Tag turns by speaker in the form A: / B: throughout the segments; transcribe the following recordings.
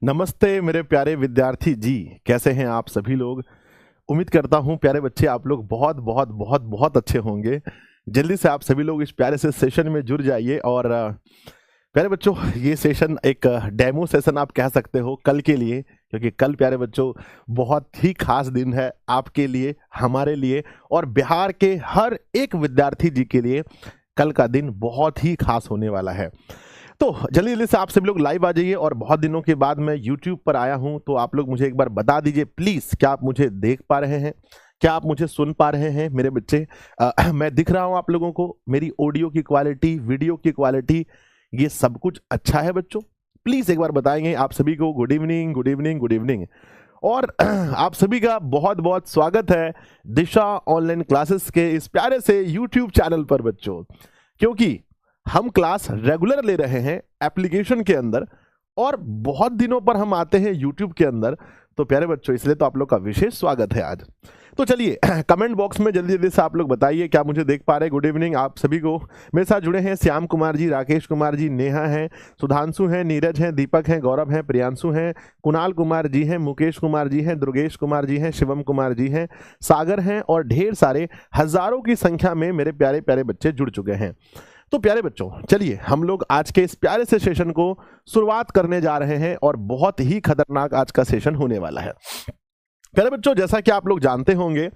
A: नमस्ते मेरे प्यारे विद्यार्थी जी, कैसे हैं आप सभी लोग। उम्मीद करता हूं प्यारे बच्चे आप लोग बहुत बहुत बहुत बहुत अच्छे होंगे। जल्दी से आप सभी लोग इस प्यारे से सेशन में जुड़ जाइए। और प्यारे बच्चों, ये सेशन एक डेमो सेशन आप कह सकते हो कल के लिए, क्योंकि कल प्यारे बच्चों बहुत ही खास दिन है आपके लिए, हमारे लिए और बिहार के हर एक विद्यार्थी जी के लिए। कल का दिन बहुत ही खास होने वाला है। तो जल्दी जल्दी से आप सभी लोग लाइव आ जाइए। और बहुत दिनों के बाद मैं YouTube पर आया हूं, तो आप लोग मुझे एक बार बता दीजिए प्लीज, क्या आप मुझे देख पा रहे हैं, क्या आप मुझे सुन पा रहे हैं मेरे बच्चे। मैं दिख रहा हूं आप लोगों को, मेरी ऑडियो की क्वालिटी, वीडियो की क्वालिटी, ये सब कुछ अच्छा है बच्चों। प्लीज एक बार बताएंगे आप सभी को। Good evening, good evening, good evening. और आप सभी का बहुत बहुत स्वागत है दिशा ऑनलाइन क्लासेस के इस प्यारे से YouTube चैनल पर बच्चों। क्योंकि हम क्लास रेगुलर ले रहे हैं एप्लीकेशन के अंदर और बहुत दिनों पर हम आते हैं YouTube के अंदर, तो प्यारे बच्चों इसलिए तो आप लोग का विशेष स्वागत है आज। तो चलिए कमेंट बॉक्स में जल्दी जल्दी से आप लोग बताइए क्या मुझे देख पा रहे हैं। गुड इवनिंग आप सभी को। मेरे साथ जुड़े हैं श्याम कुमार जी, राकेश कुमार जी, नेहा हैं, सुधांशु हैं, नीरज हैं, दीपक हैं, गौरव हैं, प्रियांशु हैं, कुणाल कुमार जी हैं, मुकेश कुमार जी हैं, दुर्गेश कुमार जी हैं, शिवम कुमार जी हैं, सागर हैं और ढेर सारे हजारों की संख्या में मेरे प्यारे प्यारे बच्चे जुड़ चुके हैं। तो प्यारे बच्चों चलिए हम लोग आज के इस प्यारे से सेशन को शुरुआत करने जा रहे हैं और बहुत ही खतरनाक आज का सेशन होने वाला है। प्यारे बच्चों, जैसा कि आप लोग जानते होंगे,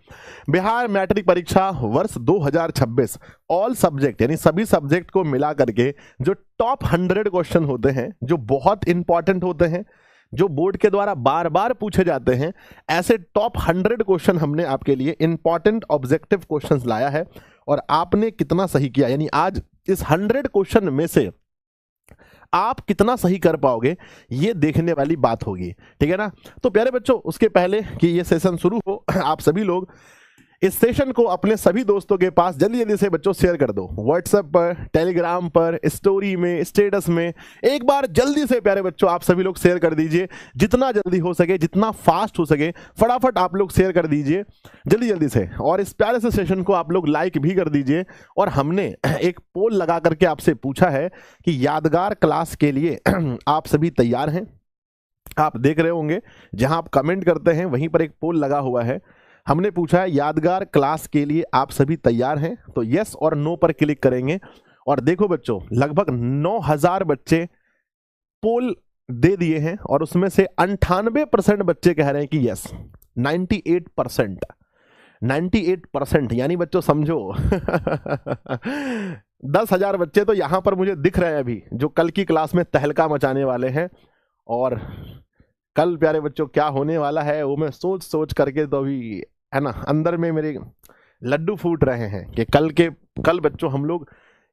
A: बिहार मैट्रिक परीक्षा वर्ष 2026 ऑल सब्जेक्ट यानी सभी सब्जेक्ट को मिला करके जो टॉप 100 क्वेश्चन होते हैं, जो बहुत इंपॉर्टेंट होते हैं, जो बोर्ड के द्वारा बार बार पूछे जाते हैं, ऐसे टॉप 100 क्वेश्चन हमने आपके लिए इंपॉर्टेंट ऑब्जेक्टिव क्वेश्चंस लाया है। और आपने कितना सही किया, यानी आज इस 100 क्वेश्चन में से आप कितना सही कर पाओगे, ये देखने वाली बात होगी। ठीक है ना। तो प्यारे बच्चों, उसके पहले कि ये सेशन शुरू हो, आप सभी लोग इस सेशन को अपने सभी दोस्तों के पास जल्दी जल्दी से बच्चों शेयर कर दो। व्हाट्सएप पर, टेलीग्राम पर, स्टोरी में, स्टेटस में एक बार जल्दी से प्यारे बच्चों आप सभी लोग शेयर कर दीजिए। जितना जल्दी हो सके, जितना फास्ट हो सके, फटाफट आप लोग शेयर कर दीजिए जल्दी जल्दी से। और इस प्यारे से सेशन को आप लोग लाइक भी कर दीजिए। और हमने एक पोल लगा करके आपसे पूछा है कि यादगार क्लास के लिए आप सभी तैयार हैं। आप देख रहे होंगे जहां आप कमेंट करते हैं वहीं पर एक पोल लगा हुआ है। हमने पूछा है यादगार क्लास के लिए आप सभी तैयार हैं, तो यस और नो पर क्लिक करेंगे। और देखो बच्चों, लगभग 9000 बच्चे पोल दे दिए हैं और उसमें से 98% बच्चे कह रहे हैं कि यस। 98%, 98% यानी बच्चों समझो 10,000 बच्चे तो यहां पर मुझे दिख रहे हैं अभी, जो कल की क्लास में तहलका मचाने वाले हैं। और कल प्यारे बच्चों क्या होने वाला है वो मैं सोच सोच करके तो अभी है ना अंदर में मेरे लड्डू फूट रहे हैं कि कल बच्चों हम लोग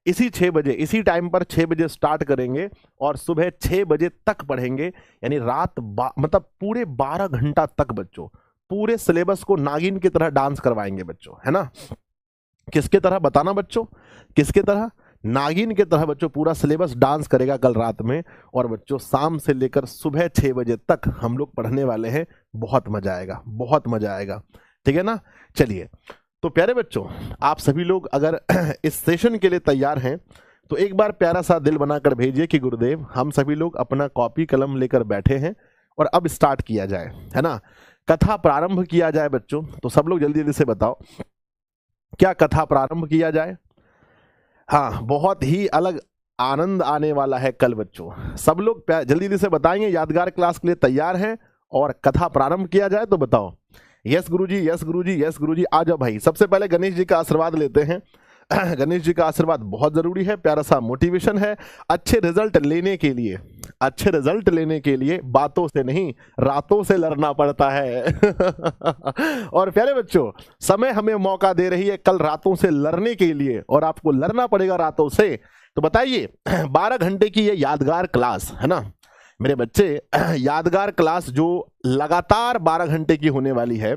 A: इसी 6 बजे, इसी टाइम पर 6 बजे स्टार्ट करेंगे और सुबह 6 बजे तक पढ़ेंगे। यानी रात मतलब पूरे 12 घंटा तक बच्चों पूरे सिलेबस को नागिन की तरह डांस करवाएंगे बच्चों, है ना। किसके तरह बताना बच्चों, किसके तरह? नागिन के तरह बच्चों पूरा सिलेबस डांस करेगा कल रात में। और बच्चों शाम से लेकर सुबह 6 बजे तक हम लोग पढ़ने वाले हैं। बहुत मजा आएगा, बहुत मजा आएगा। ठीक है ना। चलिए, तो प्यारे बच्चों आप सभी लोग अगर इस सेशन के लिए तैयार हैं तो एक बार प्यारा सा दिल बनाकर भेजिए कि गुरुदेव हम सभी लोग अपना कॉपी कलम लेकर बैठे हैं और अब स्टार्ट किया जाए, है ना। कथा प्रारंभ किया जाए बच्चों। तो सब लोग जल्दी जल्दी से बताओ क्या कथा प्रारंभ किया जाए। हाँ, बहुत ही अलग आनंद आने वाला है कल बच्चों। सब लोग जल्दी जल्दी से बताएंगे यादगार क्लास के लिए तैयार हैं और कथा प्रारंभ किया जाए तो बताओ। यस गुरुजी, यस गुरुजी, यस गुरुजी। आ जाओ भाई। सबसे पहले गणेश जी का आशीर्वाद लेते हैं। गणेश जी का आशीर्वाद बहुत जरूरी है, प्यारा सा मोटिवेशन है अच्छे रिजल्ट लेने के लिए। अच्छे रिजल्ट लेने के लिए बातों से नहीं, रातों से लड़ना पड़ता है। और प्यारे बच्चों, समय हमें मौका दे रही है कल रातों से लड़ने के लिए और आपको लड़ना पड़ेगा रातों से। तो बताइए 12 घंटे की ये यादगार क्लास, है ना मेरे बच्चे, यादगार क्लास जो लगातार 12 घंटे की होने वाली है,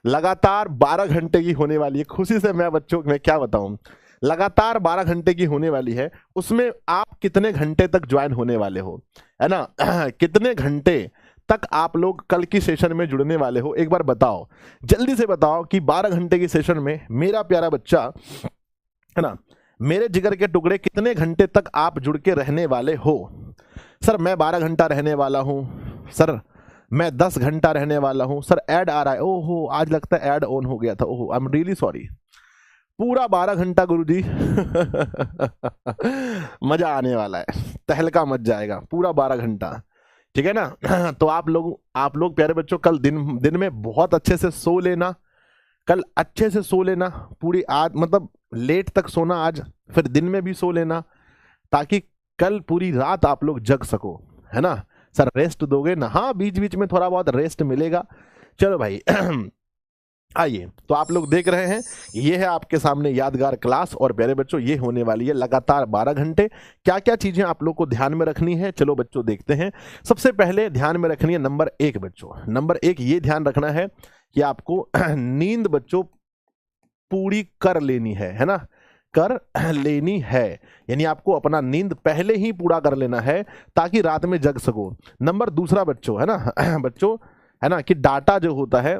A: लगातार 12 घंटे की होने वाली है। खुशी से मैं बच्चों में क्या बताऊं, लगातार 12 घंटे की होने वाली है। उसमें आप कितने घंटे तक ज्वाइन होने वाले हो, है ना। कितने घंटे तक आप लोग कल की सेशन में जुड़ने वाले हो, एक बार बताओ, जल्दी से बताओ कि 12 घंटे की सेशन में मेरा प्यारा बच्चा, है ना, मेरे जिगर के टुकड़े कितने घंटे तक आप जुड़ के रहने वाले हो। सर मैं 12 घंटा रहने वाला हूं, सर मैं 10 घंटा रहने वाला हूं, सर ऐड आ रहा है, ओहो आज लगता है ऐड ऑन हो गया था, ओहो आई एम रियली सॉरी। पूरा 12 घंटा गुरुजी मजा आने वाला है, तहलका मच जाएगा पूरा 12 घंटा, ठीक है ना। तो आप लोग प्यारे बच्चों कल दिन में बहुत अच्छे से सो लेना, कल अच्छे से सो लेना, पूरी आज मतलब लेट तक सोना आज, फिर दिन में भी सो लेना, ताकि कल पूरी रात आप लोग जग सको, है ना। सर रेस्ट दोगे ना? हाँ बीच बीच में थोड़ा बहुत रेस्ट मिलेगा। चलो भाई आइए, तो आप लोग देख रहे हैं ये है आपके सामने यादगार क्लास, और प्यारे बच्चों ये होने वाली है लगातार 12 घंटे। क्या क्या चीजें आप लोग को ध्यान में रखनी है, चलो बच्चों देखते हैं। सबसे पहले ध्यान में रखनी है नंबर 1 बच्चों, नंबर 1 ये ध्यान रखना है कि आपको नींद बच्चों पूरी कर लेनी है ना, कर लेनी है, यानी आपको अपना नींद पहले ही पूरा कर लेना है ताकि रात में जग सको। नंबर 2 बच्चों है ना बच्चों है ना, कि डाटा जो होता है,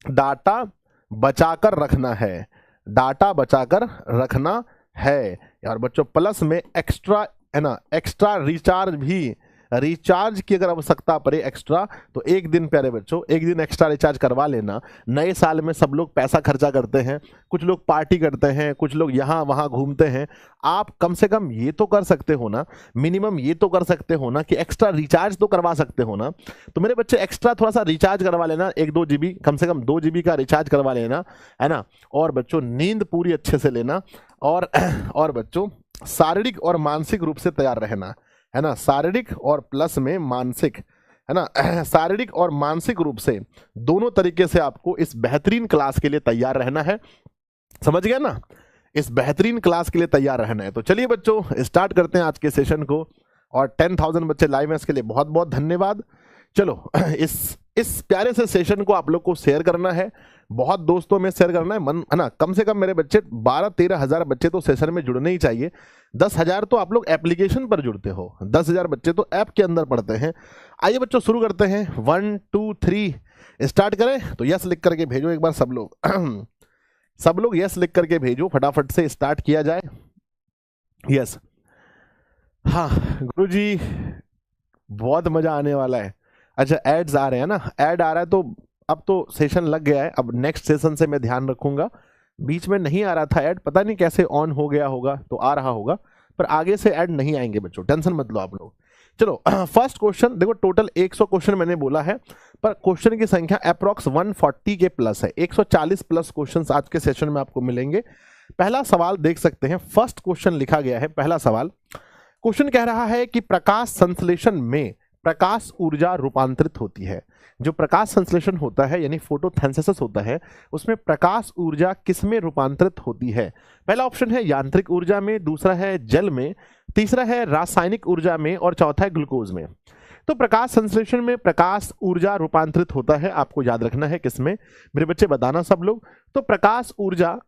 A: डाटा बचाकर रखना है, डाटा बचाकर रखना है। और बच्चों प्लस में एक्स्ट्रा है ना, एक्स्ट्रा रिचार्ज भी, रिचार्ज की अगर आवश्यकता पड़े एक्स्ट्रा, तो एक दिन प्यारे बच्चों एक दिन एक्स्ट्रा रिचार्ज करवा लेना। नए साल में सब लोग पैसा खर्चा करते हैं, कुछ लोग पार्टी करते हैं, कुछ लोग यहाँ वहाँ घूमते हैं, आप कम से कम ये तो कर सकते हो ना, मिनिमम ये तो कर सकते हो ना कि एक्स्ट्रा रिचार्ज तो करवा सकते हो ना। तो मेरे बच्चे एक्स्ट्रा थोड़ा सा रिचार्ज करवा लेना, 1-2 GB, कम से कम 2 GB का रिचार्ज करवा लेना, है ना। और बच्चों नींद पूरी अच्छे से लेना, और बच्चों शारीरिक और मानसिक रूप से तैयार रहना, है ना, शारीरिक और प्लस में मानसिक, है ना शारीरिक और मानसिक रूप से दोनों तरीके से आपको इस बेहतरीन क्लास के लिए तैयार रहना है, समझ गया ना, इस बेहतरीन क्लास के लिए तैयार रहना है। तो चलिए बच्चों स्टार्ट करते हैं आज के सेशन को, और 10,000 बच्चे लाइव हैं, इसके लिए बहुत बहुत धन्यवाद। चलो इस प्यारे से सेशन को आप लोग को शेयर करना है, बहुत दोस्तों में शेयर करना है, मन है ना, कम से कम मेरे बच्चे 12-13 हज़ार बच्चे तो सेशन में जुड़ने ही चाहिए। 10,000 तो आप लोग एप्लीकेशन पर जुड़ते हो, 10,000 बच्चे तो ऐप के अंदर पढ़ते हैं। आइए बच्चों शुरू करते हैं, 1 2 3 स्टार्ट करें। तो यस लिख करके भेजो एक बार सब लोग सब लोग यस लिख करके भेजो, फटाफट से स्टार्ट किया जाए। यस, हाँ गुरुजी बहुत मजा आने वाला है। अच्छा एड्स आ रहे हैं ना, ऐड आ रहा है, तो अब तो सेशन लग गया है, अब नेक्स्ट सेशन से मैं ध्यान रखूंगा। बीच में नहीं आ रहा था ऐड, पता नहीं कैसे ऑन हो गया होगा, तो आ रहा होगा, पर आगे से ऐड नहीं आएंगे बच्चों, टेंशन मत लो आप लोग। चलो फर्स्ट क्वेश्चन देखो, टोटल 100 क्वेश्चन मैंने बोला है, पर क्वेश्चन की संख्या अप्रॉक्स 140 के प्लस है, 140 प्लस क्वेश्चन आज के सेशन में आपको मिलेंगे। पहला सवाल देख सकते हैं, फर्स्ट क्वेश्चन लिखा गया है, पहला सवाल क्वेश्चन कह रहा है कि प्रकाश संश्लेषण में प्रकाश ऊर्जा रूपांतरित होती है। जो प्रकाश संश्लेषण होता है यानी फोटोसिंथेसिस होता है, उसमें प्रकाश ऊर्जा किसमें रूपांतरित होती है? पहला ऑप्शन है यांत्रिक ऊर्जा में, दूसरा है जल में, तीसरा है रासायनिक ऊर्जा में, और चौथा है ग्लूकोज में। तो प्रकाश संश्लेषण में प्रकाश ऊर्जा रूपांतरित होता है, आपको याद रखना है किसमें, मेरे बच्चे बताना सब लोग। तो प्रकाश ऊर्जा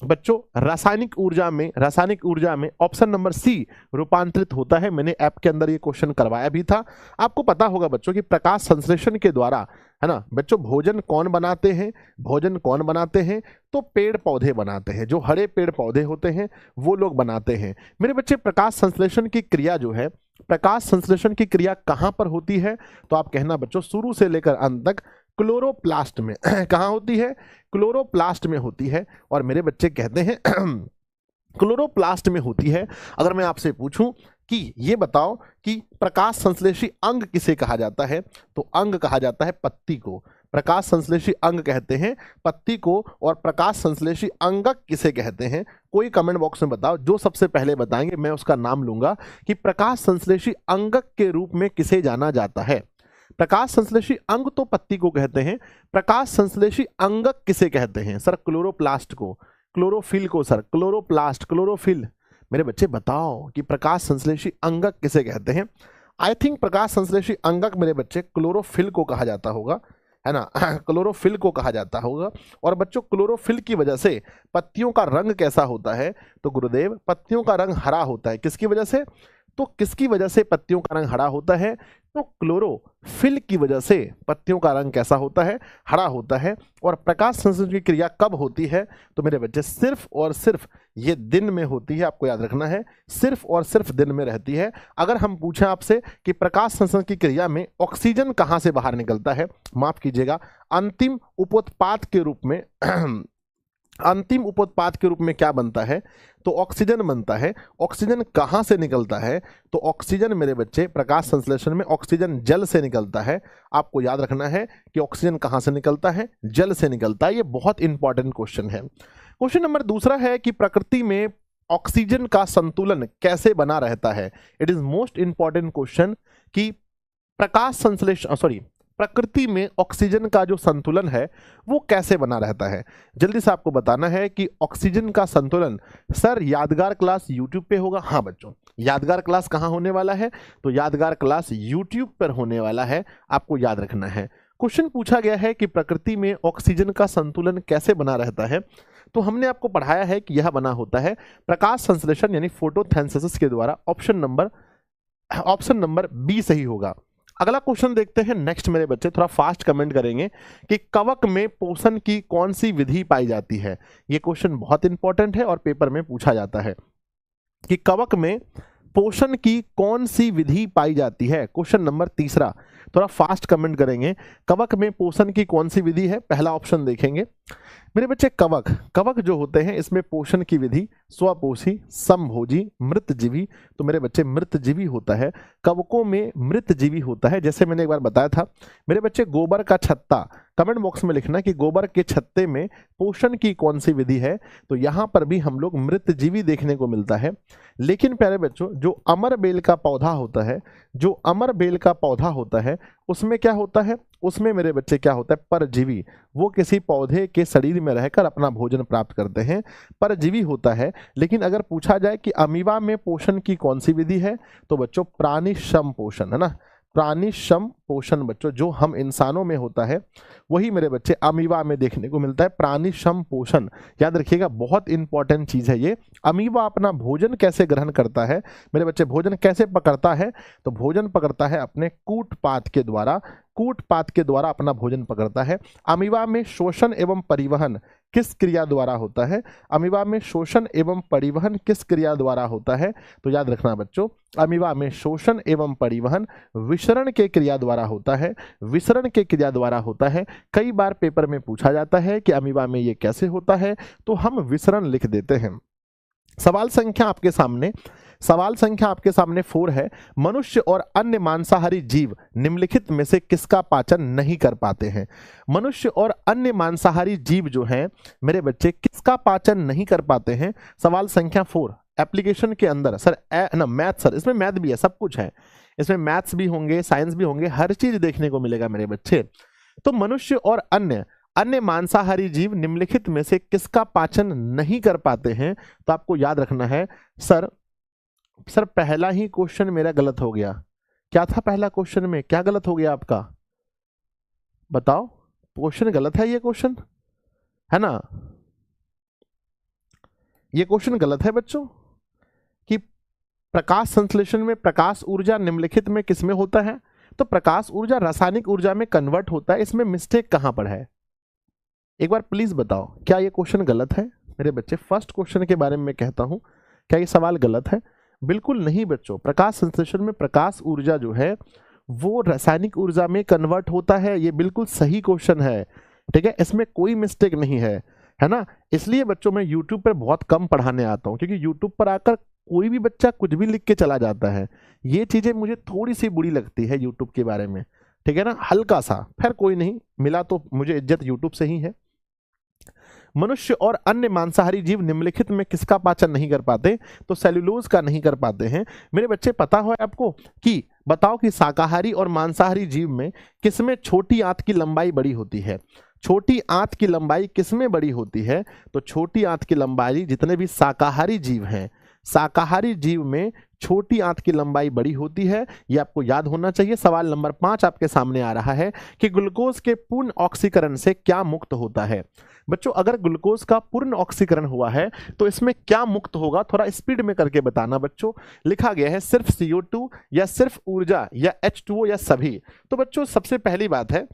A: बच्चों रासायनिक ऊर्जा में ऑप्शन नंबर सी रूपांतरित होता है। मैंने ऐप के अंदर ये क्वेश्चन करवाया भी था। आपको पता होगा बच्चों कि प्रकाश संश्लेषण के द्वारा, है ना बच्चों, भोजन कौन बनाते हैं? तो पेड़ पौधे बनाते हैं, जो हरे पेड़ पौधे होते हैं वो लोग बनाते हैं। मेरे बच्चे प्रकाश संश्लेषण की क्रिया जो है, प्रकाश संश्लेषण की क्रिया कहां पर होती है? तो आप कहना बच्चों शुरू से लेकर अंत तक क्लोरोप्लास्ट में कहां होती है? क्लोरोप्लास्ट में होती है। और मेरे बच्चे कहते हैं क्लोरोप्लास्ट में होती है। अगर मैं आपसे पूछूं कि ये बताओ कि प्रकाश संश्लेषी अंग किसे कहा जाता है, तो अंग कहा जाता है पत्ती को। प्रकाश संश्लेषी अंग कहते हैं पत्ती को, और प्रकाश संश्लेषी अंगक किसे कहते हैं? कोई कमेंट बॉक्स में बताओ, जो सबसे पहले बताएंगे मैं उसका नाम लूंगा कि प्रकाश संश्लेषी अंगक के रूप में किसे जाना जाता है। प्रकाश संश्लेषी अंग तो पत्ती को कहते हैं, प्रकाश संश्लेषी अंगक किसे कहते हैं? सर क्लोरोप्लास्ट को, क्लोरोफिल को, सर क्लोरोप्लास्ट, क्लोरोफिल। मेरे बच्चे बताओ कि प्रकाश संश्लेषी अंगक किसे कहते हैं? आई थिंक प्रकाश संश्लेषी अंगक मेरे बच्चे क्लोरोफिल को कहा जाता होगा, है ना क्लोरोफिल को कहा जाता होगा। और बच्चों क्लोरोफिल की वजह से पत्तियों का रंग कैसा होता है? तो गुरुदेव पत्तियों का रंग हरा होता है। किसकी वजह से? तो किसकी वजह से पत्तियों का रंग हरा होता है? तो क्लोरोफिल की वजह से पत्तियों का रंग कैसा होता है, हरा होता है। और प्रकाश संश्लेषण की क्रिया कब होती है, तो मेरे बच्चे सिर्फ और सिर्फ ये दिन में होती है, आपको याद रखना है, सिर्फ और सिर्फ दिन में रहती है। अगर हम पूछें आपसे कि प्रकाश संश्लेषण की क्रिया में ऑक्सीजन कहां से बाहर निकलता है, माफ कीजिएगा, अंतिम उपोत्पाद के रूप में अंतिम उपोत्पाद के रूप में क्या बनता है, तो ऑक्सीजन बनता है। ऑक्सीजन कहां से निकलता है, तो ऑक्सीजन मेरे बच्चे प्रकाश संश्लेषण में ऑक्सीजन जल से निकलता है। आपको याद रखना है कि ऑक्सीजन कहां से निकलता है, जल से निकलता है। ये बहुत इंपॉर्टेंट क्वेश्चन है। क्वेश्चन नंबर दूसरा है कि प्रकृति में ऑक्सीजन का संतुलन कैसे बना रहता है। It is most important question कि प्रकाश संश्लेषण प्रकृति में ऑक्सीजन का जो संतुलन है वो कैसे बना रहता है। जल्दी से आपको बताना है कि ऑक्सीजन का संतुलन, सर यादगार क्लास यूट्यूब पे होगा। हाँ बच्चों, यादगार क्लास कहाँ होने वाला है, तो यादगार क्लास यूट्यूब पर होने वाला है, आपको याद रखना है। क्वेश्चन पूछा गया है कि प्रकृति में ऑक्सीजन का संतुलन कैसे बना रहता है, तो हमने आपको पढ़ाया है कि यह बना होता है प्रकाश संश्लेषण यानी फोटोसिंथेसिस के द्वारा। ऑप्शन नंबर बी सही होगा। अगला क्वेश्चन देखते हैं नेक्स्ट मेरे बच्चे, थोड़ा फास्ट कमेंट करेंगे कि कवक में पोषण की कौन सी विधि पाई जाती है। ये क्वेश्चन बहुत इंपॉर्टेंट है और पेपर में पूछा जाता है कि कवक में पोषण की कौन सी विधि पाई जाती है। क्वेश्चन नंबर तीसरा, थोड़ा फास्ट कमेंट करेंगे, कवक में पोषण की कौन सी विधि है। पहला ऑप्शन देखेंगे मेरे बच्चे, कवक जो होते हैं इसमें पोषण की विधि स्वपोषी, समभोजी, मृतजीवी। तो मेरे बच्चे मृतजीवी होता है, कवकों में मृतजीवी होता है। जैसे मैंने एक बार बताया था मेरे बच्चे, गोबर का छत्ता, कमेंट बॉक्स में लिखना कि गोबर के छत्ते में पोषण की कौन सी विधि है। तो यहाँ पर भी हम लोग मृतजीवी देखने को मिलता है। लेकिन प्यारे बच्चों, जो अमर बेल का पौधा होता है उसमें क्या होता है, उसमें मेरे बच्चे क्या होता है, परजीवी। वो किसी पौधे के शरीर में रहकर अपना भोजन प्राप्त करते हैं, परजीवी होता है। लेकिन अगर पूछा जाए कि अमीबा में पोषण की कौन सी विधि है, तो बच्चों प्राणिशम पोषण है ना, प्राणिशम पोषण बच्चों जो हम इंसानों में होता है वही मेरे बच्चे अमीबा में देखने को मिलता है, प्राणिशम पोषण। याद रखिएगा, बहुत इंपॉर्टेंट चीज है ये। अमीबा अपना भोजन कैसे ग्रहण करता है मेरे बच्चे, भोजन कैसे पकड़ता है, तो भोजन पकड़ता है अपने कूटपाद के द्वारा अपना भोजन पकड़ता है। अमीबा में शोषण एवं परिवहन किस क्रिया द्वारा होता है, अमीबा में शोषण एवं परिवहन किस क्रिया द्वारा होता है, तो याद रखना बच्चों, अमीबा में शोषण एवं परिवहन विसरण के क्रिया द्वारा होता है, विसरण के क्रिया द्वारा होता है। कई बार पेपर में पूछा जाता है कि अमीबा में ये कैसे होता है, तो हम विसरण लिख देते हैं। सवाल संख्या आपके सामने 4 है। मनुष्य और अन्य मांसाहारी जीव निम्नलिखित में से किसका पाचन नहीं कर पाते हैं। मनुष्य और अन्य मांसाहारी जीव जो हैं मेरे बच्चे किसका पाचन नहीं कर पाते हैं। सवाल संख्या 4 एप्लीकेशन के अंदर सर मैथ, सर इसमें मैथ भी है, सब कुछ है इसमें, मैथ्स भी होंगे, साइंस भी होंगे, हर चीज देखने को मिलेगा मेरे बच्चे। तो मनुष्य और अन्य मांसाहारी जीव निम्नलिखित में से किसका पाचन नहीं कर पाते हैं, तो आपको याद रखना है सर पहला ही क्वेश्चन मेरा गलत हो गया। क्या था पहला क्वेश्चन में, क्या गलत हो गया आपका, बताओ। क्वेश्चन गलत है, ये क्वेश्चन है ना, ये क्वेश्चन गलत है बच्चों कि प्रकाश संश्लेषण में प्रकाश ऊर्जा निम्नलिखित में किसमें होता है, तो प्रकाश ऊर्जा रासायनिक ऊर्जा में कन्वर्ट होता है। इसमें मिस्टेक कहां पर है, एक बार प्लीज बताओ, क्या ये क्वेश्चन गलत है मेरे बच्चे। फर्स्ट क्वेश्चन के बारे में कहता हूं, क्या ये सवाल गलत है, बिल्कुल नहीं बच्चों। प्रकाश संश्लेषण में प्रकाश ऊर्जा जो है वो रासायनिक ऊर्जा में कन्वर्ट होता है, ये बिल्कुल सही क्वेश्चन है, ठीक है, इसमें कोई मिस्टेक नहीं है ना। इसलिए बच्चों मैं यूट्यूब पर बहुत कम पढ़ाने आता हूं, क्योंकि यूट्यूब पर आकर कोई भी बच्चा कुछ भी लिख के चला जाता है। ये चीजें मुझे थोड़ी सी बुरी लगती है यूट्यूब के बारे में, ठीक है ना, हल्का सा। फिर कोई नहीं, मिला तो मुझे इज्जत यूट्यूब से ही है। मनुष्य और अन्य मांसाहारी जीव निम्नलिखित में किसका पाचन नहीं कर पाते, तो सेल्यूलोज का नहीं कर पाते हैं मेरे बच्चे। पता हो आपको कि बताओ कि शाकाहारी और मांसाहारी जीव में किसमें छोटी आंत की लंबाई बड़ी होती है। छोटी आंत की लंबाई किसमें बड़ी होती है, तो छोटी आंत की लंबाई जितने भी शाकाहारी जीव हैं शाकाहारी जीव में छोटी आंत की लंबाई बड़ी होती है, ये आपको याद होना चाहिए। सवाल नंबर 5 आपके सामने आ रहा है कि ग्लूकोज के पूर्ण ऑक्सीकरण से क्या मुक्त होता है। बच्चों अगर ग्लूकोज का पूर्ण ऑक्सीकरण हुआ है तो इसमें क्या मुक्त होगा, थोड़ा स्पीड में करके बताना बच्चों। लिखा गया है सिर्फ CO2 या सिर्फ ऊर्जा या H2O या सभी। तो बच्चों सबसे पहली बात है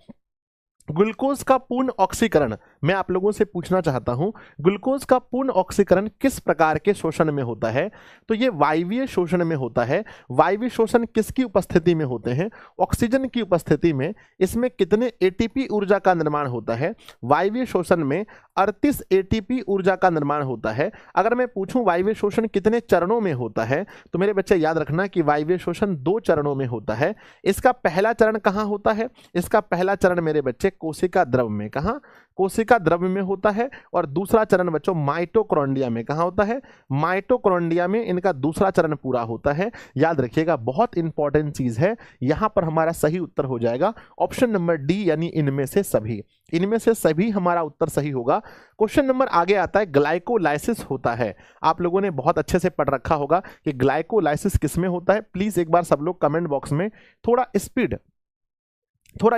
A: ग्लूकोज का पूर्ण ऑक्सीकरण, मैं आप लोगों से पूछना चाहता हूं ग्लूकोज का पूर्ण ऑक्सीकरण किस प्रकार के शोषण में होता है। तो ये वायवीय शोषण में होता है। वायवीय शोषण किसकी उपस्थिति में होते हैं, ऑक्सीजन की उपस्थिति में। इसमें कितने ATP ऊर्जा का निर्माण होता है, वायवीय शोषण में 38 ATP ऊर्जा का निर्माण होता है। अगर मैं पूछूं वायवीय शोषण कितने चरणों में होता है, तो मेरे बच्चे याद रखना कि वायवीय शोषण 2 चरणों में होता है। इसका पहला चरण कहां होता है, इसका पहला चरण मेरे बच्चे कोशिका द्रव में, कहां, कोशिका द्रव में होता है। और दूसरा चरण बच्चों माइटोकॉन्ड्रिया में, कहां होता है, माइटोकॉन्ड्रिया में इनका दूसरा चरण पूरा होता है। याद रखिएगा बहुत इंपॉर्टेंट चीज है, यहां पर हमारा सही उत्तर हो जाएगा ऑप्शन नंबर डी, यानी इनमें से सभी। इनमें से सभी हमारा उत्तर सही होगा। क्वेश्चन नंबर आगे आता है ग्लाइकोलाइसिस होता है। आप लोगों ने बहुत अच्छे से पढ़ रखा होगा कि ग्लाइकोलाइसिस किसमें होता है। प्लीज एक बार सब लोग कमेंट बॉक्स में थोड़ा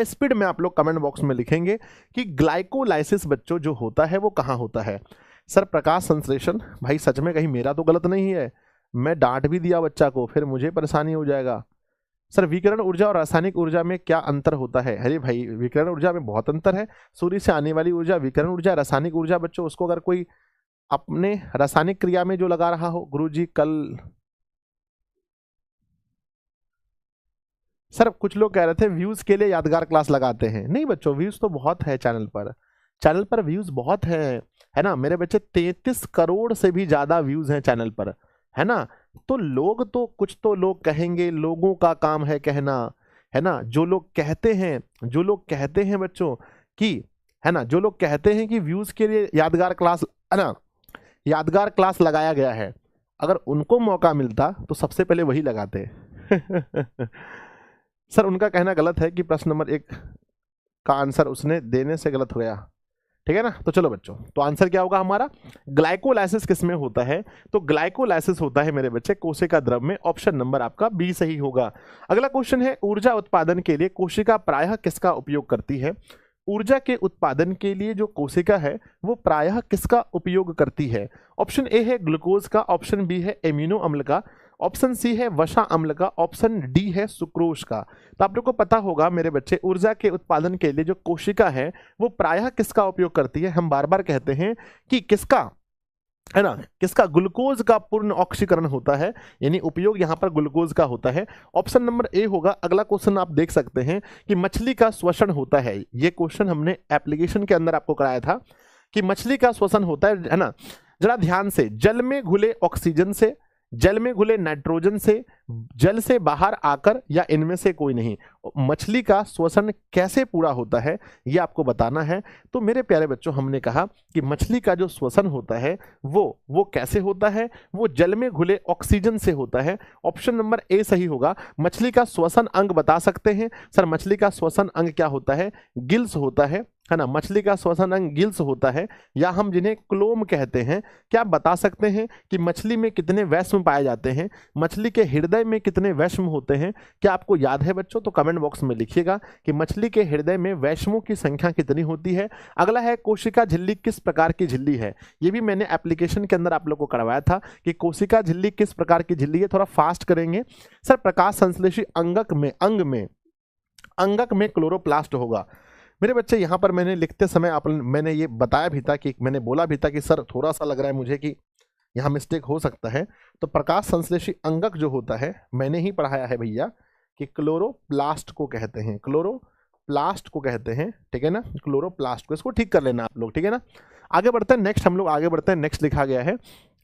A: स्पीड में आप लोग कमेंट बॉक्स में लिखेंगे कि ग्लाइकोलाइसिस बच्चों जो होता है वो कहां होता है। सर प्रकाश संश्लेषण, भाई सच में कहीं मेरा तो गलत नहीं है, मैं डांट भी दिया बच्चा को फिर मुझे परेशानी हो जाएगा। सर विकिरण ऊर्जा और रासायनिक ऊर्जा में क्या अंतर होता है। अरे भाई विकिरण ऊर्जा में बहुत अंतर है। सूर्य से आने वाली ऊर्जा विकिरण ऊर्जा, रासायनिक ऊर्जा बच्चों उसको अगर कोई अपने रासायनिक क्रिया में जो लगा रहा हो, गुरुजी कल सर कुछ लोग कह रहे थे व्यूज के लिए यादगार क्लास लगाते हैं। नहीं बच्चों व्यूज तो बहुत है चैनल पर व्यूज बहुत है ना मेरे बच्चे। 33 करोड़ से भी ज्यादा व्यूज हैं चैनल पर, है ना। तो लोग तो कुछ तो लोग कहेंगे, लोगों का काम है कहना, है ना। जो लोग कहते हैं बच्चों कि, है ना, जो लोग कहते हैं कि व्यूज के लिए यादगार क्लास, है ना, यादगार क्लास लगाया गया है, अगर उनको मौका मिलता तो सबसे पहले वही लगाते। सर उनका कहना गलत है कि प्रश्न नंबर 1 का आंसर उसने देने से गलत हो गया, ठीक है ना। तो चलो बच्चों, तो आंसर क्या होगा हमारा, ग्लाइकोलाइसिस किसमें होता है। तो ग्लाइकोलाइसिस होता है मेरे बच्चे कोशिका द्रव में। ऑप्शन नंबर आपका बी सही होगा। अगला क्वेश्चन है ऊर्जा उत्पादन के लिए कोशिका प्रायः किसका उपयोग करती है। ऊर्जा के उत्पादन के लिए जो कोशिका है वो प्रायः किसका उपयोग करती है। ऑप्शन ए है ग्लूकोज का, ऑप्शन बी है एमिनो अम्ल का, ऑप्शन सी है वसा अम्ल का, ऑप्शन डी है सुक्रोज का। तो आप लोग को पता होगा मेरे बच्चे ऊर्जा के उत्पादन के लिए जो कोशिका है वो प्रायः किसका उपयोग करती है। हम बार बार कहते हैं कि किसका, है ना, किसका, ग्लूकोज का पूर्ण ऑक्सीकरण होता है, यानी उपयोग यहां पर ग्लूकोज का होता है। ऑप्शन नंबर ए होगा। अगला क्वेश्चन आप देख सकते हैं कि मछली का श्वसन होता है। ये क्वेश्चन हमने एप्लीकेशन के अंदर आपको कराया था कि मछली का श्वसन होता है ना। जरा ध्यान से, जल में घुले ऑक्सीजन से, जल में घुले नाइट्रोजन से, जल से बाहर आकर, या इनमें से कोई नहीं। मछली का श्वसन कैसे पूरा होता है ये आपको बताना है। तो मेरे प्यारे बच्चों हमने कहा कि मछली का जो श्वसन होता है वो कैसे होता है, वो जल में घुले ऑक्सीजन से होता है। ऑप्शन नंबर ए सही होगा। मछली का श्वसन अंग बता सकते हैं। सर मछली का श्वसन अंग क्या होता है, गिल्स होता है ना। मछली का श्वसन अंग गिल्स होता है, या हम जिन्हें क्लोम कहते हैं। क्या आप बता सकते हैं कि मछली में कितने वैश्म पाए जाते हैं, मछली के हृदय में कितने वैश्म होते हैं। क्या आपको याद है बच्चों, तो कमेंट बॉक्स में लिखिएगा कि मछली के हृदय में वैश्मों की संख्या कितनी होती है। अगला है कोशिका झिल्ली किस प्रकार की झिल्ली है। ये भी मैंने एप्लीकेशन के अंदर आप लोग को करवाया था कि कोशिका झिल्ली किस प्रकार की झिल्ली है। थोड़ा फास्ट करेंगे। सर प्रकाश संश्लेषी अंगक में क्लोरोप्लास्ट होगा। मेरे बच्चे यहाँ पर मैंने लिखते समय मैंने ये बताया भी था कि मैंने बोला भी था कि सर थोड़ा सा लग रहा है मुझे कि यहाँ मिस्टेक हो सकता है। तो प्रकाश संश्लेषी अंगक जो होता है मैंने ही पढ़ाया है भैया कि क्लोरोप्लास्ट को कहते हैं, क्लोरोप्लास्ट को कहते हैं, ठीक है ना, क्लोरोप्लास्ट को। इसको ठीक कर लेना आप लोग, ठीक है ना। आगे बढ़ते हैं नेक्स्ट, हम लोग आगे बढ़ते हैं। नेक्स्ट लिखा गया है,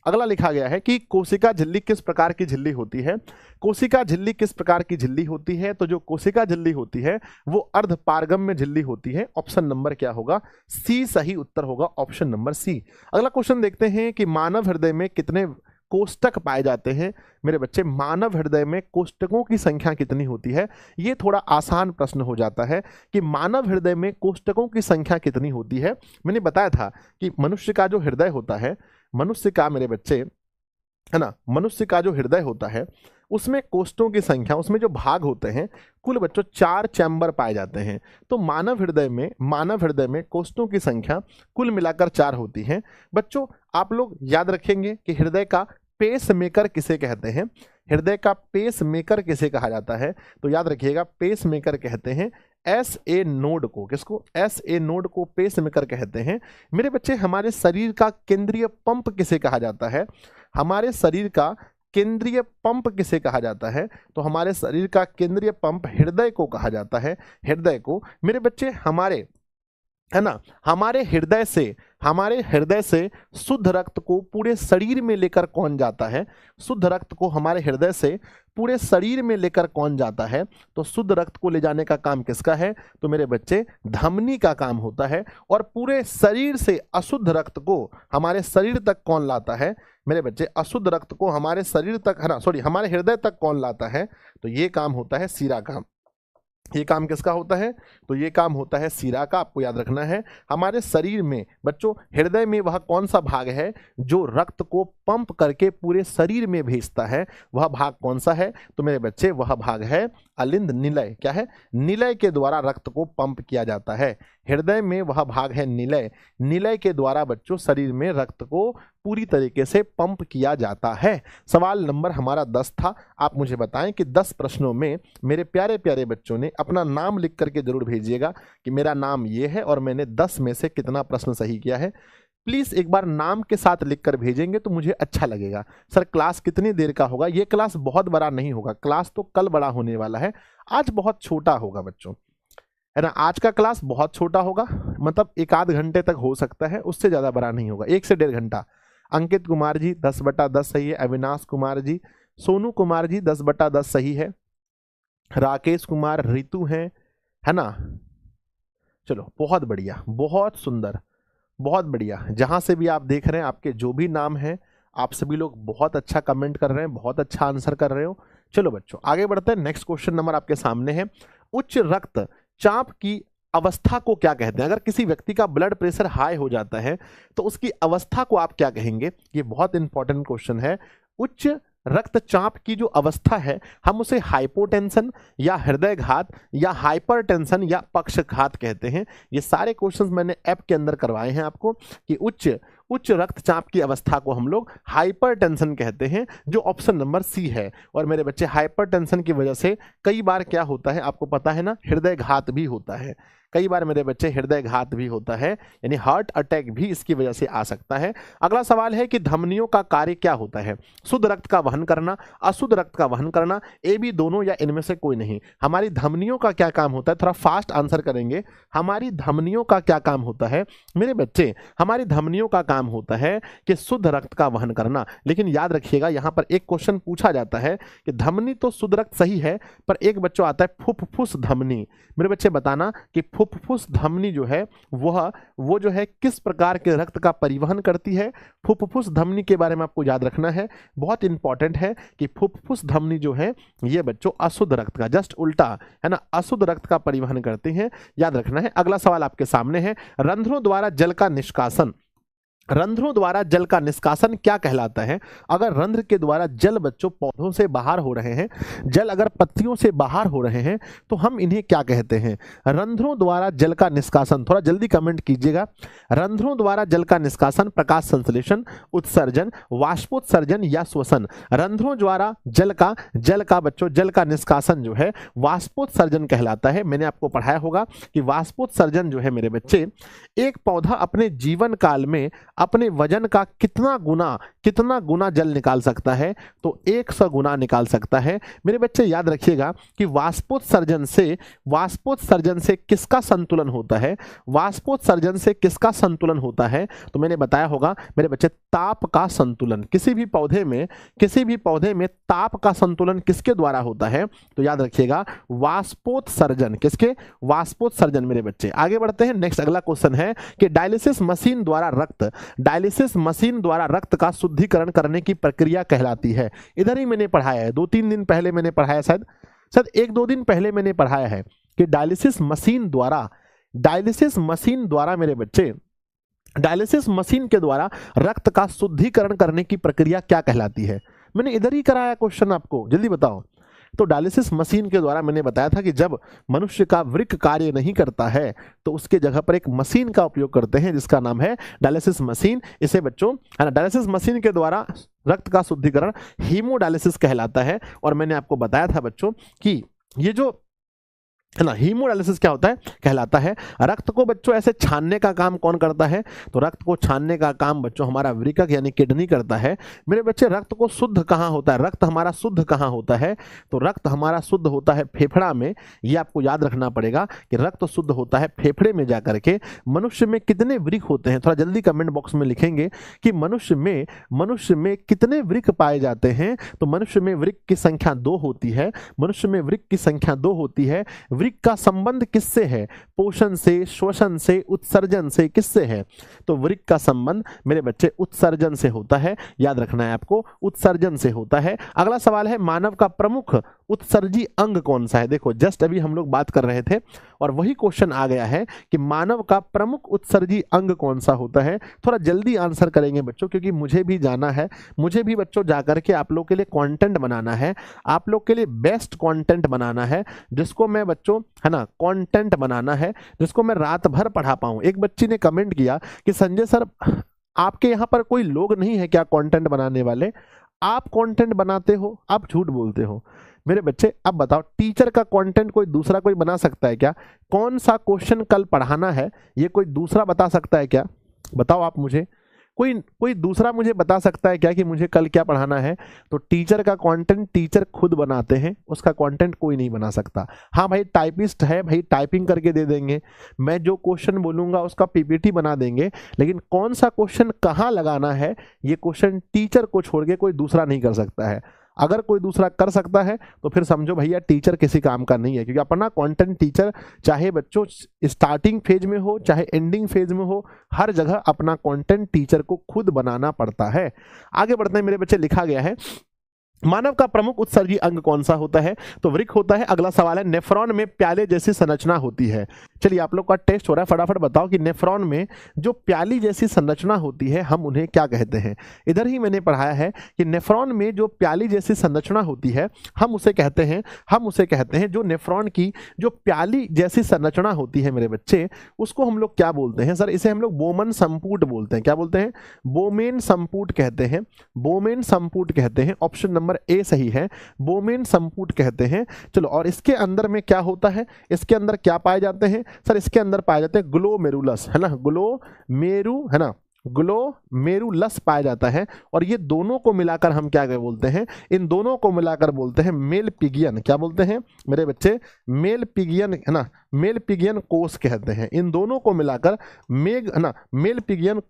A: अगला लिखा गया है कि कोशिका झिल्ली किस प्रकार की झिल्ली होती है। कोशिका झिल्ली किस प्रकार की झिल्ली होती है। तो जो कोशिका झिल्ली होती है वो अर्धपारगम्य झिल्ली होती है। ऑप्शन नंबर क्या होगा, सी सही उत्तर होगा, ऑप्शन नंबर सी। अगला क्वेश्चन देखते हैं कि मानव हृदय में कितने कोष्टक पाए जाते हैं। मेरे बच्चे मानव हृदय में कोष्टकों की संख्या कितनी होती है। ये थोड़ा आसान प्रश्न हो जाता है कि मानव हृदय में कोष्टकों की संख्या कितनी होती है। मैंने बताया था कि मनुष्य का जो हृदय होता है, मनुष्य का मेरे बच्चे है ना, मनुष्य का जो हृदय होता है उसमें कोष्ठों की संख्या, उसमें जो भाग होते हैं, कुल बच्चों 4 चैम्बर पाए जाते हैं। तो मानव हृदय में कोष्ठों की संख्या कुल मिलाकर 4 होती है। बच्चों आप लोग याद रखेंगे कि हृदय का पेस मेकर किसे कहते हैं, हृदय का पेस मेकर किसे कहा जाता है, तो याद रखिएगा पेस मेकर कहते हैं एस ए नोड को। किसको? एस ए नोड को पेस मेकर कहते हैं। मेरे बच्चे हमारे शरीर का केंद्रीय पंप किसे कहा जाता है, हमारे शरीर का केंद्रीय पंप किसे कहा जाता है, तो हमारे शरीर का केंद्रीय पंप हृदय को कहा जाता है, हृदय को। मेरे बच्चे हमारे, है ना, हमारे हृदय से शुद्ध रक्त को पूरे शरीर में लेकर कौन जाता है, शुद्ध रक्त को हमारे हृदय से पूरे शरीर में लेकर कौन जाता है, तो शुद्ध रक्त को ले जाने का काम किसका है, तो मेरे बच्चे धमनी का काम होता है। और पूरे शरीर से अशुद्ध रक्त को हमारे शरीर तक कौन लाता है, मेरे बच्चे अशुद्ध रक्त को हमारे शरीर तक, है ना, सॉरी, हमारे हृदय तक कौन लाता है, तो ये काम होता है सीरा का। ये काम किसका होता है, तो ये काम होता है सीरा का। आपको याद रखना है हमारे शरीर में बच्चों, हृदय में वह कौन सा भाग है जो रक्त को पंप करके पूरे शरीर में भेजता है, वह भाग कौन सा है, तो मेरे बच्चे वह भाग है अलिंद निलय। क्या है? निलय के द्वारा रक्त को पंप किया जाता है। हृदय में वह भाग है निलय, निलय के द्वारा बच्चों शरीर में रक्त को पूरी तरीके से पंप किया जाता है। सवाल नंबर हमारा 10 था। आप मुझे बताएं कि 10 प्रश्नों में मेरे प्यारे प्यारे बच्चों ने अपना नाम लिख करके जरूर भेजिएगा कि मेरा नाम ये है और मैंने 10 में से कितना प्रश्न सही किया है। प्लीज़ एक बार नाम के साथ लिखकर भेजेंगे तो मुझे अच्छा लगेगा। सर क्लास कितनी देर का होगा? ये क्लास बहुत बड़ा नहीं होगा, क्लास तो कल बड़ा होने वाला है, आज बहुत छोटा होगा बच्चों, है ना। आज का क्लास बहुत छोटा होगा, मतलब 1 आध घंटे तक हो सकता है, उससे ज़्यादा बड़ा नहीं होगा, 1 से 1.5 घंटा। अंकित कुमार जी 10/10 सही है। अविनाश कुमार जी, सोनू कुमार जी 10/10 सही है। राकेश कुमार, रितु हैं, है ना। चलो बहुत बढ़िया, बहुत सुंदर, बहुत बढ़िया। जहां से भी आप देख रहे हैं, आपके जो भी नाम हैं, आप सभी लोग बहुत अच्छा कमेंट कर रहे हैं, बहुत अच्छा आंसर कर रहे हो। चलो बच्चों आगे बढ़ते हैं। नेक्स्ट क्वेश्चन नंबर आपके सामने है, उच्च रक्तचाप की अवस्था को क्या कहते हैं? अगर किसी व्यक्ति का ब्लड प्रेशर हाई हो जाता है तो उसकी अवस्था को आप क्या कहेंगे? ये बहुत इंपॉर्टेंट क्वेश्चन है। उच्च रक्तचाप की जो अवस्था है, हम उसे हाइपोटेंशन या हृदयघात या हाइपरटेंशन या पक्षघात कहते हैं। ये सारे क्वेश्चंस मैंने ऐप के अंदर करवाए हैं आपको कि उच्च रक्तचाप की अवस्था को हम लोग हाइपरटेंशन कहते हैं, जो ऑप्शन नंबर सी है। और मेरे बच्चे हाइपरटेंशन की वजह से कई बार क्या होता है आपको पता है ना, हृदयघात भी होता है। कई बार मेरे बच्चे हृदयघात भी होता है, यानी हार्ट अटैक भी इसकी वजह से आ सकता है। अगला सवाल है कि धमनियों का कार्य क्या होता है? शुद्ध रक्त का वहन करना, अशुद्ध रक्त का वहन करना, ए बी दोनों या इनमें से कोई नहीं। हमारी धमनियों का क्या काम होता है? थोड़ा फास्ट आंसर करेंगे। हमारी धमनियों का क्या काम होता है मेरे बच्चे? हमारी धमनियों का काम होता है कि शुद्ध रक्त का वहन करना। लेकिन याद रखिएगा यहां पर एक क्वेश्चन पूछा जाता है कि धमनी तो शुद्ध रक्त सही है, पर एक बच्चों आता है फुफ्फुस धमनी। मेरे बच्चे बताना कि फुफ्फुस धमनी जो है वो जो है किस प्रकार के रक्त का परिवहन करती है। फुफ्फुस धमनी के बारे में आपको याद रखना है, बहुत इंपॉर्टेंट है कि फुफ्फुस धमनी जो है ये बच्चों अशुद्ध रक्त का, जस्ट उल्टा है ना, अशुद्ध रक्त का परिवहन करती है, याद रखना है। अगला सवाल आपके सामने है, रंध्रों द्वारा जल का निष्कासन, रंध्रों द्वारा जल का निष्कासन क्या कहलाता है? अगर रंध्र के द्वारा जल बच्चों पौधों से बाहर हो रहे हैं, जल अगर पत्तियों से बाहर हो रहे हैं, तो हम इन्हें क्या कहते हैं? रंध्रों द्वारा जल का निष्कासन, थोड़ा जल्दी कमेंट कीजिएगा। रंध्रों द्वारा जल का निष्कासन प्रकाश संश्लेषण, उत्सर्जन, वाष्पोत्सर्जन या श्वसन। रंध्रों द्वारा जल का बच्चों जल का निष्कासन जो है वाष्पोत्सर्जन कहलाता है। मैंने आपको पढ़ाया होगा कि वाष्पोत्सर्जन जो है मेरे बच्चे, एक पौधा अपने जीवन काल में अपने वजन का कितना गुना जल निकाल सकता है? तो 100 गुना निकाल सकता है। मेरे बच्चे याद रखिएगा कि वाष्पोत्सर्जन से किसका संतुलन होता है? वाष्पोत्सर्जन से किसका संतुलन होता है? तो मैंने बताया होगा मेरे बच्चे, ताप का संतुलन। किसी भी पौधे में ताप का संतुलन किसके द्वारा होता है? तो याद रखिएगा वाष्पोत्सर्जन। किसके? वाष्पोत्सर्जन। मेरे बच्चे आगे बढ़ते हैं। नेक्स्ट अगला क्वेश्चन है कि डायलिसिस मशीन द्वारा रक्त का शुद्धिकरण करने की प्रक्रिया कहलाती है। इधर ही मैंने पढ़ाया है, 2-3 दिन पहले मैंने पढ़ाया, शायद 1-2 दिन पहले मैंने पढ़ाया है कि डायलिसिस मशीन द्वारा मेरे बच्चे डायलिसिस मशीन के द्वारा रक्त का शुद्धिकरण करने की प्रक्रिया क्या कहलाती है? मैंने इधर ही कराया क्वेश्चन आपको, जल्दी बताओ। तो डायलिसिस मशीन के द्वारा मैंने बताया था कि जब मनुष्य का वृक्क कार्य नहीं करता है तो उसके जगह पर एक मशीन का उपयोग करते हैं जिसका नाम है डायलिसिस मशीन। इसे बच्चों है ना, डायलिसिस मशीन के द्वारा रक्त का शुद्धिकरण हीमोडायलिसिस कहलाता है। और मैंने आपको बताया था बच्चों कि ये जो है ना हीमोडायलिसिस क्या होता है, कहलाता है। रक्त को बच्चों ऐसे छानने का काम कौन करता है? तो रक्त को छानने का काम बच्चों हमारा वृक्क यानी किडनी करता है। मेरे बच्चे रक्त को शुद्ध कहाँ होता है, रक्त हमारा शुद्ध कहाँ होता है? तो रक्त हमारा शुद्ध होता है फेफड़ा में। ये आपको याद रखना पड़ेगा कि रक्त शुद्ध होता है फेफड़े में जाकर के। मनुष्य में कितने वृक्क होते हैं, थोड़ा जल्दी कमेंट बॉक्स में लिखेंगे कि मनुष्य में कितने वृक्क पाए जाते हैं। तो मनुष्य में वृक्क की संख्या 2 होती है। मनुष्य में वृक्क की संख्या 2 होती है। वृक्क का संबंध किससे है? पोषण से, श्वसन से, उत्सर्जन से, किससे है? तो वृक्क का संबंध मेरे बच्चे उत्सर्जन से होता है। याद रखना है आपको, उत्सर्जन से होता है। अगला सवाल है मानव का प्रमुख उत्सर्जी अंग कौन सा है? देखो जस्ट अभी हम लोग बात कर रहे थे और वही क्वेश्चन आ गया है कि मानव का प्रमुख उत्सर्जी अंग कौन सा होता है। थोड़ा जल्दी आंसर करेंगे बच्चों क्योंकि मुझे भी जाना है, मुझे भी बच्चों जाकर के आप लोग के लिए कंटेंट बनाना है, आप लोग के लिए बेस्ट कंटेंट बनाना है जिसको मैं बच्चों है ना कंटेंट बनाना है जिसको मैं रात भर पढ़ा पाऊं। एक बच्ची ने कमेंट किया कि संजय सर आपके यहाँ पर कोई लोग नहीं है क्या कंटेंट बनाने वाले? आप कंटेंट बनाते हो, आप झूठ बोलते हो। मेरे बच्चे अब बताओ टीचर का कंटेंट कोई दूसरा कोई बना सकता है क्या? कौन सा क्वेश्चन कल पढ़ाना है ये कोई दूसरा बता सकता है क्या? बताओ आप मुझे, कोई दूसरा मुझे बता सकता है क्या कि मुझे कल क्या पढ़ाना है? तो टीचर का कंटेंट टीचर खुद बनाते हैं, उसका कंटेंट कोई नहीं बना सकता। हाँ भाई टाइपिस्ट है भाई, टाइपिंग करके दे देंगे, मैं जो क्वेश्चन बोलूंगा उसका पीपीटी बना देंगे, लेकिन कौन सा क्वेश्चन कहाँ लगाना है ये क्वेश्चन टीचर को छोड़ के कोई दूसरा नहीं कर सकता है। अगर कोई दूसरा कर सकता है तो फिर समझो भैया टीचर किसी काम का नहीं है, क्योंकि अपना कंटेंट टीचर चाहे बच्चों स्टार्टिंग फेज में हो चाहे एंडिंग फेज में हो, हर जगह अपना कंटेंट टीचर को खुद बनाना पड़ता है। आगे बढ़ते हैं मेरे बच्चे, लिखा गया है मानव का प्रमुख उत्सर्गी अंग कौन सा होता है? तो वृक्क होता है। अगला सवाल है नेफ्रॉन में प्याले जैसी संरचना होती है। चलिए आप लोग का टेस्ट हो रहा है, फटाफट बताओ कि नेफ्रॉन में जो प्याली जैसी संरचना होती है हम उन्हें क्या कहते हैं? इधर ही मैंने पढ़ाया है कि नेफ्रॉन में जो प्याली जैसी संरचना होती है हम उसे कहते हैं जो नेफ्रॉन की जो प्याली जैसी संरचना होती है मेरे बच्चे, उसको हम लोग क्या बोलते हैं? सर इसे हम लोग बोमन संपुट बोलते हैं। क्या बोलते हैं? बोमेन संपुट कहते हैं, बोमेन संपुट कहते हैं। ऑप्शन नंबर ए सही है, बोमेन संपुट कहते हैं। चलो और इसके अंदर में क्या होता है, इसके अंदर क्या पाए जाते हैं? सर इसके अंदर पाए जाते हैं ग्लोमेरुलस, है ना, ग्लोमेरु, है ना, ग्लोमेरुलस पाया जाता है। और ये दोनों को मिलाकर हम क्या बोलते हैं? इन दोनों को मिलाकर बोलते हैं मेल पिगियन। क्या बोलते हैं मेरे बच्चे? मेल पिगियन, है ना, मेल पिगियन कोष कहते हैं। इन दोनों को मिलाकर मेल पिगियन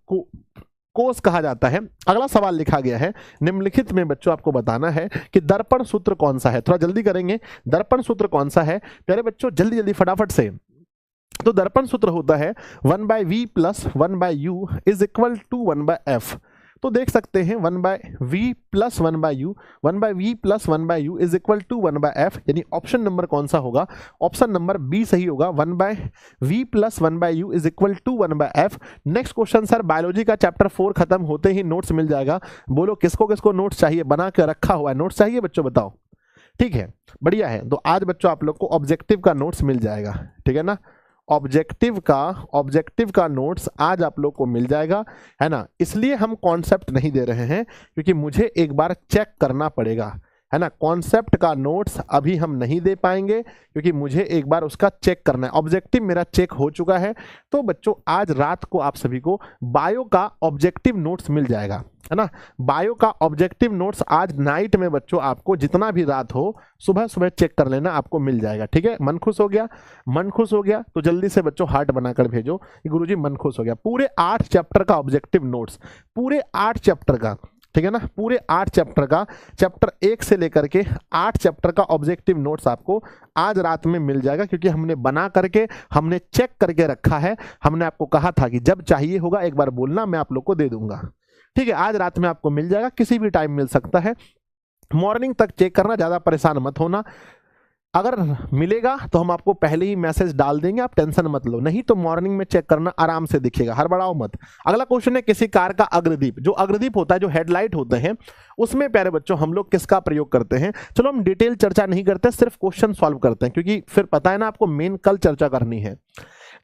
A: कोष कहा जाता है। अगला सवाल लिखा गया है निम्नलिखित में बच्चों आपको बताना है कि दर्पण सूत्र कौन सा है। थोड़ा जल्दी करेंगे, दर्पण सूत्र कौन सा है प्यारे बच्चों? जल्दी जल्दी फटाफट से। तो दर्पण सूत्र होता है 1/v + 1/u = 1/f। तो देख सकते हैं 1/v + 1/u, 1/v + 1/u = 1/f, यानी ऑप्शन नंबर कौन सा होगा? ऑप्शन नंबर बी सही होगा, 1/v + 1/u = 1/f। Next question sir biology का चैप्टर 4 खत्म होते ही नोट्स मिल जाएगा। बोलो किसको किसको नोट्स चाहिए? बना के रखा हुआ है, नोट्स चाहिए बच्चों बताओ। ठीक है, बढ़िया है। तो आज बच्चों आप लोग को ऑब्जेक्टिव का नोट्स मिल जाएगा, ठीक है ना, ऑब्जेक्टिव का नोट्स आज आप लोग को मिल जाएगा, है ना। इसलिए हम कॉन्सेप्ट नहीं दे रहे हैं क्योंकि मुझे एक बार चेक करना पड़ेगा, है ना। कॉन्सेप्ट का नोट्स अभी हम नहीं दे पाएंगे क्योंकि मुझे एक बार उसका चेक करना है। ऑब्जेक्टिव मेरा चेक हो चुका है, तो बच्चों आज रात को आप सभी को बायो का ऑब्जेक्टिव नोट्स मिल जाएगा, है ना। बायो का ऑब्जेक्टिव नोट्स आज नाइट में बच्चों आपको जितना भी रात हो सुबह सुबह चेक कर लेना, आपको मिल जाएगा। ठीक है, मन खुश हो गया? मन खुश हो गया तो जल्दी से बच्चों हार्ट बनाकर भेजो कि गुरुजी मन खुश हो गया। पूरे 8 चैप्टर का ऑब्जेक्टिव नोट्स, पूरे 8 चैप्टर का, ठीक है ना, पूरे 8 चैप्टर का, चैप्टर 1 से लेकर के 8 चैप्टर का ऑब्जेक्टिव नोट्स आपको आज रात में मिल जाएगा क्योंकि हमने बना करके, हमने चेक करके रखा है। हमने आपको कहा था कि जब चाहिए होगा एक बार बोलना, मैं आप लोग को दे दूंगा। ठीक है, आज रात में आपको मिल जाएगा, किसी भी टाइम मिल सकता है। मॉर्निंग तक चेक करना, ज़्यादा परेशान मत होना। अगर मिलेगा तो हम आपको पहले ही मैसेज डाल देंगे, आप टेंशन मत लो, नहीं तो मॉर्निंग में चेक करना, आराम से दिखेगा, हड़बड़ाओ मत। अगला क्वेश्चन है, किसी कार का अग्रदीप, जो अग्रदीप होता है, जो हेडलाइट होते हैं, उसमें प्यारे बच्चों हम लोग किसका प्रयोग करते हैं। चलो हम डिटेल चर्चा नहीं करते, सिर्फ क्वेश्चन सॉल्व करते हैं, क्योंकि फिर पता है ना आपको मेन कल चर्चा करनी है।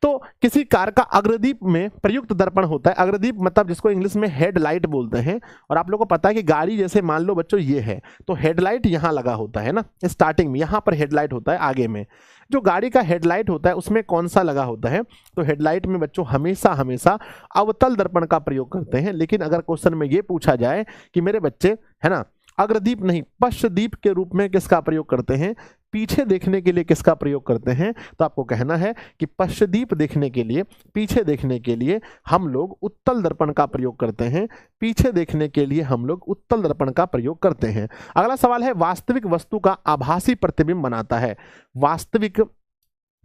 A: तो किसी कार का अग्रदीप में प्रयुक्त दर्पण होता है, अग्रदीप मतलब जिसको इंग्लिश में हेडलाइट बोलते हैं। और आप लोगों को पता है कि गाड़ी जैसे मान लो बच्चों ये है, तो हेडलाइट यहां लगा होता है ना, स्टार्टिंग में यहां पर हेडलाइट होता है, आगे में जो गाड़ी का हेडलाइट होता है उसमें कौन सा लगा होता है। तो हेडलाइट में बच्चों हमेशा हमेशा अवतल दर्पण का प्रयोग करते हैं। लेकिन अगर क्वेश्चन में ये पूछा जाए कि मेरे बच्चे है ना, अग्रदीप नहीं पश्चदीप के रूप में किसका प्रयोग करते हैं, पीछे देखने के लिए किसका प्रयोग करते हैं, तो आपको कहना है कि पश्चदीप देखने के लिए, पीछे देखने के लिए हम लोग उत्तल दर्पण का प्रयोग करते हैं, पीछे देखने के लिए हम लोग उत्तल दर्पण का प्रयोग करते हैं। अगला सवाल है, वास्तविक वस्तु का आभासी प्रतिबिंब बनाता है। वास्तविक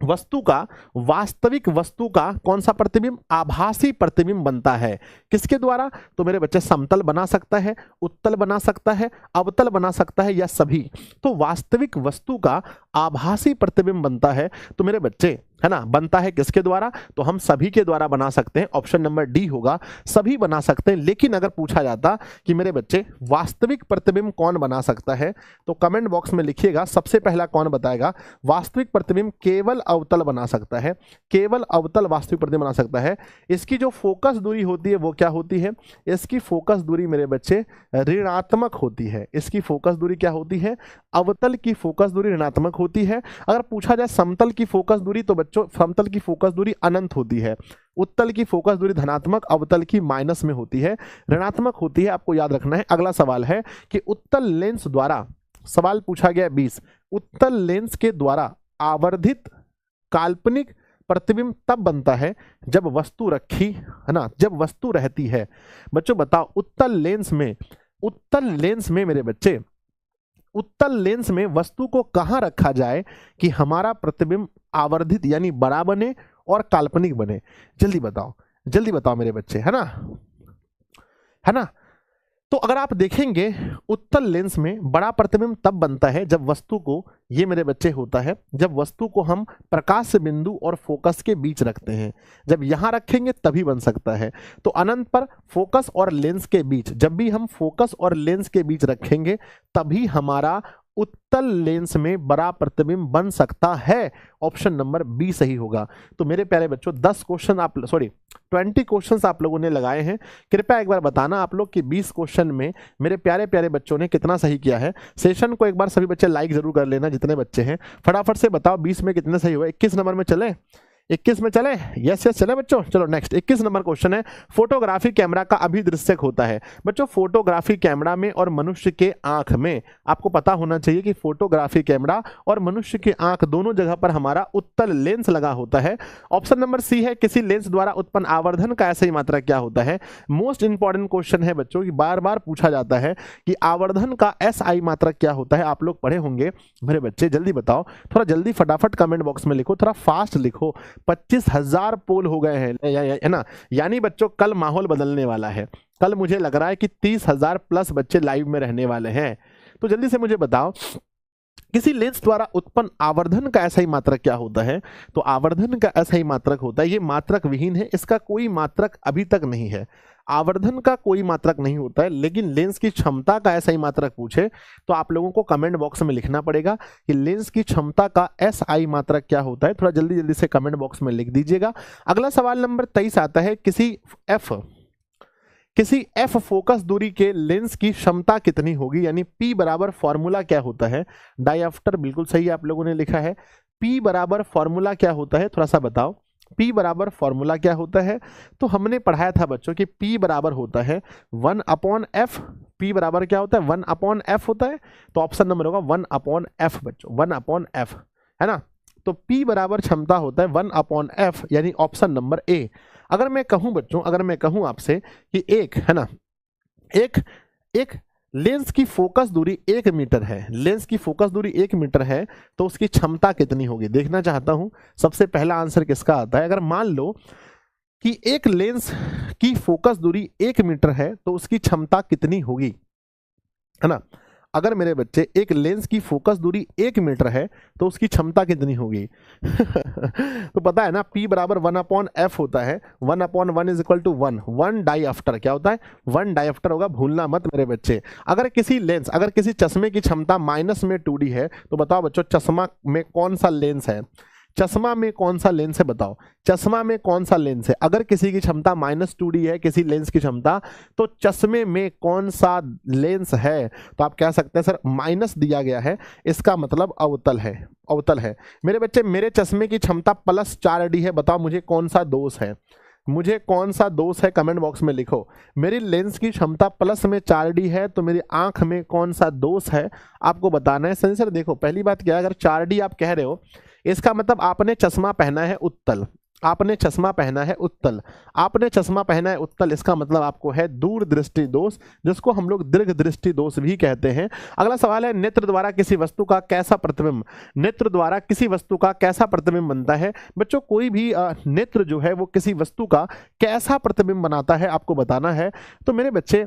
A: वस्तु का कौन सा प्रतिबिंब, आभासी प्रतिबिंब बनता है, किसके द्वारा। तो मेरे बच्चे समतल बना सकता है, उत्तल बना सकता है, अवतल बना सकता है, या सभी। तो वास्तविक वस्तु का आभासी प्रतिबिंब बनता है, तो मेरे बच्चे है ना, बनता है किसके द्वारा, तो हम सभी के द्वारा बना सकते हैं, ऑप्शन नंबर डी होगा, सभी बना सकते हैं। लेकिन अगर पूछा जाता कि मेरे बच्चे वास्तविक प्रतिबिंब कौन बना सकता है, तो कमेंट बॉक्स में लिखिएगा, सबसे पहला कौन बताएगा। वास्तविक प्रतिबिंब केवल अवतल बना सकता है, केवल अवतल वास्तविक प्रतिबिंब बना सकता है। इसकी जो फोकस दूरी होती है वो क्या होती है, इसकी फोकस दूरी मेरे बच्चे ऋणात्मक होती है। इसकी फोकस दूरी क्या होती है, अवतल की फोकस दूरी ऋणात्मक होती है। अगर पूछा जाए समतल की फोकस दूरी, तो बच्चों समतल की फोकस दूरी अनंत होती है, उत्तल की फोकस दूरी धनात्मक, अवतल की माइनस में होती है, ऋणात्मक होती है, आपको याद रखना है। अगला सवाल है कि उत्तल लेंस द्वारा, सवाल पूछा गया 20, उत्तल लेंस के द्वारा आवर्धित काल्पनिक प्रतिबिंब तब बनता है जब वस्तु रखी है ना, जब वस्तु रहती है। बच्चों बताओ, उत्तल लेंस में मेरे बच्चे, उत्तल लेंस में वस्तु को कहां रखा जाए कि हमारा प्रतिबिंब आवर्धित यानी बड़ा बने और काल्पनिक बने। जल्दी बताओ मेरे बच्चे, है ना। तो अगर आप देखेंगे उत्तल लेंस में बड़ा प्रतिबिंब तब बनता है जब वस्तु को, ये मेरे बच्चे होता है, जब वस्तु को हम प्रकाश बिंदु और फोकस के बीच रखते हैं। जब यहां रखेंगे तभी बन सकता है। तो अनंत पर फोकस और लेंस के बीच, जब भी हम फोकस और लेंस के बीच रखेंगे तभी हमारा उत्तल लेंस में बड़ा प्रतिबिंब बन सकता है। ऑप्शन नंबर बी सही होगा। तो मेरे प्यारे बच्चों 20 क्वेश्चंस आप लोगों ने लगाए हैं। कृपया एक बार बताना आप लोग कि 20 क्वेश्चन में मेरे प्यारे प्यारे बच्चों ने कितना सही किया है। सेशन को एक बार सभी बच्चे लाइक जरूर कर लेना, जितने बच्चे हैं फटाफट से बताओ 20 में कितने सही हुए। 21 नंबर में चले, 21 में चले, यस चले बच्चों। चलो नेक्स्ट 21 नंबर क्वेश्चन है, फोटोग्राफी कैमरा का अभिदृश्यक होता है। बच्चों फोटोग्राफी कैमरा में और मनुष्य के आंख में, आपको पता होना चाहिए कि फोटोग्राफी कैमरा और मनुष्य की आंख दोनों जगह पर हमारा उत्तल लेंस लगा होता है। ऑप्शन नंबर सी है, किसी लेंस द्वारा उत्पन्न आवर्धन का ऐसा ही मात्रक क्या होता है। मोस्ट इंपॉर्टेंट क्वेश्चन है बच्चों की, बार बार पूछा जाता है कि आवर्धन का SI मात्रक क्या होता है। आप लोग पढ़े होंगे मेरे बच्चे, जल्दी बताओ, थोड़ा जल्दी फटाफट कमेंट बॉक्स में लिखो, थोड़ा फास्ट लिखो। 25,000 पोल हो गए हैं, है ना। यानी बच्चों कल माहौल बदलने वाला है। कल मुझे लग रहा है कि 30,000 प्लस बच्चे लाइव में रहने वाले हैं। तो जल्दी से मुझे बताओ, किसी लेंस द्वारा उत्पन्न आवर्धन का ऐसा ही मात्रक क्या होता है। तो आवर्धन का ऐसा ही मात्रक होता है, ये मात्रक विहीन है, इसका कोई मात्रक अभी तक नहीं है। आवर्धन का कोई मात्रक नहीं होता है, लेकिन लेंस की क्षमता का ऐसा ही मात्रक पूछे तो आप लोगों को कमेंट बॉक्स में लिखना पड़ेगा कि लेंस की क्षमता का SI मात्रक क्या होता है। थोड़ा जल्दी जल्दी से कमेंट बॉक्स में लिख दीजिएगा। अगला सवाल नंबर 23 आता है, किसी F फोकस दूरी के लेंस की क्षमता कितनी होगी, यानी P बराबर फॉर्मूला क्या होता है। डायऑप्टर बिल्कुल सही आप लोगों ने लिखा है। P बराबर फॉर्मूला क्या होता है, थोड़ा सा बताओ। P बराबर फॉर्मूला क्या होता है। तो हमने पढ़ाया था बच्चों कि P बराबर होता है 1/F। P बराबर क्या होता है, 1/F होता है। तो ऑप्शन नंबर होगा 1/F बच्चों, 1/F, है ना। तो P बराबर क्षमता होता है 1/F, यानी ऑप्शन नंबर ए। अगर मैं कहूं बच्चों, अगर मैं कहूं आपसे कि एक है ना, एक लेंस की फोकस दूरी 1 मीटर है, लेंस की फोकस दूरी 1 मीटर है, तो उसकी क्षमता कितनी होगी देखना चाहता हूं। सबसे पहला आंसर किसका आता है। अगर मान लो कि एक लेंस की फोकस दूरी 1 मीटर है तो उसकी क्षमता कितनी होगी, है ना। अगर मेरे बच्चे एक लेंस की फोकस दूरी 1 मीटर है तो उसकी क्षमता कितनी होगी? तो पता है ना, P बराबर 1/f होता है, 1/1 इज इक्वल टू 1, 1 डाईऑप्टर क्या होता है? 1 डाईऑप्टर होगा, भूलना मत मेरे बच्चे। अगर किसी चश्मे की क्षमता माइनस में 2D है तो बताओ बच्चों चश्मा में कौन सा लेंस है? चश्मा में कौन सा लेंस है बताओ? चश्मा में कौन सा लेंस है? अगर किसी की क्षमता -2D है, किसी लेंस की क्षमता, तो चश्मे में कौन सा लेंस है? तो आप कह सकते हैं सर माइनस दिया गया है, इसका मतलब अवतल है, अवतल है। मेरे बच्चे मेरे चश्मे की क्षमता +4D है, बताओ मुझे कौन सा दोष है? मुझे कौन सा दोष है कमेंट बॉक्स में लिखो। मेरी लेंस की क्षमता +4D है तो मेरी आंख में कौन सा दोष है आपको बताना है। सर देखो पहली बात क्या है, अगर 4D आप कह रहे हो इसका मतलब आपने चश्मा पहना है उत्तल, आपने चश्मा पहना है उत्तल, आपने चश्मा पहना है उत्तल, इसका मतलब आपको है दूर दृष्टि दोष, जिसको हम लोग दीर्घ दृष्टि दोष भी कहते हैं। अगला सवाल है नेत्र द्वारा किसी वस्तु का कैसा प्रतिबिंब, नेत्र द्वारा किसी वस्तु का कैसा प्रतिबिंब बनता है? बच्चों कोई भी नेत्र जो है वो किसी वस्तु का कैसा प्रतिबिंब बनाता है आपको बताना है। तो मेरे बच्चे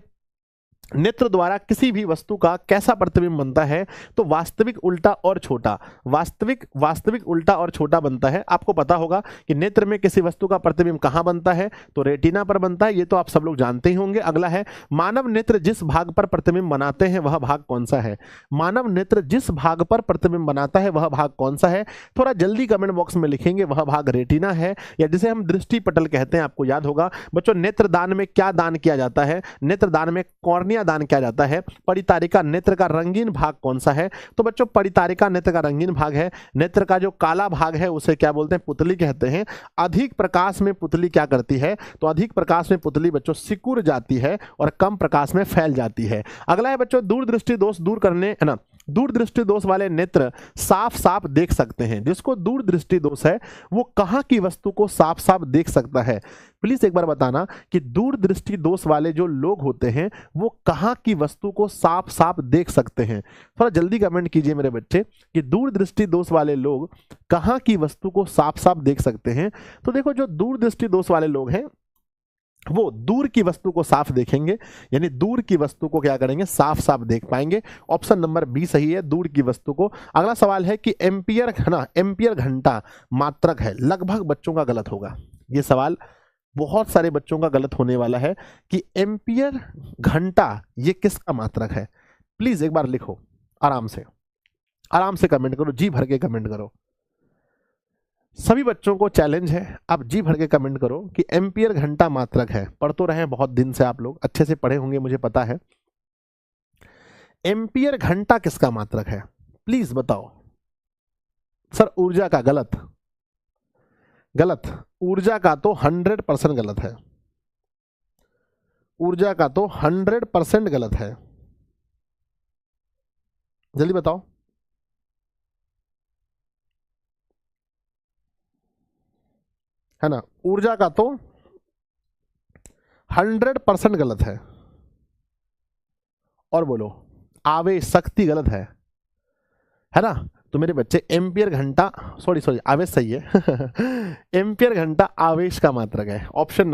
A: नेत्र द्वारा किसी भी वस्तु का कैसा प्रतिबिंब बनता है? तो वास्तविक उल्टा और छोटा, वास्तविक उल्टा और छोटा बनता है। आपको पता होगा कि नेत्र में किसी वस्तु का प्रतिबिंब कहां बनता है? तो रेटिना पर बनता है, ये तो आप सब लोग जानते ही होंगे। अगला है मानव नेत्र जिस भाग पर प्रतिबिंब बनाते हैं वह भाग कौन सा है? मानव नेत्र जिस भाग पर प्रतिबिंब बनाता है वह भाग कौन सा है? थोड़ा जल्दी कमेंट बॉक्स में लिखेंगे, वह भाग रेटिना है, या जिसे हम दृष्टि पटल कहते हैं। आपको याद होगा बच्चों नेत्रदान में क्या दान किया जाता है? नेत्रदान में कॉर्निया दान किया जाता है। परितारिका नेत्र का रंगीन भाग कौन सा है? तो बच्चों परितारिका नेत्र का रंगीन भाग है। नेत्र का जो काला भाग है उसे क्या बोलते हैं? पुतली कहते हैं। अधिक प्रकाश में पुतली क्या करती है? तो अधिक प्रकाश में पुतली बच्चों सिकुड़ जाती है और कम प्रकाश में फैल जाती है। अगला है बच्चों दूरदृष्टि दोष दूर करने, है ना, दूरदृष्टि दोष वाले नेत्र साफ साफ देख सकते हैं। जिसको दूरदृष्टि दोष है वो कहां की वस्तु को साफ साफ देख सकता है? प्लीज एक बार बताना कि दूरदृष्टि दोष वाले जो लोग होते हैं वो कहां की वस्तु को साफ साफ देख सकते हैं? थोड़ा जल्दी कमेंट कीजिए मेरे बच्चे कि दूरदृष्टि दोष वाले लोग कहां की वस्तु को साफ साफ देख सकते हैं। तो देखो जो दूरदृष्टि दोष वाले लोग हैं वो दूर की वस्तु को साफ देखेंगे, यानी दूर की वस्तु को क्या करेंगे? साफ साफ देख पाएंगे। ऑप्शन नंबर बी सही है, दूर की वस्तु को। अगला सवाल है कि एम्पियर, है ना, एम्पियर घंटा मात्रक है, लगभग बच्चों का गलत होगा। ये सवाल बहुत सारे बच्चों का गलत होने वाला है कि एम्पियर घंटा ये किसका मात्रक है? प्लीज एक बार लिखो, आराम से कमेंट करो, जी भर के कमेंट करो। सभी बच्चों को चैलेंज है, आप जी भर के कमेंट करो कि एम्पियर घंटा मात्रक है। पढ़ तो रहे हैं बहुत दिन से, आप लोग अच्छे से पढ़े होंगे मुझे पता है। एम्पियर घंटा किसका मात्रक है? प्लीज बताओ। सर ऊर्जा का, गलत, ऊर्जा का तो 100% गलत है, ऊर्जा का तो 100% गलत है। जल्दी बताओ। है ना, ऊर्जा का तो 100% गलत है। और बोलो आवेश, शक्ति गलत है ना। तो मेरे बच्चे एम्पियर घंटा, सॉरी आवेश सही है एम्पियर घंटा आवेश का मात्रक है। Option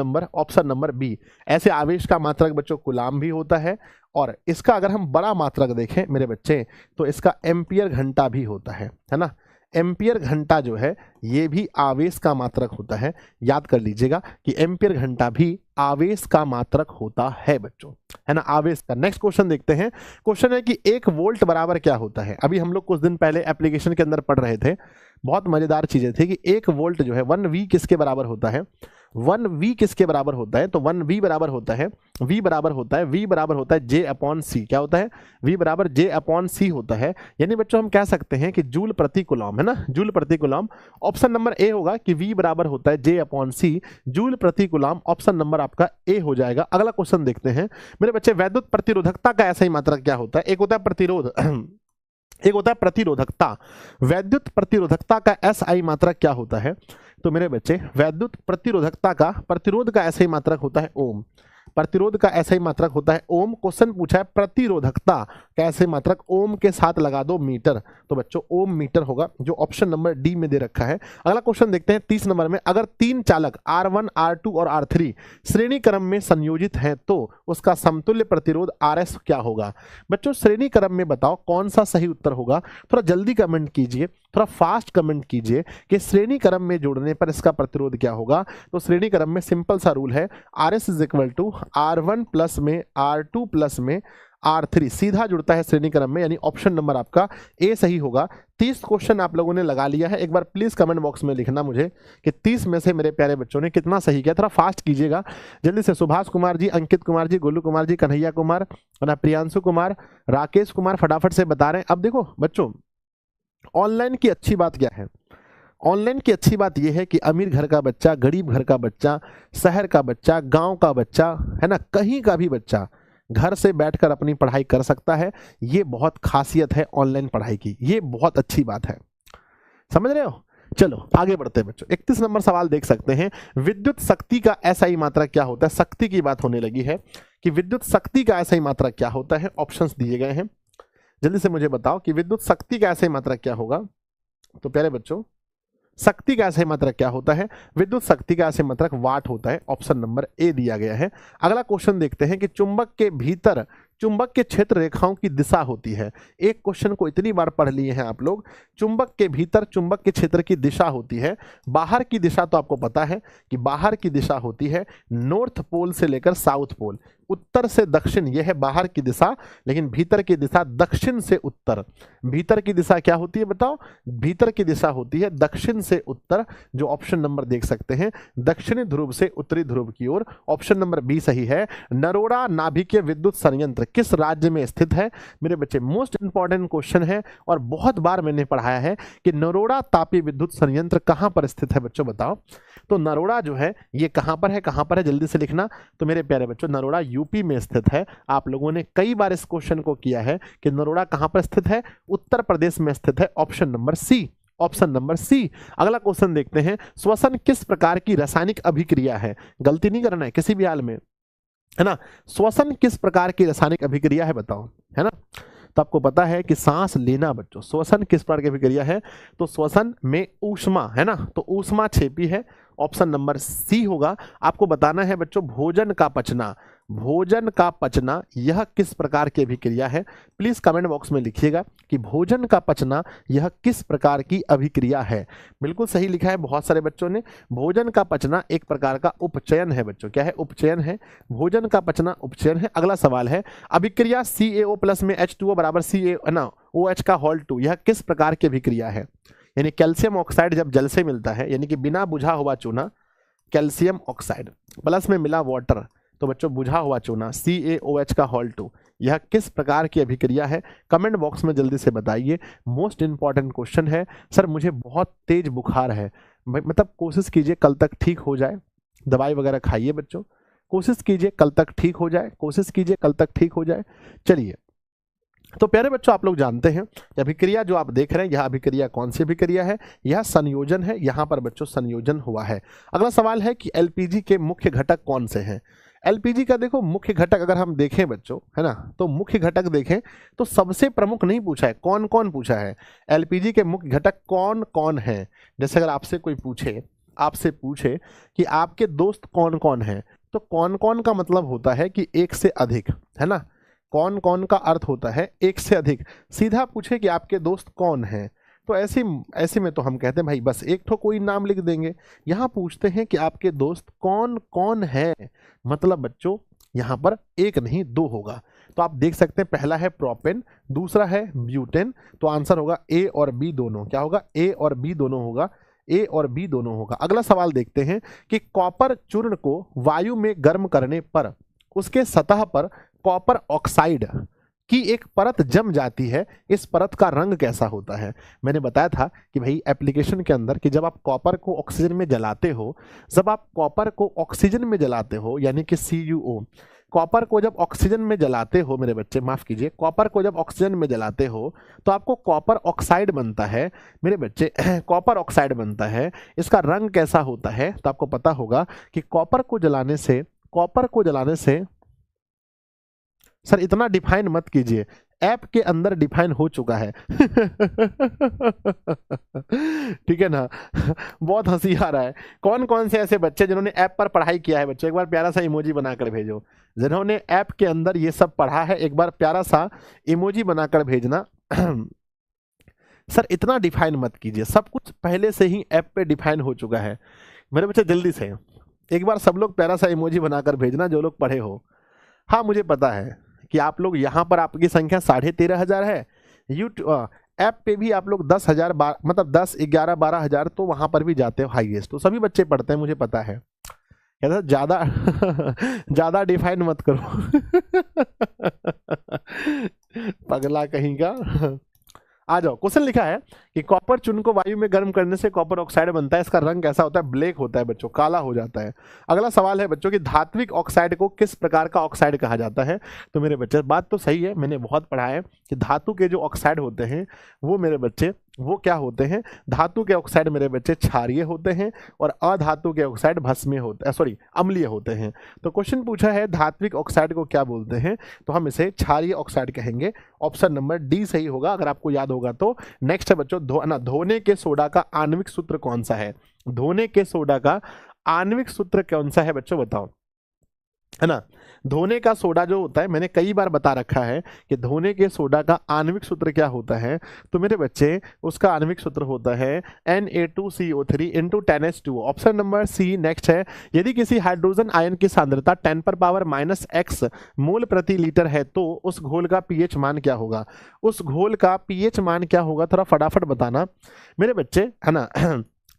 A: number B. ऐसे आवेश का मात्रक बच्चों कूलाम भी होता है, और इसका अगर हम बड़ा मात्रक देखें मेरे बच्चे तो इसका एम्पियर घंटा भी होता है ना। एम्पियर घंटा जो है ये भी आवेश का मात्रक होता है। याद कर लीजिएगा कि एम्पियर घंटा भी आवेश का मात्रक होता है बच्चों, है ना, आवेश का। नेक्स्ट क्वेश्चन देखते हैं। क्वेश्चन है कि 1 वोल्ट बराबर क्या होता है? अभी हम लोग कुछ दिन पहले एप्लीकेशन के अंदर पढ़ रहे थे, बहुत मजेदार चीजें थी कि 1 वोल्ट जो है 1V किसके बराबर होता है? 1V किसके बराबर होता है? तो 1V बराबर होता है V बराबर होता है J/C। क्या होता है? V बराबर J/C होता है। यानी बच्चों हम कह सकते हैं कि जूल प्रति कूलम, है ना, जूल प्रति कूलम। ऑप्शन नंबर ए होगा कि V बराबर होता है J/C, जूल प्रति कूलम। ऑप्शन नंबर आपका ए हो जाएगा। अगला क्वेश्चन देखते हैं मेरे बच्चे। वैद्युत प्रतिरोधकता का ऐसा ही मात्रक क्या होता है? एक होता है प्रतिरोध, एक होता है प्रतिरोधकता। वैद्युत प्रतिरोधकता का SI मात्रक क्या होता है? तो मेरे बच्चे वैद्युत प्रतिरोधकता का, प्रतिरोध का ऐसा ही मात्रक होता है ओम। प्रतिरोध का ऐसा ही मात्रक होता है ओम। क्वेश्चन पूछा है प्रतिरोधकता का ऐसा ही मात्रक ओम के साथ लगा दो मीटर, तो बच्चों ओम मीटर होगा, जो ऑप्शन नंबर डी में दे रखा है। अगला क्वेश्चन देखते हैं 30 नंबर में, अगर 3 चालक R1 R2 और R3 श्रेणी क्रम में संयोजित हैं तो उसका समतुल्य प्रतिरोध RS क्या होगा। बच्चों श्रेणी क्रम में बताओ कौन सा सही उत्तर होगा, थोड़ा जल्दी कमेंट कीजिए, थोड़ा फास्ट कमेंट कीजिए कि श्रेणी क्रम में जोड़ने पर इसका प्रतिरोध क्या होगा। तो श्रेणी क्रम में सिंपल सा रूल है, RS is equal to R1 plus में R2 प्लस में R3, सीधा जुड़ता है श्रेणी क्रम में, यानी ऑप्शन नंबर आपका ए सही होगा। 30 क्वेश्चन आप लोगों ने लगा लिया है, एक बार प्लीज कमेंट बॉक्स में लिखना मुझे कि 30 में से मेरे प्यारे बच्चों ने कितना सही किया, थोड़ा फास्ट कीजिएगा जल्दी से। सुभाष कुमार जी, अंकित कुमार जी, गोलू कुमार जी, कन्हैया कुमार, प्रियांशु कुमार, राकेश कुमार फटाफट से बता रहे हैं। अब देखो बच्चों ऑनलाइन की अच्छी बात क्या है, ऑनलाइन की अच्छी बात यह है कि अमीर घर का बच्चा, गरीब घर का बच्चा, शहर का बच्चा, गांव का बच्चा, है ना, कहीं का भी बच्चा घर से बैठकर अपनी पढ़ाई कर सकता है। ये बहुत खासियत है ऑनलाइन पढ़ाई की, ये बहुत अच्छी बात है, समझ रहे हो। चलो आगे बढ़ते हैं बच्चों। 31 नंबर सवाल देख सकते हैं, विद्युत शक्ति का ऐसा मात्रक क्या होता है। शक्ति की बात होने लगी है कि विद्युत शक्ति का ऐसा मात्रक क्या होता है, ऑप्शंस दिए गए हैं, जल्दी से मुझे बताओ कि विद्युत शक्ति का ऐसा मात्रक क्या होगा। तो प्यारे बच्चों शक्ति का ऐसा मात्रक क्या होता है, विद्युत शक्ति का ऐसा मात्रक वाट होता है, ऑप्शन नंबर ए दिया गया है। अगला क्वेश्चन देखते हैं कि चुंबक के भीतर चुंबक के क्षेत्र रेखाओं की दिशा होती है। एक क्वेश्चन को इतनी बार पढ़ लिए हैं आप लोग, चुंबक के भीतर चुंबक के क्षेत्र की दिशा होती है। बाहर की दिशा तो आपको पता है कि बाहर की दिशा होती है नॉर्थ पोल से लेकर साउथ पोल, उत्तर से दक्षिण, यह है बाहर की दिशा, लेकिन भीतर की दिशा दक्षिण से उत्तर। भीतर की दिशा क्या होती है बताओ, भीतर की दिशा होती है दक्षिण से उत्तर, जो ऑप्शन नंबर देख सकते हैं दक्षिणी ध्रुव से उत्तरी ध्रुव की ओर, ऑप्शन नंबर बी सही है। नरोड़ा नाभिकीय विद्युत संयंत्र किस राज्य में स्थित है। मेरे बच्चे मोस्ट इंपॉर्टेंट क्वेश्चन है और बहुत बार मैंने पढ़ाया है कि नरोड़ा तापीय विद्युत संयंत्र कहां पर स्थित है बच्चों बताओ। तो नरोड़ा जो है ये कहां पर है, कहां पर है जल्दी से लिखना। तो मेरे प्यारे बच्चों नरोड़ा यूपी में स्थित है। आप लोगों ने कई बार इस क्वेश्चन को किया है कि नरोड़ा कहां पर स्थित है, उत्तर प्रदेश में स्थित है, option number C, option number C. अगला क्वेश्चन देखते हैं, श्वसन किस प्रकार की रासायनिक अभिक्रिया है। गलती नहीं करना है किसी भी हाल में, है ना। श्वसन किस प्रकार की रासायनिक अभिक्रिया है बताओ, है ना। तो आपको पता है कि सांस लेना बच्चों श्वसन किस प्रकार की अभिक्रिया है, तो श्वसन में ऊष्मा, है ना, तो ऊष्मा छेपी है, ऑप्शन नंबर सी होगा। आपको बताना है बच्चों भोजन का पचना, भोजन का पचना यह किस प्रकार की अभिक्रिया है। प्लीज कमेंट बॉक्स में लिखिएगा कि भोजन का पचना यह किस प्रकार की अभिक्रिया है। बिल्कुल सही लिखा है बहुत सारे बच्चों ने, भोजन का पचना एक प्रकार का उपचयन है बच्चों, क्या है, उपचयन है, भोजन का पचना उपचयन है। अगला सवाल है, अभिक्रिया CaO प्लस में H2O बराबर Ca ना OH का होल 2 यह किस प्रकार की अभिक्रिया है। यानी कैल्शियम ऑक्साइड जब जल से मिलता है, यानी कि बिना बुझा हुआ चूना कैल्शियम ऑक्साइड प्लस में मिला वाटर, तो बच्चों बुझा हुआ चूना CaOH का होल 2 यह किस प्रकार की अभिक्रिया है। कमेंट बॉक्स में जल्दी से बताइए। मोस्ट इंपॉर्टेंट क्वेश्चन है। सर मुझे बहुत तेज बुखार है, मतलब कोशिश कीजिए कल तक ठीक हो जाए, दवाई वगैरह खाइए बच्चों, कोशिश कीजिए कल तक ठीक हो जाए, कोशिश कीजिए कल तक ठीक हो जाए। चलिए तो प्यारे बच्चों आप लोग जानते हैं अभिक्रिया जो आप देख रहे हैं यह अभिक्रिया कौन सी अभिक्रिया है, यह संयोजन है। यहां पर बच्चों संयोजन हुआ है। अगला सवाल है कि एलपीजी के मुख्य घटक कौन से हैं। एलपीजी का देखो मुख्य घटक अगर हम देखें बच्चों, है ना, तो मुख्य घटक देखें तो सबसे प्रमुख नहीं पूछा है, कौन कौन पूछा है, एलपीजी के मुख्य घटक कौन कौन है। जैसे अगर आपसे कोई पूछे, आपसे पूछे कि आपके दोस्त कौन कौन हैं, तो कौन कौन का मतलब होता है कि एक से अधिक, है ना, कौन कौन का अर्थ होता है एक से अधिक। सीधा पूछे कि आपके दोस्त कौन हैं, तो ऐसे में तो हम कहते हैं भाई बस एक ठो कोई नाम लिख देंगे। यहाँ पूछते हैं कि आपके दोस्त कौन कौन है, मतलब बच्चों यहाँ पर एक नहीं दो होगा। तो आप देख सकते हैं पहला है प्रोपेन, दूसरा है ब्यूटेन, तो आंसर होगा ए और बी दोनों। क्या होगा, ए और बी दोनों होगा, ए और बी दोनों होगा। अगला सवाल देखते हैं कि कॉपर चूर्ण को वायु में गर्म करने पर उसके सतह पर कॉपर ऑक्साइड की एक परत जम जाती है, इस परत का रंग कैसा होता है। मैंने बताया था कि भाई एप्लीकेशन के अंदर कि जब आप कॉपर को ऑक्सीजन में जलाते हो, जब आप कॉपर को ऑक्सीजन में जलाते हो यानी कि CuO, कॉपर को जब ऑक्सीजन में जलाते हो मेरे बच्चे, माफ कीजिए, कॉपर को जब ऑक्सीजन में जलाते हो तो आपको कॉपर ऑक्साइड बनता है मेरे बच्चे, कॉपर ऑक्साइड बनता है। इसका रंग कैसा होता है, तो आपको पता होगा कि कॉपर को जलाने से कॉपर को जलाने से, सर इतना डिफाइन मत कीजिए, ऐप के अंदर डिफाइन हो चुका है। ठीक है ना। बहुत हंसी आ रहा है। कौन कौन से ऐसे बच्चे जिन्होंने ऐप पर पढ़ाई किया है बच्चों, एक बार प्यारा सा इमोजी बनाकर भेजो। जिन्होंने ऐप के अंदर ये सब पढ़ा है एक बार प्यारा सा इमोजी बनाकर भेजना। सर इतना डिफाइन मत कीजिए, सब कुछ पहले से ही ऐप पे डिफाइन हो चुका है मेरे बच्चे। जल्दी से एक बार सब लोग प्यारा सा इमोजी बनाकर भेजना जो लोग पढ़े हो। हाँ मुझे पता है कि आप लोग यहाँ पर आपकी संख्या 13,500 है, यूट्यूब ऐप पे भी आप लोग 10,000 मतलब 10, 11, 12,000 तो वहाँ पर भी जाते हो हाईएस्ट, तो सभी बच्चे पढ़ते हैं मुझे पता है। ज़्यादा ज़्यादा डिफाइन मत करो। पगला कहीं का। आ जाओ, क्वेश्चन लिखा है कि कॉपर चून को वायु में गर्म करने से कॉपर ऑक्साइड बनता है, इसका रंग कैसा होता है? ब्लैक होता है बच्चों, काला हो जाता है। अगला सवाल है बच्चों कि धात्विक ऑक्साइड को किस प्रकार का ऑक्साइड कहा जाता है? तो मेरे बच्चे बात तो सही है, मैंने बहुत पढ़ा है कि धातु के जो ऑक्साइड होते हैं वो मेरे बच्चे वो क्या होते हैं? धातु के ऑक्साइड मेरे बच्चे क्षारीय होते हैं और अधातु के ऑक्साइड भस्मीय होते हैं, सॉरी अम्लीय होते हैं। तो क्वेश्चन पूछा है धात्विक ऑक्साइड को क्या बोलते हैं, तो हम इसे क्षारीय ऑक्साइड कहेंगे। ऑप्शन नंबर डी सही होगा अगर आपको याद होगा तो। नेक्स्ट है बच्चों धोने के सोडा का आणविक सूत्र कौन सा है? धोने के सोडा का आणविक सूत्र कौन सा है बच्चों बताओ, है ना। धोने का सोडा जो होता है मैंने कई बार बता रखा है कि धोने के सोडा का आणविक सूत्र क्या होता है, तो मेरे बच्चे उसका आणविक सूत्र होता है Na2CO3 × 10H2। ऑप्शन नंबर सी नेक्स्ट है यदि किसी हाइड्रोजन आयन की सांद्रता 10⁻⁻x मोल प्रति लीटर है तो उस घोल का पीएच मान क्या होगा? उस घोल का पीएच मान क्या होगा, थोड़ा फटाफट बताना मेरे बच्चे, है ना।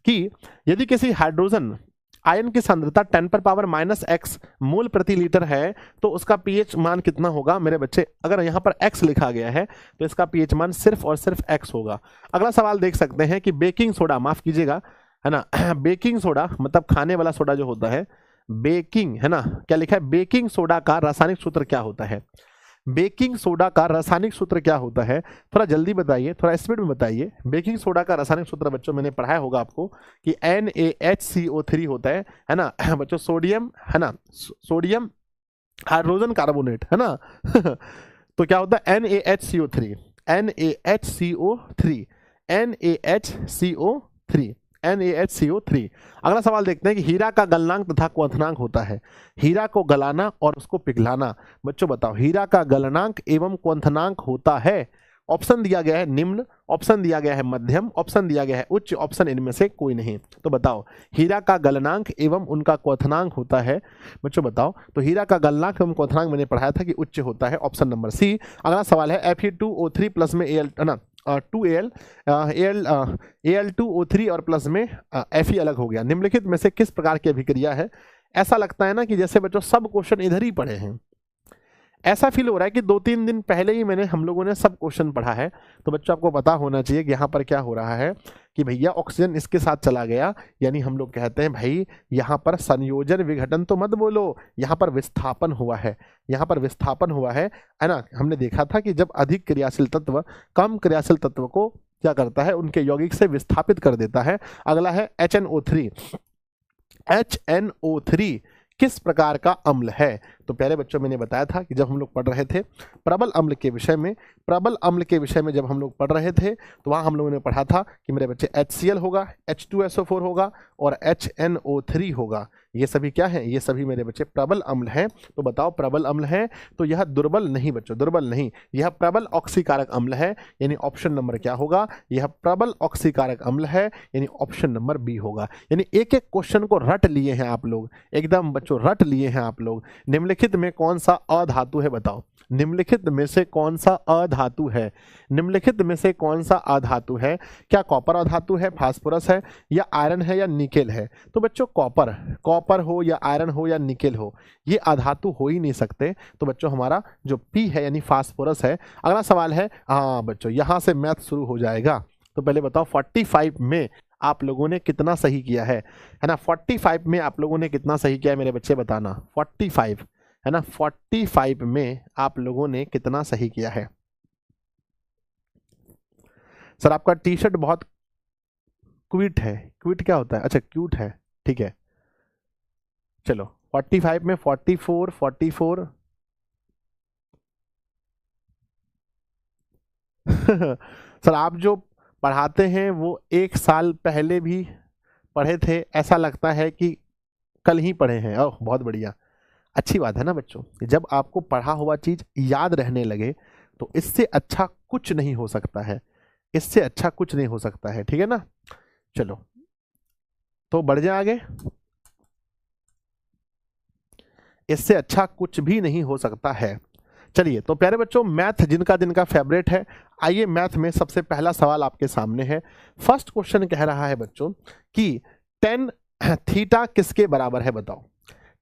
A: कि यदि किसी हाइड्रोजन आयन की सांद्रता 10⁻⁻x मोल प्रति लीटर है तो उसका पीएच मान कितना होगा मेरे बच्चे? अगर यहाँ पर x लिखा गया है तो इसका पीएच मान सिर्फ और सिर्फ x होगा। अगला सवाल देख सकते हैं कि बेकिंग सोडा, माफ कीजिएगा, है ना, बेकिंग सोडा मतलब खाने वाला सोडा जो होता है, बेकिंग, है ना, क्या लिखा है? बेकिंग सोडा का रासायनिक सूत्र क्या होता है? बेकिंग सोडा का रासायनिक सूत्र क्या होता है? थोड़ा जल्दी बताइए, थोड़ा स्पीड में बताइए। बेकिंग सोडा का रासायनिक सूत्र बच्चों मैंने पढ़ाया होगा आपको कि NaHCO3 होता है ना बच्चों, सोडियम, है ना, सोडियम हाइड्रोजन कार्बोनेट, है ना। तो क्या होता है? NaHCO3, NaHCO3, NaHCO3, NaHCO3। अगला सवाल देखते हैं कि हीरा का गलनांक तथा क्वथनांक होता है। हीरा को गलाना और उसको पिघलाना, बच्चों बताओ हीरा का गलनांक एवं क्वथनांक होता है। ऑप्शन दिया गया है निम्न, ऑप्शन दिया गया है मध्यम, ऑप्शन दिया गया है उच्च, ऑप्शन इनमें से कोई नहीं। तो बताओ हीरा का गलनांक एवं उनका क्वथनांक होता है, बच्चों बताओ। तो हीरा का गलनांक एवं क्वथनांक मैंने पढ़ाया था कि उच्च होता है, ऑप्शन नंबर सी। अगला सवाल है Fe2O3 प्लस में Al, है ना, 2Al, Al2O3 और प्लस में Fe अलग हो गया, निम्नलिखित में से किस प्रकार की अभिक्रिया है? ऐसा लगता है ना कि जैसे बच्चों सब क्वेश्चन इधर ही पढ़े हैं, ऐसा फील हो रहा है कि 2-3 दिन पहले ही हम लोगों ने सब क्वेश्चन पढ़ा है। तो बच्चों आपको पता होना चाहिए कि यहाँ पर क्या हो रहा है कि भैया ऑक्सीजन इसके साथ चला गया, यानी हम लोग कहते हैं भाई यहाँ पर संयोजन विघटन तो मत बोलो, यहाँ पर विस्थापन हुआ है, यहाँ पर विस्थापन हुआ है ना। हमने देखा था कि जब अधिक क्रियाशील तत्व कम क्रियाशील तत्व को क्या करता है, उनके यौगिक से विस्थापित कर देता है। अगला है HNO3। HNO3 किस प्रकार का अम्ल है? तो प्यारे बच्चों मैंने बताया था कि जब हम लोग पढ़ रहे थे प्रबल अम्ल के विषय में, प्रबल अम्ल के विषय में जब हम लोग पढ़ रहे थे तो वहाँ हम लोगों ने पढ़ा था कि मेरे बच्चे HCl होगा, H2SO4 होगा और HNO3 होगा। ये सभी क्या है? ये सभी मेरे बच्चे प्रबल अम्ल हैं। तो बताओ प्रबल अम्ल है तो यह दुर्बल नहीं बच्चों, दुर्बल नहीं, यह प्रबल ऑक्सीकारक अम्ल है, यानी ऑप्शन नंबर क्या होगा? यह प्रबल ऑक्सीकारक अम्ल है, यानी ऑप्शन नंबर बी होगा। यानी एक एक क्वेश्चन को रट लिए हैं आप लोग, एकदम बच्चों रट लिए हैं आप लोग। निम्नलिखित में कौन सा अधातु है बताओ? निम्नलिखित में से कौन सा अधातु है? निम्नलिखित में से कौन सा अधातु है? क्या कॉपर अधातु है, फास्फोरस है, या आयरन है, या निकेल है? तो बच्चों कॉपर, कॉपर हो या आयरन हो या निकेल हो, ये अधातु हो ही नहीं सकते। तो बच्चों हमारा जो पी है यानी फास्फोरस है। अगला सवाल है, हाँ बच्चों यहां से मैथ शुरू हो जाएगा। तो पहले बताओ 45 में आप लोगों ने कितना सही किया है ना? 45 में आप लोगों ने कितना सही किया है मेरे बच्चे बताना। 45 है ना, 45 में आप लोगों ने कितना सही किया है? सर आपका टी शर्ट बहुत क्यूट है, क्यूट क्या होता है? अच्छा क्यूट है, ठीक है, चलो 45 में 44, 44 सर आप जो पढ़ाते हैं वो एक साल पहले भी पढ़े थे, ऐसा लगता है कि कल ही पढ़े हैं। ओह बहुत बढ़िया, अच्छी बात है ना बच्चों, जब आपको पढ़ा हुआ चीज याद रहने लगे तो इससे अच्छा कुछ नहीं हो सकता है, इससे अच्छा कुछ नहीं हो सकता है, ठीक है ना। चलो तो बढ़ जाए आगे, इससे अच्छा कुछ भी नहीं हो सकता है। चलिए तो प्यारे बच्चों, मैथ जिनका फेवरेट है, आइए मैथ में सबसे पहला सवाल आपके सामने है। फर्स्ट क्वेश्चन कह रहा है बच्चों कि टेन थीटा किसके बराबर है, बताओ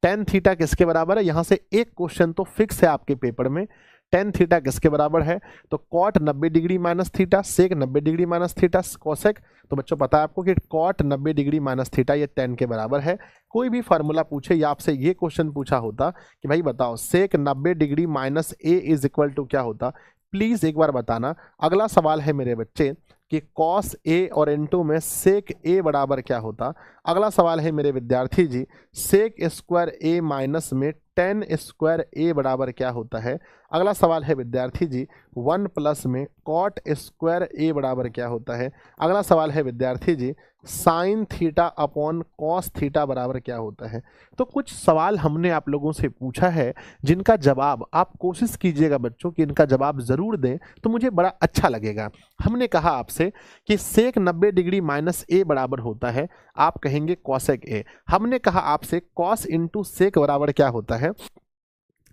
A: टेन थीटा किसके बराबर है। यहां से एक क्वेश्चन तो फिक्स है आपके पेपर में, टेन थीटा किसके बराबर है, तो कॉट 90 डिग्री माइनस थीटा, सेक 90 डिग्री माइनस थीटा, कोसेक। तो बच्चों पता है आपको कि कॉट 90 डिग्री माइनस थीटा ये 10 के बराबर है। कोई भी फार्मूला पूछे या आपसे ये क्वेश्चन पूछा होता कि भाई बताओ sec 90 degree minus A is equal to क्या होता, प्लीज एक बार बताना। अगला सवाल है मेरे बच्चे कि कॉस ए और इनटू में सेक ए बराबर क्या होता। अगला सवाल है मेरे विद्यार्थी जी, सेक स्क्वायर ए माइनस में टेन स्क्वायर ए बराबर क्या होता है। अगला सवाल है विद्यार्थी जी, 1 प्लस में कॉट स्क्वायर ए बराबर क्या होता है। अगला सवाल है विद्यार्थी जी, sine theta upon cos theta बराबर क्या होता है। तो कुछ सवाल हमने आप लोगों से पूछा है जिनका जवाब आप कोशिश कीजिएगा बच्चों कि इनका जवाब जरूर दें, तो मुझे बड़ा अच्छा लगेगा। हमने कहा आपसे कि सेक 90 डिग्री माइनस ए बराबर होता है, आप कहेंगे कॉसेक ए। हमने कहा आपसे कॉस इंटू सेक बराबर क्या होता है,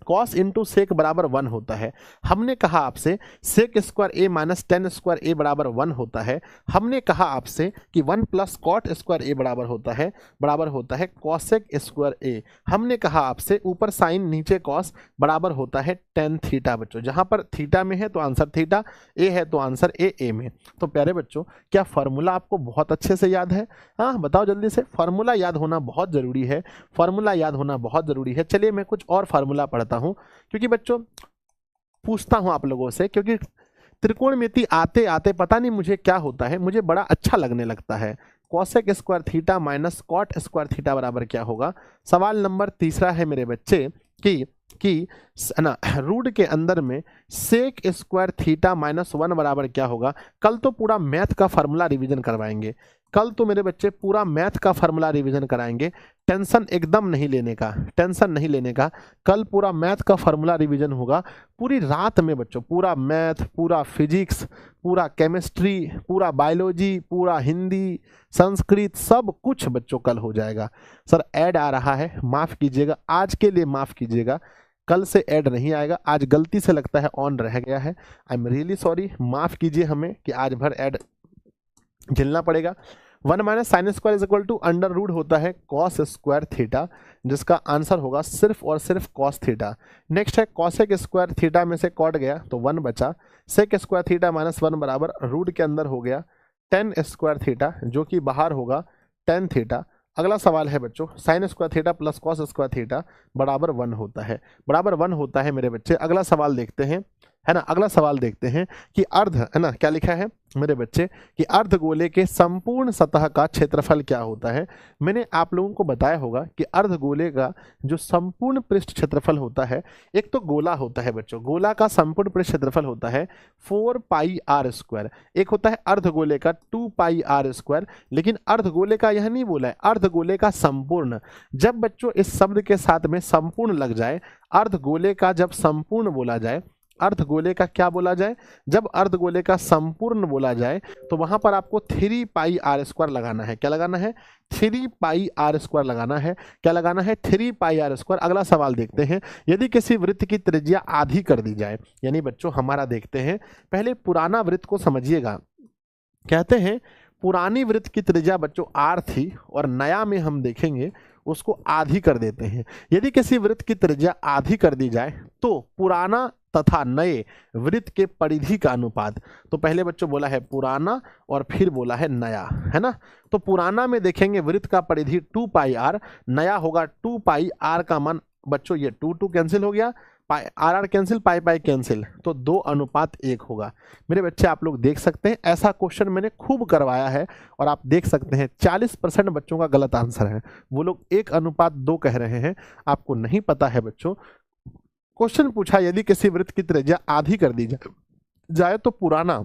A: कॉस इंटू सेक बराबर 1 होता है। हमने कहा आपसे सेक square A minus ten square A बराबर 1 होता है। हमने कहा आपसे कि 1 प्लस कॉट स्क्वायर ए बराबर होता है कॉसेक स्क्वायर ए। हमने कहा आपसे ऊपर साइन नीचे कॉस बराबर होता है टेन थीटा। बच्चों जहां पर थीटा में है तो आंसर थीटा, ए है तो आंसर ए में। तो प्यारे बच्चों क्या फार्मूला आपको बहुत अच्छे से याद है? हाँ बताओ जल्दी से, फार्मूला याद होना बहुत जरूरी है, फार्मूला याद होना बहुत जरूरी है। चलिए मैं कुछ और फार्मूला पढ़ता हूं, क्योंकि बच्चों पूछता हूं आप लोगों से, क्योंकि त्रिकोणमिति आते आते पता नहीं मुझे क्या होता है, मुझे बड़ा अच्छा लगने लगता है। Cosec square theta minus cot square theta बराबर क्या होगा। सवाल नंबर तीसरा है मेरे बच्चे कि ना रूट के अंदर में सेक स्क्वायर थीटा माइनस 1 बराबर क्या होगा। कल तो पूरा मैथ का फार्मूला रिवीजन करवाएंगे, कल तो मेरे बच्चे पूरा मैथ का फार्मूला रिवीजन कराएंगे। टेंशन एकदम नहीं लेने का, टेंशन नहीं लेने का। कल पूरा मैथ का फार्मूला रिवीजन होगा पूरी रात में बच्चों, पूरा मैथ, पूरा फिजिक्स, पूरा केमिस्ट्री, पूरा बायोलॉजी, पूरा हिंदी, संस्कृत, सब कुछ बच्चों कल हो जाएगा। सर ऐड आ रहा है, माफ़ कीजिएगा, आज के लिए माफ़ कीजिएगा, कल से ऐड नहीं आएगा। आज गलती से लगता है ऑन रह गया है, आई एम रियली सॉरी, माफ़ कीजिए हमें कि आज भर ऐड झेलना पड़ेगा। 1 minus sine square is equal to under root होता है कॉस स्क्वायर थीटा, जिसका आंसर होगा सिर्फ और सिर्फ कॉस थीटा। नेक्स्ट है कॉसेक स्क्वायर थीटा में से कॉट गया तो 1 बचा, सेक स्क्वायर थीटा माइनस 1 बराबर रूट के अंदर हो गया टेन स्क्वायर थीटा, जो कि बाहर होगा टेन थीटा। अगला सवाल है बच्चों, sine square theta plus cos square theta बराबर 1 होता है, बराबर 1 होता है मेरे बच्चे। अगला सवाल देखते हैं, है ना, अगला सवाल देखते हैं कि अर्ध, है ना, क्या लिखा है मेरे बच्चे कि अर्धगोले के संपूर्ण सतह का क्षेत्रफल क्या होता है। मैंने आप लोगों को बताया होगा कि अर्धगोले का जो संपूर्ण पृष्ठ क्षेत्रफल होता है, एक तो गोला होता है बच्चों, गोला का संपूर्ण पृष्ठ क्षेत्रफल होता है 4 पाई आर स्क्वायर, एक होता है अर्धगोले का 2 पाई आर स्क्वायर। लेकिन अर्धगोले का यह नहीं बोला है, अर्धगोले का संपूर्ण। जब बच्चों इस शब्द के साथ में संपूर्ण लग जाए, अर्धगोले का जब संपूर्ण बोला जाए, अर्धगोले का क्या बोला जाए, जब अर्धगोले का संपूर्ण बोला जाए तो वहां पर आपको 3 पाई आर स्क्वायर लगाना है। क्या लगाना है? 3 पाई आर स्क्वायर लगाना है। क्या लगाना है? 3 पाई आर स्क्वायर। अगला सवाल देखते हैं, यदि किसी वृत्त की त्रिज्या आधी कर दी जाए, यानी बच्चों हमारा देखते हैं, पहले पुराना वृत्त को समझिएगा। कहते हैं पुरानी वृत्त की त्रिज्या बच्चों आर थी और नया में हम देखेंगे उसको आधी कर देते हैं। यदि किसी वृत्त की त्रिज्या आधी कर दी जाए तो पुराना तथा नए वृत्त के परिधि का अनुपात, तो पहले बच्चों बोला है पुराना और फिर बोला है नया, है ना। तो पुराना में देखेंगे वृत्त का परिधि 2 पाई आर, नया होगा 2 पाई आर का मान बच्चों ये 2 2 कैंसिल हो गया, pi r r cancel, pi pi cancel, तो 2:1 होगा। मेरे बच्चे आप लोग देख सकते हैं ऐसा क्वेश्चन मैंने खूब करवाया है और आप देख सकते हैं 40% बच्चों का गलत आंसर है। वो लोग 1:2 कह रहे हैं। आपको नहीं पता है बच्चों, क्वेश्चन पूछा यदि किसी वृत्त की त्रिज्या आधी कर दी जाए तो पुराना,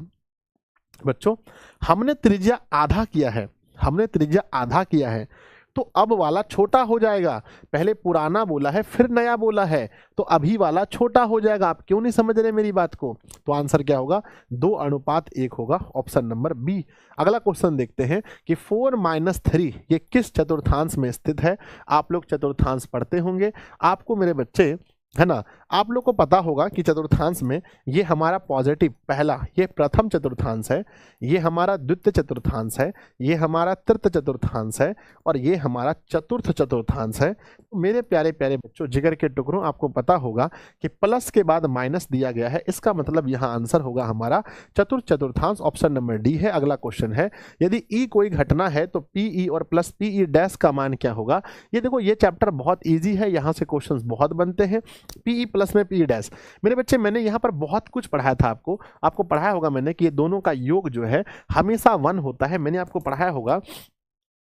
A: बच्चों हमने त्रिज्या आधा किया है, हमने त्रिज्या आधा किया है, तो अब वाला छोटा हो जाएगा। पहले पुराना बोला है फिर नया बोला है, तो अभी वाला छोटा हो जाएगा। आप क्यों नहीं समझ रहे मेरी बात को? तो आंसर क्या होगा? 2:1 होगा, ऑप्शन नंबर बी। अगला क्वेश्चन देखते हैं कि 4-3 ये किस चतुर्थांश में स्थित है। आप लोग चतुर्थांश पढ़ते होंगे, आपको मेरे बच्चे है ना, आप लोग को पता होगा कि चतुर्थांश में ये हमारा पॉजिटिव पहला, ये प्रथम चतुर्थांश है, ये हमारा द्वितीय चतुर्थांश है, ये हमारा तृतीय चतुर्थांश है और ये हमारा चतुर्थ चतुर्थांश है। मेरे प्यारे प्यारे बच्चों, जिगर के टुकड़ों, आपको पता होगा कि प्लस के बाद माइनस दिया गया है, इसका मतलब यहाँ आंसर होगा हमारा चतुर्थ चतुर्थांश, ऑप्शन नंबर डी है। अगला क्वेश्चन है, यदि ई कोई घटना है तो पीई और प्लस पीई डैश का मान क्या होगा। ये देखो, ये चैप्टर बहुत ईजी है, यहाँ से क्वेश्चन बहुत बनते हैं। पीई प्लस में पीई डैश, मेरे बच्चे मैंने यहाँ पर बहुत कुछ पढ़ाया था आपको पढ़ाया होगा मैंने कि ये दोनों का योग जो है हमेशा 1 होता है। मैंने आपको पढ़ाया होगा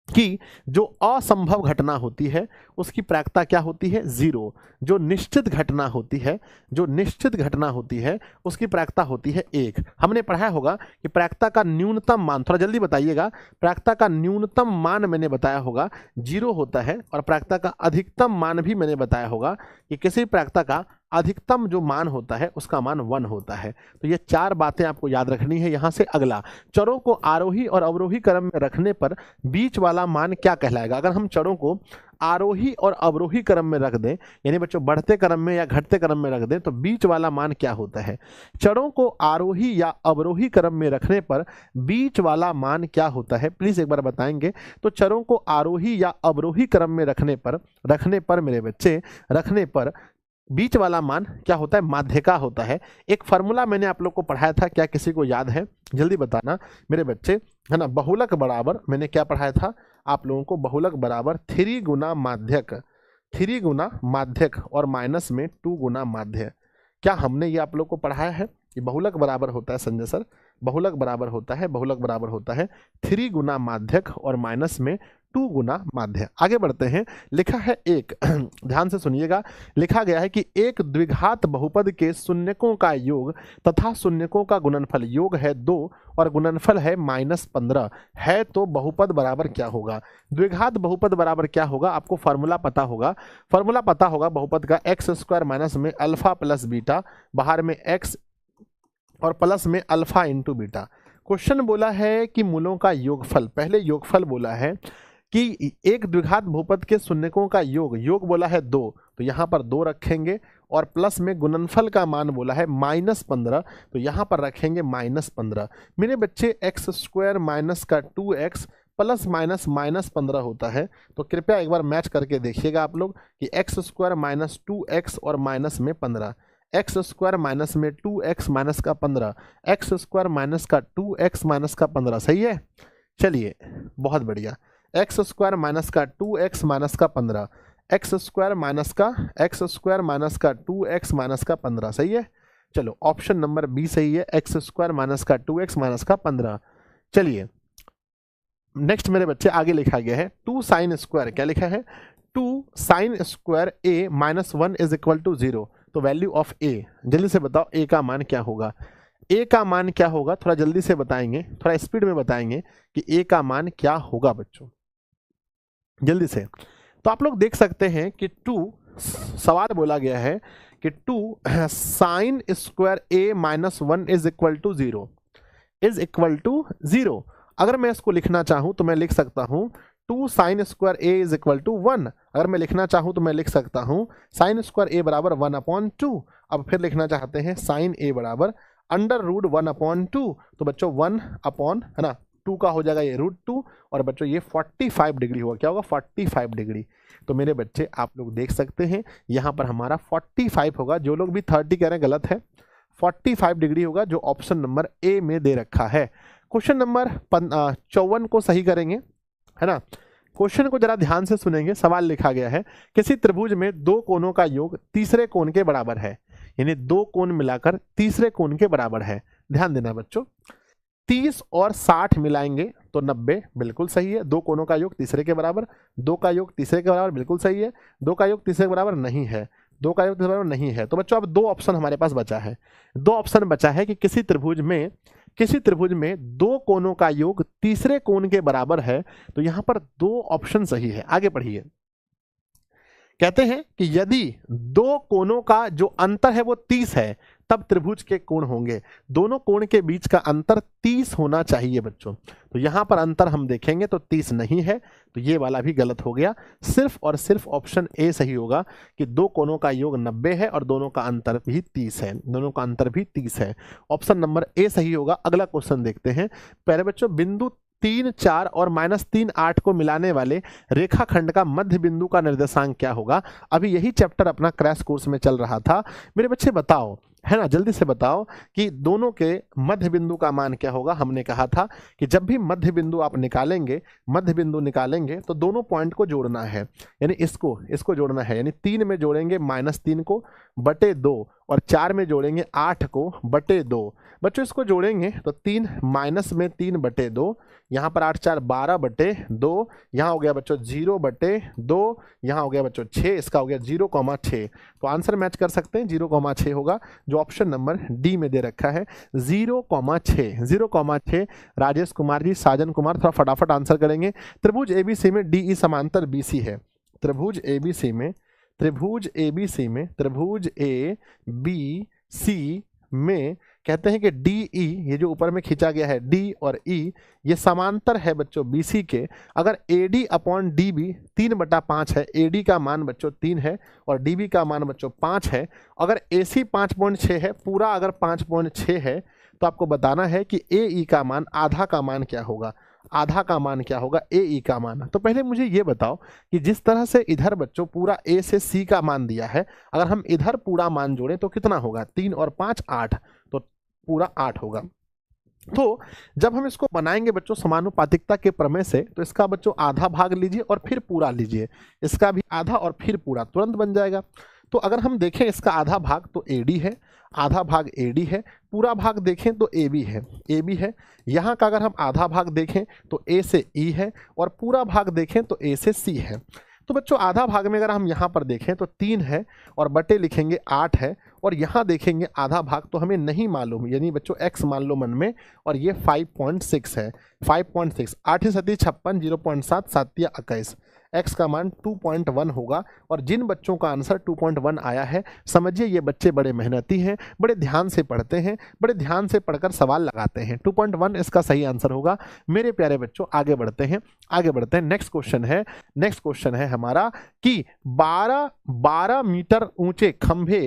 A: कि जो असंभव घटना होती है उसकी प्रायिकता क्या होती है? 0। जो निश्चित घटना होती है, जो निश्चित घटना होती है उसकी प्रायिकता होती है 1। हमने पढ़ाया होगा कि प्रायिकता का न्यूनतम मान, थोड़ा जल्दी बताइएगा, प्रायिकता का न्यूनतम मान मैंने बताया होगा 0 होता है, और प्रायिकता का अधिकतम मान भी मैंने बताया होगा कि किसी प्रायिकता का अधिकतम जो मान होता है उसका मान 1 होता है। तो ये 4 बातें आपको याद रखनी है। यहाँ से अगला, चरों को आरोही और अवरोही क्रम में रखने पर बीच वाला मान क्या कहलाएगा। अगर हम चरों को आरोही और अवरोही क्रम में रख दें, यानी बच्चों बढ़ते क्रम में या घटते क्रम में रख दें, तो बीच वाला मान क्या होता है? चरों को आरोही या अवरोही क्रम में रखने पर बीच वाला मान क्या होता है? प्लीज एक बार बताएंगे। तो चरों को आरोही या अवरोही क्रम में रखने पर मेरे बच्चे, रखने पर बीच वाला मान क्या होता है? माध्यिका होता है। एक फॉर्मूला मैंने आप लोग को पढ़ाया था, क्या किसी को याद है? जल्दी बताना मेरे बच्चे, है ना। बहुलक बराबर मैंने क्या पढ़ाया था आप लोगों को? बहुलक बराबर 3 गुना माध्यक, 3 गुना माध्यक और माइनस में 2 गुना माध्य। क्या हमने ये आप लोग को पढ़ाया है? ये बहुलक बराबर होता है संजय सर, बहुलक बराबर होता है, बहुलक बराबर होता है 3 गुना माध्यक और माइनस में 2 गुना माध्य। आगे बढ़ते हैं, लिखा है एक ध्यान से सुनिएगा, लिखा गया है कि एक द्विघात बहुपद के शून्यकों का योग तथा शून्यकों का गुणनफल, योग है 2 और गुणनफल है -15 है, तो बहुपद बराबर क्या होगा? द्विघात बहुपद बराबर क्या होगा? आपको फॉर्मूला पता होगा, फॉर्मूला पता होगा बहुपद का, x² माइनस में अल्फा प्लस बीटा, बाहर में x और प्लस में अल्फा इंटू बीटा। क्वेश्चन बोला है कि मूलों का योगफल, पहले योगफल बोला है कि एक द्विघात बहुपद के शून्यकों का योग बोला है 2, तो यहाँ पर 2 रखेंगे, और प्लस में गुणनफल का मान बोला है -15, तो यहाँ पर रखेंगे -15। मेरे बच्चे x² माइनस का 2x प्लस माइनस -15 होता है, तो कृपया एक बार मैच करके देखिएगा आप लोग कि x² माइनस 2x और माइनस में 15, x² माइनस में 2x माइनस का 15, x² माइनस का 2x माइनस का 15, सही है। चलिए बहुत बढ़िया, x² माइनस का 2x माइनस का 15, x² माइनस का 2x माइनस का 15, सही है। चलो ऑप्शन नंबर बी सही है, x² माइनस का 2x माइनस का 15। चलिए नेक्स्ट मेरे बच्चे आगे लिखा गया है 2 sin स्क्वायर, क्या लिखा है? 2 sin square a minus 1 is equal to 0, तो वैल्यू ऑफ a, जल्दी से बताओ a का मान क्या होगा? a का मान क्या होगा? थोड़ा जल्दी से बताएंगे, थोड़ा स्पीड में बताएंगे कि a का मान क्या होगा बच्चों, जल्दी से। तो आप लोग देख सकते हैं कि 2, सवाल बोला गया है कि 2 sin square a minus 1 is equal to 0, is equal to 0। अगर मैं इसको लिखना चाहूं तो मैं लिख सकता हूं 2 sin square a is equal to 1। अगर मैं लिखना चाहूं तो मैं लिख सकता हूं sin स्क्वायर a बराबर 1/2। अब फिर लिखना चाहते हैं sin a बराबर √1/2, तो बच्चों 1 है ना 2 का हो जाएगा ये √2, और बच्चों ये 45 डिग्री होगा। क्या होगा? 45 डिग्री। तो मेरे बच्चे आप लोग देख सकते हैं यहाँ पर हमारा 45 होगा, जो लोग भी 30 कह रहे हैं गलत है, 45 डिग्री होगा, जो ऑप्शन नंबर ए में दे रखा है। क्वेश्चन नंबर 54 को सही करेंगे, है ना। क्वेश्चन को जरा ध्यान से सुनेंगे। सवाल लिखा गया है किसी त्रिभुज में 2 कोणों का योग तीसरे कोण के बराबर है। यानी दो कोण मिलाकर तीसरे कोण के बराबर है। ध्यान देना बच्चों, 30 और 60 मिलाएंगे तो 90, बिल्कुल सही है। दो कोणों का योग तीसरे के बराबर, दो का योग तीसरे के बराबर, बिल्कुल सही है। दो का योग तीसरे के बराबर नहीं है, दो का योग तीसरे के बराबर नहीं है। तो बच्चों अब दो ऑप्शन हमारे पास बचा है, दो ऑप्शन बचा है कि किसी त्रिभुज में दो कोणों का योग तीसरे कोण के बराबर है। तो यहां पर दो ऑप्शन सही है। आगे पढ़िए, कहते हैं कि यदि दो कोणों का जो अंतर है वो 30 है तब त्रिभुज के कोण होंगे। दोनों कोण के बीच का अंतर 30 होना चाहिए बच्चों। तो यहां पर अंतर हम देखेंगे तो 30 नहीं है, तो ये वाला भी गलत हो गया। सिर्फ और सिर्फ ऑप्शन ए सही होगा कि दो कोणों का योग 90 है और दोनों का अंतर भी 30 है, दोनों का अंतर भी 30 है। ऑप्शन नंबर ए सही होगा। अगला क्वेश्चन देखते हैं। पहले बच्चों, बिंदु 3, 4 और -3, 8 को मिलाने वाले रेखाखंड का मध्य बिंदु का निर्देशांक क्या होगा। अभी यही चैप्टर अपना क्रैश कोर्स में चल रहा था। मेरे बच्चे बताओ, है ना, जल्दी से बताओ कि दोनों के मध्य बिंदु का मान क्या होगा। हमने कहा था कि जब भी मध्य बिंदु आप निकालेंगे, मध्य बिंदु निकालेंगे तो दोनों पॉइंट को जोड़ना है, यानी इसको जोड़ना है। यानी 3 में जोड़ेंगे -3 को बटे 2 और 4 में जोड़ेंगे 8 को बटे 2। बच्चों इसको जोड़ेंगे तो 3 माइनस में 3 बटे 2, यहाँ पर 8 4 12 बटे 2, यहाँ हो गया बच्चों 0 बटे 2, यहाँ हो गया बच्चों 6, इसका हो गया 0,6। तो आंसर मैच कर सकते हैं, 0,6 होगा, जो ऑप्शन नंबर डी में दे रखा है 0,6। 0,6 राजेश कुमार जी, साजन कुमार, थोड़ा फटाफट आंसर करेंगे। त्रिभुज एबीसी में डीई समांतर बीसी है। त्रिभुज एबीसी में कहते हैं कि डी ई, ये जो ऊपर में खींचा गया है डी और ई, ये समांतर है बच्चों बीसी के। अगर A D upon D B 3/5 है, ए डी का मान बच्चों 3 है और डी बी का मान बच्चों 5 है। अगर ए सी 5.6 है, पूरा अगर 5.6 है, तो आपको बताना है कि ए ई का मान, आधा का मान क्या होगा। आधा का मान क्या होगा, ए ई का मान। तो पहले मुझे ये बताओ कि जिस तरह से इधर बच्चों पूरा ए से सी का मान दिया है, अगर हम इधर पूरा मान जोड़ें तो कितना होगा, 3 और 5 8, तो पूरा 8 होगा। तो जब हम इसको बनाएंगे बच्चों समानुपातिकता के प्रमेय से, तो इसका बच्चों आधा भाग लीजिए और फिर पूरा लीजिए, इसका भी आधा और फिर पूरा, तुरंत बन जाएगा। तो अगर हम देखें इसका आधा भाग तो AD है, आधा भाग AD है, पूरा भाग देखें तो AB है। यहाँ का अगर हम आधा भाग देखें तो A से E है और पूरा भाग देखें तो A से C है। तो बच्चों आधा भाग में अगर हम यहाँ पर देखें तो 3 है और बटे लिखेंगे 8 है, और यहाँ देखेंगे आधा भाग तो हमें नहीं मालूम, यानी बच्चों x मान लो मन में, और ये 5.6 है। 5.6, 8 7 56, 0.7 7 21, x का मान 2.1 होगा। और जिन बच्चों का आंसर 2.1 आया है, समझिए ये बच्चे बड़े मेहनती हैं, बड़े ध्यान से पढ़ते हैं, बड़े ध्यान से पढ़कर सवाल लगाते हैं। 2.1 इसका सही आंसर होगा। मेरे प्यारे बच्चों आगे बढ़ते हैं। नेक्स्ट क्वेश्चन है हमारा कि 12 मीटर ऊंचे खंभे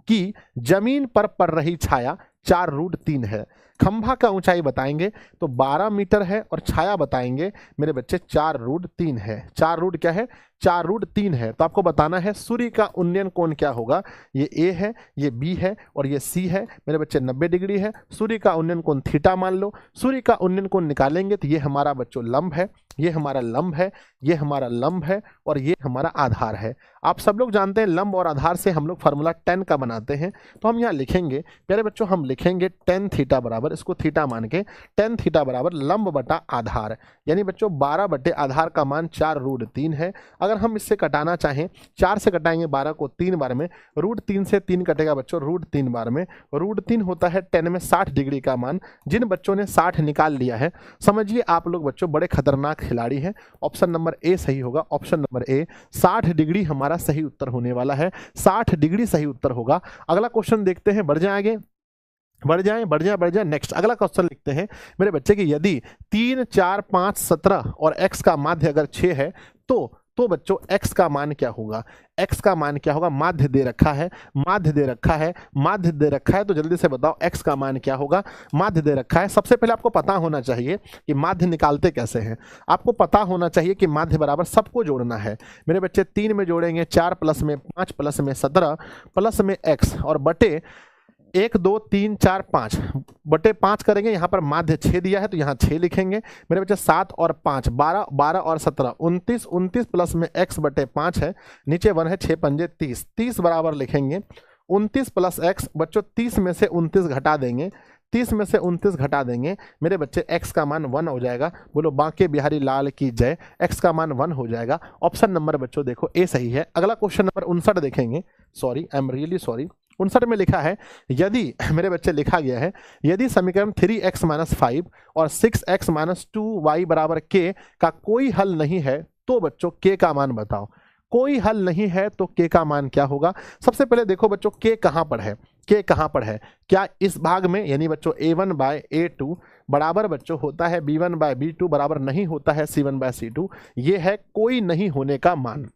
A: की जमीन पर पड़ रही छाया 4√3 है। खंभा का ऊंचाई बताएंगे तो 12 मीटर है और छाया बताएंगे मेरे बच्चे 4√3 है। 4 क्या है, 4√3 है। तो आपको बताना है सूर्य का उन्नयन कोण क्या होगा। ये ए है, ये बी है और ये सी है। मेरे बच्चे 90 डिग्री है। सूर्य का उन्नयन कोण थीटा मान लो। सूर्य का उन्नयन कोण निकालेंगे तो ये हमारा बच्चों लंब है, ये हमारा लंब है, ये हमारा लंब है और ये हमारा आधार है। आप सब लोग जानते हैं लंब और आधार से हम लोग फार्मूला 10 का बनाते हैं। तो हम यहाँ लिखेंगे प्यारे बच्चों, हम लिखेंगे tan थीटा बराबर, इसको थीटा मान के, tan थीटा बराबर लंब बटा आधार, यानी बच्चों 12 बटे आधार का मान 4√3 है। अगर हम इससे कटाना चाहें, 4 से कटाएंगे 12 को 3 बार में, √3 से 3 कटेगा बच्चों √3 बार में। √3 होता है 10 में 60 डिग्री का मान। जिन बच्चों ने 60 निकाल लिया है, समझिए आप लोग बच्चों बड़े खतरनाक खिलाड़ी हैं। ऑप्शन नंबर ए सही होगा। ऑप्शन नंबर ए 60 डिग्री हमारा सही उत्तर होने वाला है। 60 डिग्री सही उत्तर होगा। अगला क्वेश्चन देखते हैं, बढ़ जाए आगे, बढ़ जाए। नेक्स्ट अगला क्वेश्चन लिखते हैं मेरे बच्चे कि यदि 3 4 5 17 और x का माध्य अगर 6 है तो बच्चों x का मान क्या होगा। x का मान क्या होगा, माध्य दे रखा है, तो जल्दी से बताओ x का मान क्या होगा। माध्य दे रखा है। सबसे पहले आपको पता होना चाहिए कि माध्य निकालते कैसे हैं। आपको पता होना चाहिए कि माध्य बराबर सबको जोड़ना है। मेरे बच्चे 3 में जोड़ेंगे 4 प्लस में 5 प्लस में 17 प्लस में x और बटे 1 2 3 4 5 बटे 5 करेंगे। यहाँ पर माध्य 6 दिया है तो यहाँ 6 लिखेंगे। मेरे बच्चे 7 और 5 12, 12 और 17 29, 29 प्लस में x बटे 5 है, नीचे 1 है, 6 पंजे 30, 30 बराबर लिखेंगे 29 प्लस एक्स, बच्चों 30 में से 29 घटा देंगे, 30 में से 29 घटा देंगे मेरे बच्चे, x का मान 1 हो जाएगा। बोलो बांके बिहारी लाल की जय, x का मान 1 हो जाएगा। ऑप्शन नंबर बच्चों देखो ए सही है। अगला क्वेश्चन नंबर 59 देखेंगे, sorry I am really sorry. 59 में लिखा है, यदि मेरे बच्चे लिखा गया है, यदि समीकरण 3x माइनस 5 और 6x माइनस 2y बराबर k का कोई हल नहीं है तो बच्चों k का मान बताओ। कोई हल नहीं है तो k का मान क्या होगा? सबसे पहले देखो बच्चों k कहाँ पर है, k कहाँ पर है? क्या इस भाग में, यानी बच्चों a1 बाय a2 बराबर बच्चों होता है b1 बाय b2 बराबर नहीं होता है c1 बाय c2। ये है कोई नहीं होने का मान,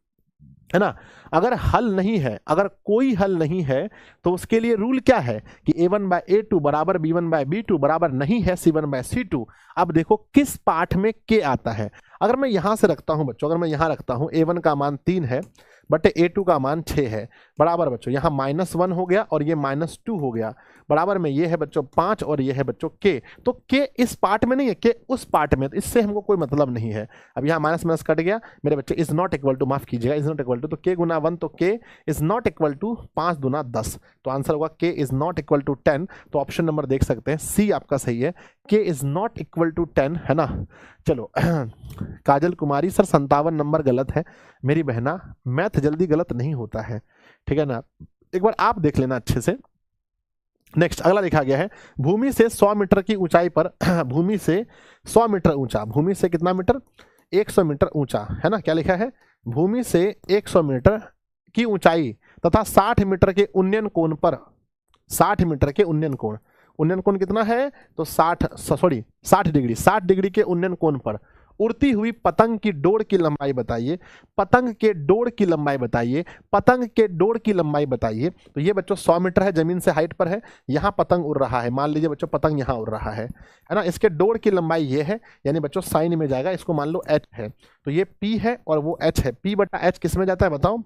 A: है ना। अगर हल नहीं है, अगर कोई हल नहीं है तो उसके लिए रूल क्या है कि a1 बाय a2 बराबर b1 बाय b2 बराबर नहीं है c1 बाय c2। अब देखो किस पाठ में k आता है। अगर मैं यहां से रखता हूं बच्चों, अगर मैं यहां रखता हूं a1 का मान 3 है बटे a2 का मान 6 है, बराबर बच्चों यहाँ -1 हो गया और ये -2 हो गया, बराबर में ये है बच्चों 5 और ये है बच्चों k। तो k इस पार्ट में नहीं है, k उस पार्ट में, तो इससे हमको कोई मतलब नहीं है। अब यहाँ माइनस माइनस कट गया मेरे बच्चे, इज नॉट इक्वल टू, माफ कीजिएगा, इज नॉट इक्वल टू, तो k गुना 1 तो k is not equal to 5 दूना 10, तो आंसर होगा k is not equal to 10। तो ऑप्शन नंबर देख सकते हैं सी आपका सही है, k is not equal to 10, है ना। चलो काजल कुमारी सर 57 नंबर गलत है। मेरी बहना मैथ जल्दी गलत नहीं होता है, ठीक है ना, एक बार आप देख लेना अच्छे से। नेक्स्ट अगला लिखा गया है, भूमि से 100 मीटर की ऊंचाई पर भूमि से 100 मीटर ऊंचा, भूमि से कितना मीटर? 100 मीटर ऊंचा, है ना। क्या लिखा है? भूमि से 100 मीटर की ऊंचाई तथा 60 मीटर के उन्नयन कोण पर, 60 मीटर के उन्नयन कोण, उन्नयन कोण कितना है? तो 60 डिग्री, 60 डिग्री के उन्नयन कोण पर उड़ती हुई पतंग की डोर की लंबाई बताइए, पतंग के डोर की लंबाई बताइए, पतंग के डोर की लंबाई बताइए। तो ये बच्चों 100 मीटर है, जमीन से हाइट पर है, यहाँ पतंग उड़ रहा है, मान लीजिए बच्चों पतंग यहाँ उड़ रहा है ना। इसके डोर की लंबाई ये है, यानी बच्चों साइन में जाएगा, इसको मान लो h है, तो ये p है और वो h है। p बटा h किस में जाता है बताओ?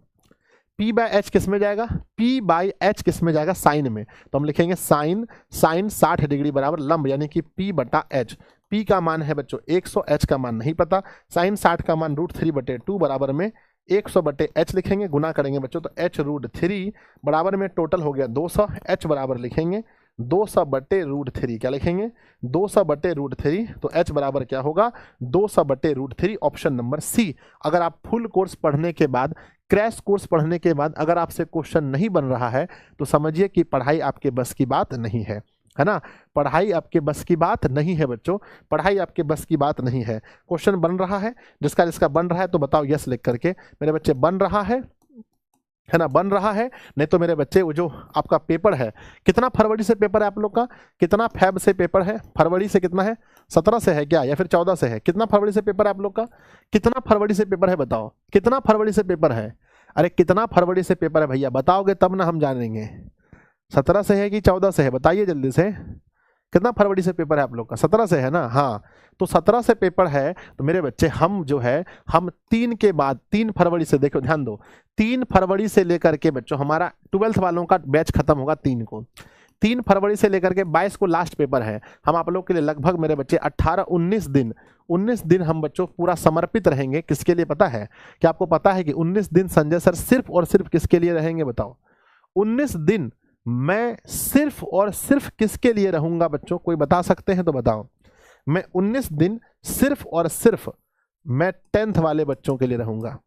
A: p बाय h किस में जाएगा? p बाय h किस में जाएगा? साइन में। तो हम लिखेंगे साइन 60 डिग्री बराबर लंब, यानी कि p बटा h। p का मान है बच्चों 100, h का मान नहीं पता, साइन 60 का मान √3/2 बराबर में 100 बटे h लिखेंगे, गुना करेंगे बच्चों तो h √3 बराबर में टोटल हो गया 200, h बराबर लिखेंगे 200 बटे √3, क्या लिखेंगे? 200 बटे √3, तो h बराबर क्या होगा? 200 बटे √3, ऑप्शन नंबर सी। अगर आप फुल कोर्स पढ़ने के बाद, क्रैश कोर्स पढ़ने के बाद अगर आपसे क्वेश्चन नहीं बन रहा है तो समझिए कि पढ़ाई आपके बस की बात नहीं है ना। पढ़ाई आपके बस की बात नहीं है बच्चों, पढ़ाई आपके बस की बात नहीं है। क्वेश्चन बन रहा है, जिसका बन रहा है तो बताओ यस लिख करके, मेरे बच्चे बन रहा है ना, बन रहा है। नहीं तो मेरे बच्चे वो जो आपका पेपर है, कितना फरवरी से पेपर है आप लोग का? कितना फेब से पेपर है? फरवरी से कितना है? 17 से है क्या, या फिर 14 से है? कितना फरवरी से पेपर है आप लोग का? कितना फरवरी से पेपर है बताओ? कितना फरवरी से पेपर है? अरे कितना फरवरी से पेपर है भैया, बताओगे तब ना हम जानेंगे। 17 से है कि 14 से है, बताइए जल्दी से। कितना फरवरी से पेपर है आप लोग का? 17 से है ना। हाँ, तो 17 से पेपर है तो मेरे बच्चे हम जो है, हम 3 के बाद 3 फरवरी से, देखो ध्यान दो, 3 फरवरी से लेकर के बच्चों हमारा 12th वालों का बैच खत्म होगा 3 को, 3 फरवरी से लेकर के 22 को लास्ट पेपर है। हम आप लोग के लिए लगभग मेरे बच्चे 18-19 दिन हम बच्चों पूरा समर्पित रहेंगे। किसके लिए पता है? क्या आपको पता है कि 19 दिन संजय सर सिर्फ और सिर्फ किसके लिए रहेंगे बताओ? 19 दिन मैं सिर्फ और सिर्फ किसके लिए रहूंगा बच्चों? कोई बता सकते हैं तो बताओ। मैं 19 दिन सिर्फ और सिर्फ मैं 10th वाले बच्चों के लिए रहूंगा,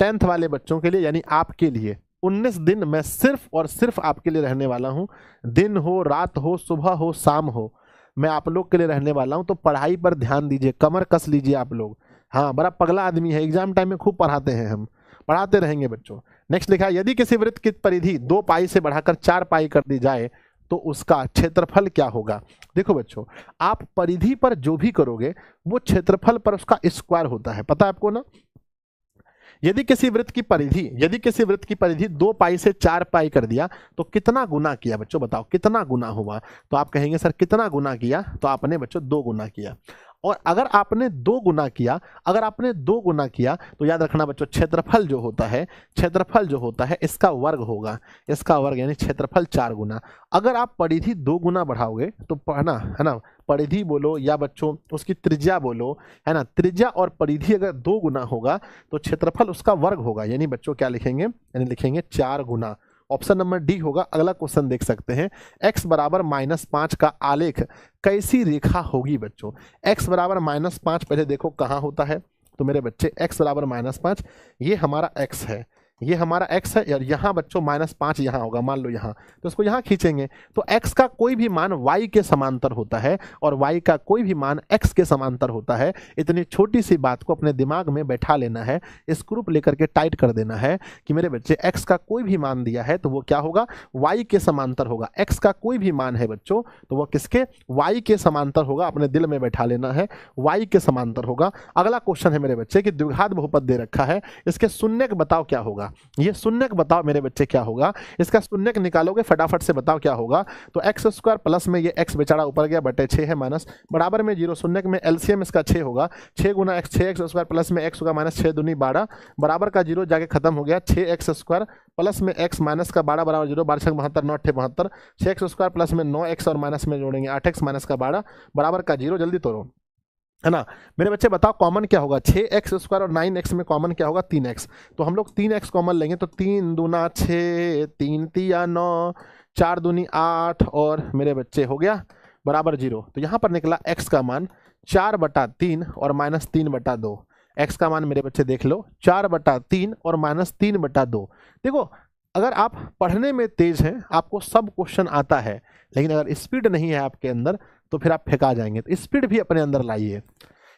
A: 10th वाले बच्चों के लिए, यानी आपके लिए 19 दिन मैं सिर्फ और सिर्फ आपके लिए रहने वाला हूं। दिन हो, रात हो, सुबह हो, शाम हो, मैं आप लोग के लिए रहने वाला हूं। तो पढ़ाई पर ध्यान दीजिए, कमर कस लीजिए आप लोग। हाँ, बड़ा पगला आदमी है, एग्जाम टाइम में खूब पढ़ाते हैं, हम पढ़ाते रहेंगे बच्चों। नेक्स्ट लिखा है, यदि किसी वृत्त की परिधि 2 पाई से बढ़ाकर 4 पाई कर दी जाए तो उसका क्षेत्रफल क्या होगा? देखो बच्चों, आप परिधि पर जो भी करोगे वो क्षेत्रफल पर उसका स्क्वायर होता है, पता है आपको ना। यदि किसी वृत्त की परिधि 2 पाई से 4 पाई कर दिया तो कितना गुना किया बच्चों? बताओ कितना गुना हुआ? तो आप कहेंगे सर कितना गुना किया? तो आपने बच्चों 2 गुना किया। और अगर आपने 2 गुना किया, तो याद रखना बच्चों, क्षेत्रफल जो होता है इसका वर्ग होगा, इसका वर्ग, यानी क्षेत्रफल 4 गुना। अगर आप परिधि 2 गुना बढ़ाओगे तो है ना, परिधि बोलो या बच्चों उसकी त्रिज्या बोलो, है ना, त्रिज्या और परिधि अगर 2 गुना होगा तो क्षेत्रफल उसका वर्ग होगा, यानी बच्चों क्या लिखेंगे? यानी लिखेंगे 4 गुना। ऑप्शन नंबर डी होगा। अगला क्वेश्चन देख सकते हैं, x बराबर -5 का आलेख कैसी रेखा होगी बच्चों। x बराबर -5 पहले देखो कहाँ होता है, तो मेरे बच्चे x बराबर -5, ये हमारा x है, ये हमारा x है, और यहाँ बच्चों -5 यहाँ होगा, मान लो यहाँ, तो इसको यहाँ खींचेंगे तो x का कोई भी मान y के समांतर होता है और y का कोई भी मान x के समांतर होता है। इतनी छोटी सी बात को अपने दिमाग में बैठा लेना है, स्क्रू लेकर के टाइट कर देना है कि मेरे बच्चे x का कोई भी मान दिया है तो वो क्या होगा, y के समांतर होगा। x का कोई भी मान है बच्चों तो वो किसके, y के समांतर होगा, अपने दिल में बैठा लेना है, y के समांतर होगा। अगला क्वेश्चन है मेरे बच्चे कि द्विघात बहुपद दे रखा है, इसके शून्यक बताओ क्या होगा। ये शून्यक बताओ मेरे बच्चे क्या होगा, इसका शून्यक निकालोगे फटाफट से बताओ क्या होगा। तो एक्स स्क्वायर प्लस में ये एक्स बेचारा ऊपर गया बटे 6 है माइनस बराबर में 0, शून्यक में एलसीएम इसका 6 होगा, 6 गुना एक्स 6x स्क्वायर प्लस में एक्स होगा माइनस 6 दूनी 12 बराबर का 0 जाके खत्म हो गया, 6x स्क्वायर प्लस में एक्स माइनस का 12 बराबर 0, 12 6 72 9 8 72, 6x स्क्वायर प्लस में 9x और माइनस में जोड़ेंगे 8x माइनस का 12 बराबर का 0, जल्दी तोड़ो है ना मेरे बच्चे, बताओ कॉमन क्या होगा। 6x स्क्वायर और 9x में कॉमन क्या होगा, 3x, तो हम लोग 3x कॉमन लेंगे तो 3 दूना 6, 3 तिया 9, 4 दूनी 8 और मेरे बच्चे हो गया बराबर 0। तो यहाँ पर निकला x का मान 4/3 और -3/2। x का मान मेरे बच्चे देख लो 4/3 और -3/2। देखो अगर आप पढ़ने में तेज हैं, आपको सब क्वेश्चन आता है, लेकिन अगर स्पीड नहीं है आपके अंदर तो फिर आप फेंका जाएंगे। तो स्पीड भी अपने अंदर लाइए,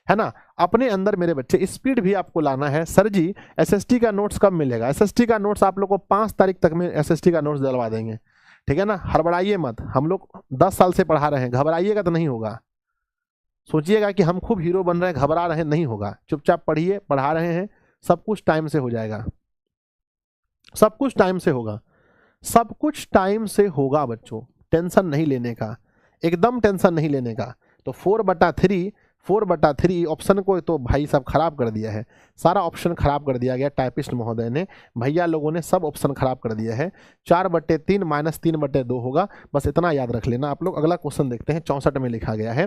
A: है ना, अपने अंदर मेरे बच्चे स्पीड भी आपको लाना है। सर जी एसएसटी का नोट्स कब मिलेगा। एसएसटी का नोट्स आप लोग को 5 तारीख तक में एसएसटी का नोट्स दिलवा देंगे, ठीक है ना, हड़बड़ाइए मत। हम लोग 10 साल से पढ़ा रहे हैं, घबराइएगा तो नहीं होगा। सोचिएगा कि हम खूब हीरो बन रहे हैं, घबरा रहे हैं, नहीं होगा। चुपचाप पढ़िए, पढ़ा रहे हैं, सब कुछ टाइम से हो जाएगा, सब कुछ टाइम से होगा, सब कुछ टाइम से होगा बच्चों, टेंशन नहीं लेने का, एकदम टेंशन नहीं लेने का। तो 4/3 ऑप्शन को तो भाई साहब खराब कर दिया है, सारा ऑप्शन खराब कर दिया गया टाइपिस्ट महोदय ने, भैया लोगों ने सब ऑप्शन खराब कर दिया है। 4/3 -3/2 होगा, बस इतना याद रख लेना आप लोग। अगला क्वेश्चन देखते हैं, 64 में लिखा गया है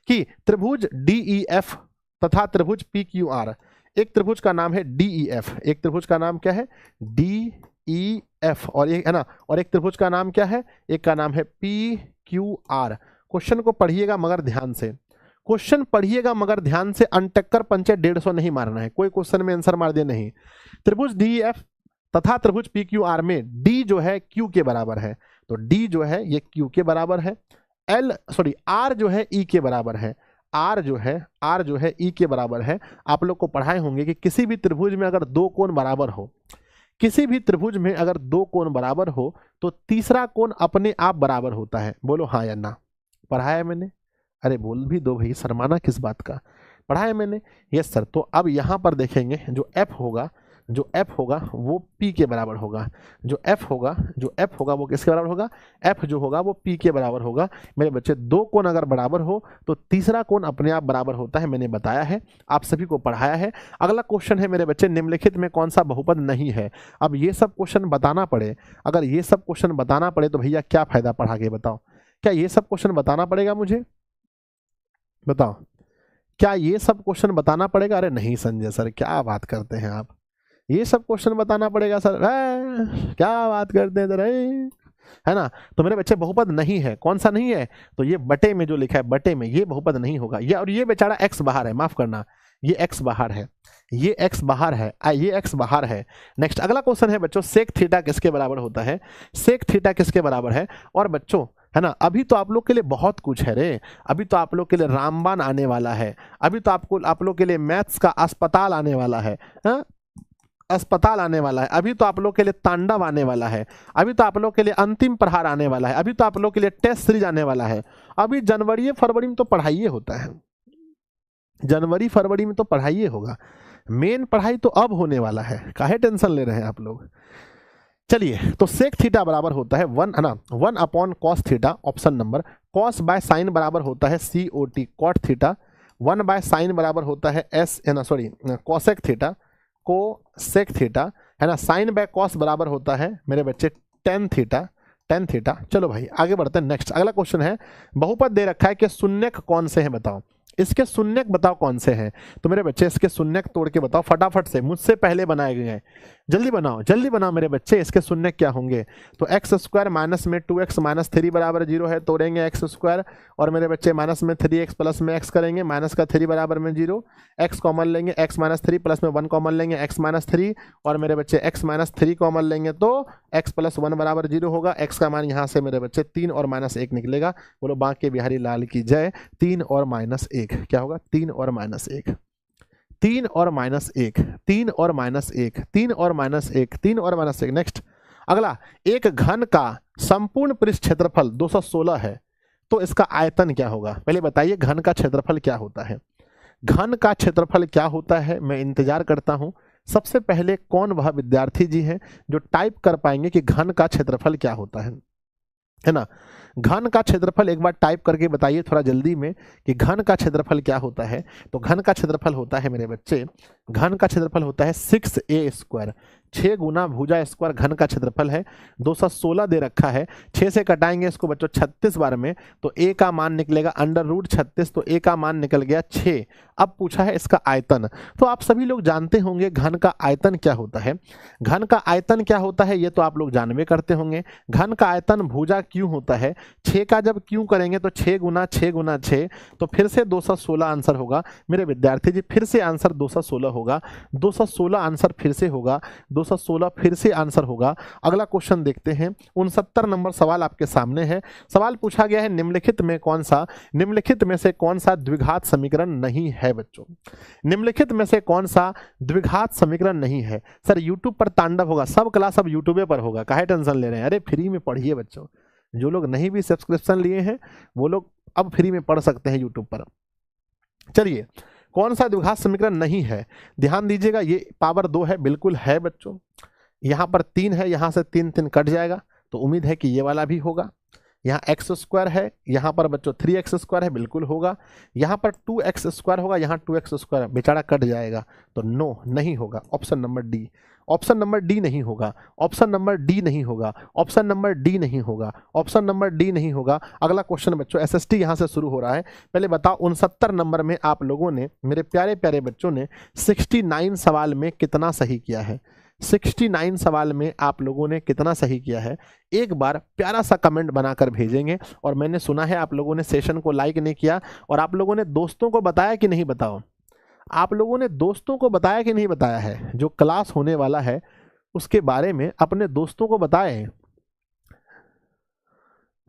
A: कि त्रिभुज DEF तथा त्रिभुज PQR, एक त्रिभुज का नाम है DEF, एक त्रिभुज का नाम क्या है DEF, और एक है ना, और एक त्रिभुज का नाम क्या है, एक का नाम है PQR। क्वेश्चन को पढ़िएगा मगर ध्यान से, क्वेश्चन पढ़िएगा मगर ध्यान से, अनटक्कर पंचे 150 नहीं मारना है, कोई क्वेश्चन में आंसर मार दे नहीं। त्रिभुज DEF तथा त्रिभुज PQR में D जो है Q के बराबर है, तो D जो है ये Q के बराबर है, R जो है E के बराबर है, R जो है E के बराबर है। आप लोग को पढ़ाए होंगे कि किसी भी त्रिभुज में अगर 2 कोण बराबर हो, किसी भी त्रिभुज में अगर 2 कोण बराबर हो तो तीसरा कोण अपने आप बराबर होता है। बोलो हाँ या ना, पढ़ाया मैंने, अरे बोल भी दो भाई, शर्माना किस बात का, पढ़ाया मैंने, यस सर। तो अब यहाँ पर देखेंगे जो F होगा वो P के बराबर होगा, जो F होगा वो किसके बराबर होगा, F जो होगा वो P के बराबर होगा। मेरे बच्चे 2 कोण अगर बराबर हो तो तीसरा कोण अपने आप बराबर होता है, मैंने बताया है, आप सभी को पढ़ाया है। अगला क्वेश्चन है मेरे बच्चे, निम्नलिखित में कौन सा बहुपद नहीं है। अब ये सब क्वेश्चन बताना पड़े, अगर ये सब क्वेश्चन बताना पड़े तो भैया क्या फायदा पढ़ा के, बताओ क्या ये सब क्वेश्चन बताना पड़ेगा मुझे, बताओ क्या ये सब क्वेश्चन बताना पड़ेगा। अरे नहीं संजय सर क्या बात करते हैं आप, ये सब क्वेश्चन बताना पड़ेगा सर, क्या बात करते हैं सर, है ना। तो मेरे बच्चे बहुपद नहीं है, कौन सा नहीं है, तो ये बटे में जो लिखा है बटे में, ये बहुपद नहीं होगा। ये और ये बेचारा x बाहर है, माफ करना, ये x बाहर है, ये x बाहर है, ये x बाहर है। नेक्स्ट अगला क्वेश्चन है बच्चों, सेक थीटा किसके बराबर होता है, सेक थीटा किसके बराबर है। और बच्चों है ना, अभी तो आप लोग के लिए बहुत कुछ है रे, अभी तो आप लोग के लिए रामबाण आने वाला है, अभी तो आप लोग के लिए मैथ्स का अस्पताल आने वाला है, अस्पताल आने वाला है, अभी तो आप लोग के लिए तांडव आने वाला है, अभी तो आप लोग के लिए अंतिम प्रहार आने वाला है, अभी तो आप लोग के लिए टेस्ट सीरीज आने वाला है। अभी जनवरी फरवरी में तो पढ़ाई होता है, जनवरी फरवरी में तो पढ़ाई होगा, मेन पढ़ाई तो अब होने वाला है, काहे टेंशन ले रहे हैं आप लोग। चलिए तो सेक थीटा बराबर होता है 1 है ना, 1/cos theta, option number, cos by sine बराबर होता है COT कॉट थीटा, 1/sin बराबर होता है S है ना, sorry cosec theta, cosec theta है ना, साइन बाय कॉस बराबर होता है मेरे बच्चे टेन थीटा। चलो भाई आगे बढ़ते हैं। नेक्स्ट अगला क्वेश्चन है, बहुपद दे रखा है कि शून्यक कौन से हैं बताओ, इसके शून्यक बताओ कौन से हैं। तो मेरे बच्चे इसके शून्यक तोड़ के बताओ फटाफट से, मुझसे पहले बनाए गए हैं, जल्दी बनाओ मेरे बच्चे, इसके शून्य क्या होंगे। तो एक्स स्क्वायर माइनस में 2x माइनस 3 बराबर 0 है, तोड़ेंगे एक्स स्क्वायर, और मेरे बच्चे माइनस में 3x प्लस में x करेंगे, माइनस का 3 बराबर में 0, x कॉमन लेंगे, x माइनस 3 प्लस में 1 कॉमन लेंगे, x माइनस 3, और मेरे बच्चे x माइनस 3 कॉमन लेंगे तो x प्लस 1 बराबर 0 होगा। x का मान यहाँ से मेरे बच्चे 3 और माइनस 1 निकलेगा। बोलो बांके बिहारी लाल की जय। 3 और माइनस 1 क्या होगा, 3 और माइनस 1, 3 और माइनस 1, 3 और माइनस 1, 3 और माइनस 1, 3 और माइनस 1। नेक्स्ट अगला, एक घन का संपूर्ण पृष्ठ क्षेत्रफल 216 है, तो इसका आयतन क्या होगा। पहले बताइए घन का क्षेत्रफल क्या होता है, घन का क्षेत्रफल क्या होता है। मैं इंतजार करता हूं सबसे पहले कौन वह विद्यार्थी जी हैं जो टाइप कर पाएंगे कि घन का क्षेत्रफल क्या होता है ना। घन का क्षेत्रफल एक बार टाइप करके बताइए थोड़ा जल्दी में कि घन का क्षेत्रफल क्या होता है। तो घन का क्षेत्रफल होता है मेरे बच्चे, घन का क्षेत्रफल होता है 6a स्क्वायर, 6 गुना भुजा स्क्वायर घन का क्षेत्रफल है। 216 दे रखा है, 6 से कटाएंगे इसको बच्चों 36 बार में, तो a का मान निकलेगा अंडर रूट 36, तो a का मान निकल गया 6। अब पूछा है इसका आयतन, तो आप सभी लोग जानते होंगे घन का आयतन क्या होता है। घन का आयतन क्या होता है ये तो आप लोग जानवे करते होंगे। घन का आयतन भुजा क्यों होता है, 6 का जब क्यों करेंगे तो 6 गुना 6 गुना 6, तो फिर से 216 आंसर होगा मेरे विद्यार्थी जी, फिर से आंसर 216 होगा, 216 आंसर फिर से होगा, 216 फिर से आंसर होगा। अगला क्वेश्चन देखते हैं, 69 नंबर सवाल आपके सामने है। सवाल पूछा गया है निम्नलिखित में कौन सा, निम्नलिखित में से कौन सा द्विघात समीकरण नहीं है बच्चों, निम्नलिखित में से कौन सा द्विघात समीकरण नहीं है। सर यूट्यूब पर तांडव होगा, सब क्लास अब यूट्यूब पर होगा, काहे टेंशन ले रहे हैं, अरे फ्री में पढ़िए बच्चों। जो लोग नहीं भी सब्सक्रिप्शन लिए हैं वो लोग अब फ्री में पढ़ सकते हैं यूट्यूब पर। चलिए कौन सा द्विघात समीकरण नहीं है, ध्यान दीजिएगा। ये पावर 2 है, बिल्कुल है बच्चों। यहाँ पर 3 है, यहाँ से 3 3 कट जाएगा, तो उम्मीद है कि ये वाला भी होगा। यहाँ एक्स स्क्वायर है, यहाँ पर बच्चों 3x स्क्वायर है, बिल्कुल होगा। यहाँ पर 2x स्क्वायर होगा, यहाँ 2x स्क्वायर बेचारा कट जाएगा, तो नो नहीं होगा। Option number D, option number D नहीं होगा, ऑप्शन नंबर डी नहीं होगा, ऑप्शन नंबर डी नहीं होगा, ऑप्शन नंबर डी नहीं होगा। अगला क्वेश्चन बच्चों एसएसटी यहाँ से शुरू हो रहा है। पहले बताओ 69 नंबर में आप लोगों ने, मेरे प्यारे प्यारे बच्चों ने 69 सवाल में कितना सही किया है, 69 सवाल में आप लोगों ने कितना सही किया है, एक बार प्यारा सा कमेंट बनाकर भेजेंगे। और मैंने सुना है आप लोगों ने सेशन को लाइक नहीं किया, और आप लोगों ने दोस्तों को बताया कि नहीं, बताओ आप लोगों ने दोस्तों को बताया कि नहीं बताया है। जो क्लास होने वाला है उसके बारे में अपने दोस्तों को बताए,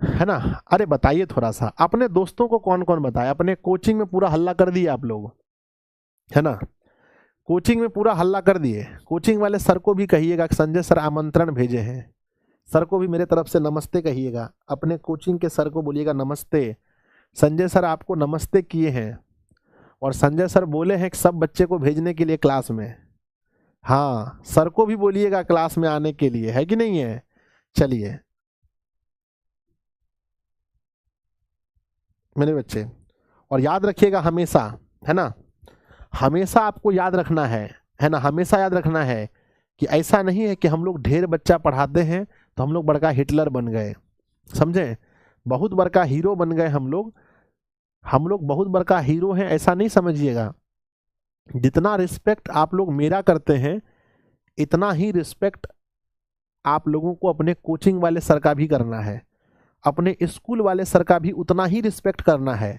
A: है ना। अरे बताइए थोड़ा सा, अपने दोस्तों को कौन कौन बताया। अपने कोचिंग में पूरा हल्ला कर दिए आप लोग, है ना, कोचिंग में पूरा हल्ला कर दिए। कोचिंग वाले सर को भी कहिएगा कि संजय सर आमंत्रण भेजे हैं, सर को भी मेरे तरफ से नमस्ते कहिएगा। अपने कोचिंग के सर को बोलिएगा नमस्ते, संजय सर आपको नमस्ते किए हैं, और संजय सर बोले हैं कि सब बच्चे को भेजने के लिए क्लास में। हाँ सर को भी बोलिएगा क्लास में आने के लिए, है कि नहीं है। चलिए मेरे बच्चे, और याद रखिएगा हमेशा, है ना, हमेशा आपको याद रखना है ना, हमेशा याद रखना है कि ऐसा नहीं है कि हम लोग ढेर बच्चा पढ़ाते हैं तो हम लोग बड़का हिटलर बन गए, समझे, बहुत बड़का हीरो बन गए हम लोग बहुत बड़का हीरो हैं, ऐसा नहीं समझिएगा। जितना रिस्पेक्ट आप लोग मेरा करते हैं इतना ही रिस्पेक्ट आप लोगों को अपने कोचिंग वाले सर का भी करना है, अपने स्कूल वाले सर का भी उतना ही रिस्पेक्ट करना है।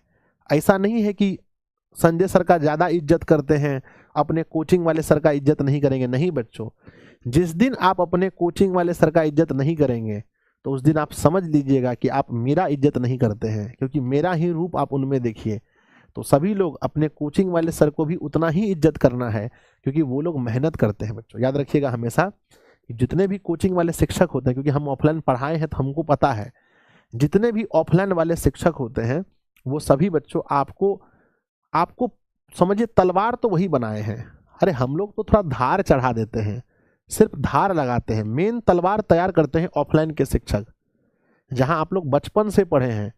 A: ऐसा नहीं है कि संजय सर का ज़्यादा इज्जत करते हैं अपने कोचिंग वाले सर का इज्जत नहीं करेंगे। नहीं बच्चों, जिस दिन आप अपने कोचिंग वाले सर का इज्जत नहीं करेंगे तो उस दिन आप समझ लीजिएगा कि आप मेरा इज्जत नहीं करते हैं, क्योंकि मेरा ही रूप आप उनमें देखिए। तो सभी लोग अपने कोचिंग वाले सर को भी उतना ही इज्जत करना है, क्योंकि वो लोग मेहनत करते हैं। बच्चों याद रखिएगा हमेशा, जितने भी कोचिंग वाले शिक्षक होते हैं, क्योंकि हम ऑफलाइन पढ़ाए हैं तो हमको पता है, जितने भी ऑफलाइन वाले शिक्षक होते हैं वो सभी बच्चों आपको समझिए तलवार तो वही बनाए हैं। अरे हम लोग तो थोड़ा धार चढ़ा देते हैं, सिर्फ धार लगाते हैं, मेन तलवार तैयार करते हैं ऑफलाइन के शिक्षक, जहां आप लोग बचपन से पढ़े हैं।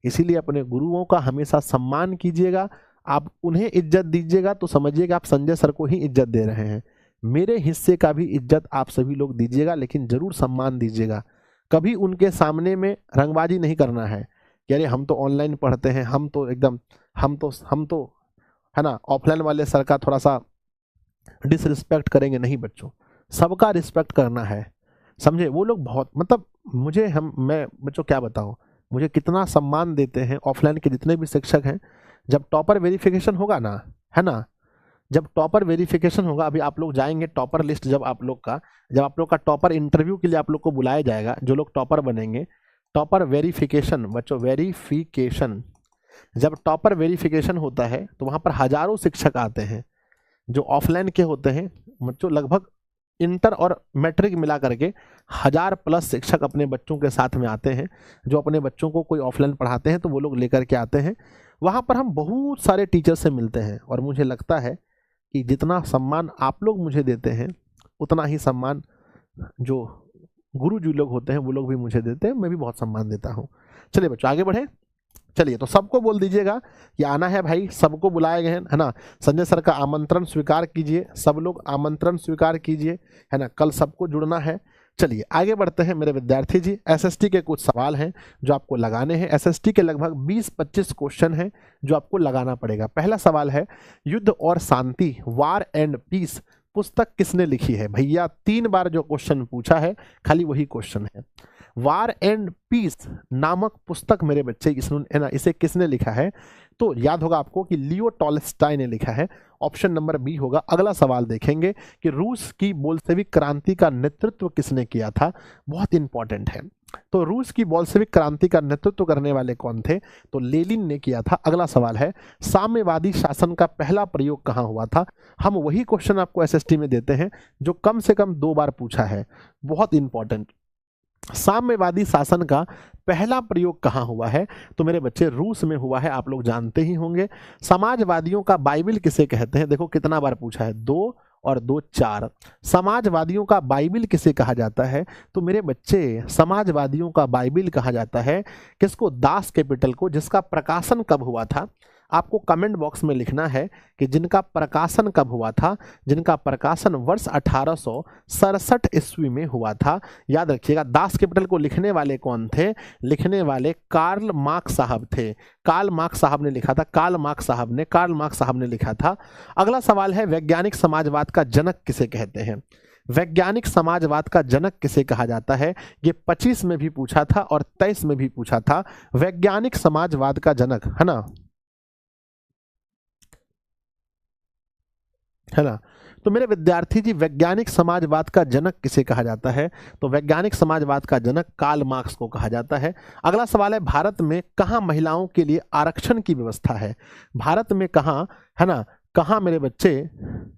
A: इसीलिए अपने गुरुओं का हमेशा सम्मान कीजिएगा, आप उन्हें इज्जत दीजिएगा तो समझिएगा आप संजय सर को ही इज्जत दे रहे हैं। मेरे हिस्से का भी इज्जत आप सभी लोग दीजिएगा, लेकिन जरूर सम्मान दीजिएगा। कभी उनके सामने में रंगबाजी नहीं करना है कि अरे हम तो ऑनलाइन पढ़ते हैं, हम तो है ना ऑफलाइन वाले सर का थोड़ा सा डिसरिस्पेक्ट करेंगे। नहीं बच्चों, सबका रिस्पेक्ट करना है, समझे। वो लोग बहुत मतलब मैं बच्चों क्या बताऊं, मुझे कितना सम्मान देते हैं ऑफलाइन के जितने भी शिक्षक हैं। जब टॉपर वेरिफिकेशन होगा ना, है ना, जब टॉपर वेरिफिकेशन होगा, अभी आप लोग जाएंगे टॉपर लिस्ट, जब आप लोग का टॉपर इंटरव्यू के लिए आप लोग को बुलाया जाएगा, जो लोग टॉपर बनेंगे, टॉपर वेरिफिकेशन बच्चों, वेरिफिकेशन, जब टॉपर वेरिफिकेशन होता है तो वहाँ पर हजारों शिक्षक आते हैं जो ऑफलाइन के होते हैं बच्चों। लगभग इंटर और मैट्रिक मिला करके 1000+ शिक्षक अपने बच्चों के साथ में आते हैं, जो अपने बच्चों को कोई ऑफलाइन पढ़ाते हैं तो वो लोग लेकर के आते हैं। वहाँ पर हम बहुत सारे टीचर से मिलते हैं और मुझे लगता है कि जितना सम्मान आप लोग मुझे देते हैं उतना ही सम्मान जो गुरु जी लोग होते हैं वो लोग भी मुझे देते हैं, मैं भी बहुत सम्मान देता हूँ। चलिए बच्चों आगे बढ़े। चलिए तो सबको बोल दीजिएगा कि आना है भाई, सबको बुलाए गए हैं, है ना। संजय सर का आमंत्रण स्वीकार कीजिए, सब लोग आमंत्रण स्वीकार कीजिए, है ना, कल सबको जुड़ना है। चलिए आगे बढ़ते हैं मेरे विद्यार्थी जी। एसएसटी के कुछ सवाल हैं जो आपको लगाने हैं। एसएसटी के लगभग 20-25 क्वेश्चन हैं जो आपको लगाना पड़ेगा। पहला सवाल है, युद्ध और शांति, वार एंड पीस पुस्तक किसने लिखी है। भैया 3 बार जो क्वेश्चन पूछा है खाली वही क्वेश्चन है। वार एंड पीस नामक पुस्तक मेरे बच्चे इसे किसने लिखा है, तो याद होगा आपको कि लियो टॉल्स्टॉय ने लिखा है। ऑप्शन नंबर बी होगा। अगला सवाल देखेंगे कि रूस की बोल्शेविक क्रांति का नेतृत्व किसने किया था, बहुत इंपॉर्टेंट है। तो रूस की बोल्शेविक क्रांति का नेतृत्व करने वाले कौन थे, तो लेनिन ने किया था। अगला सवाल है, साम्यवादी शासन का पहला प्रयोग कहाँ हुआ था। हम वही क्वेश्चन आपको एसएसटी में देते हैं जो कम से कम 2 बार पूछा है, बहुत इंपॉर्टेंट। साम्यवादी शासन का पहला प्रयोग कहाँ हुआ है, तो मेरे बच्चे रूस में हुआ है, आप लोग जानते ही होंगे। समाजवादियों का बाइबिल किसे कहते हैं, देखो कितना बार पूछा है, 2 और 2 4। समाजवादियों का बाइबिल किसे कहा जाता है, तो मेरे बच्चे समाजवादियों का बाइबिल कहा जाता है किसको, दास कैपिटल को, जिसका प्रकाशन कब हुआ था। आपको कमेंट बॉक्स में लिखना है कि जिनका प्रकाशन कब हुआ था। जिनका प्रकाशन वर्ष 1867 ईस्वी में हुआ था। याद रखिएगा, दास कैपिटल को लिखने वाले कौन थे, लिखने वाले कार्ल मार्क्स साहब थे। कार्ल मार्क्स साहब ने लिखा था, कार्ल मार्क्स साहब ने लिखा था। अगला सवाल है, वैज्ञानिक समाजवाद का जनक किसे कहते हैं। वैज्ञानिक समाजवाद का जनक किसे कहा जाता है, ये 25 में भी पूछा था और 23 में भी पूछा था। वैज्ञानिक समाजवाद का जनक, है ना। तो मेरे विद्यार्थी जी, वैज्ञानिक समाजवाद का जनक किसे कहा जाता है, तो वैज्ञानिक समाजवाद का जनक कार्ल मार्क्स को कहा जाता है। अगला सवाल है, भारत में कहाँ महिलाओं के लिए आरक्षण की व्यवस्था है। भारत में कहाँ, है ना, कहाँ मेरे बच्चे,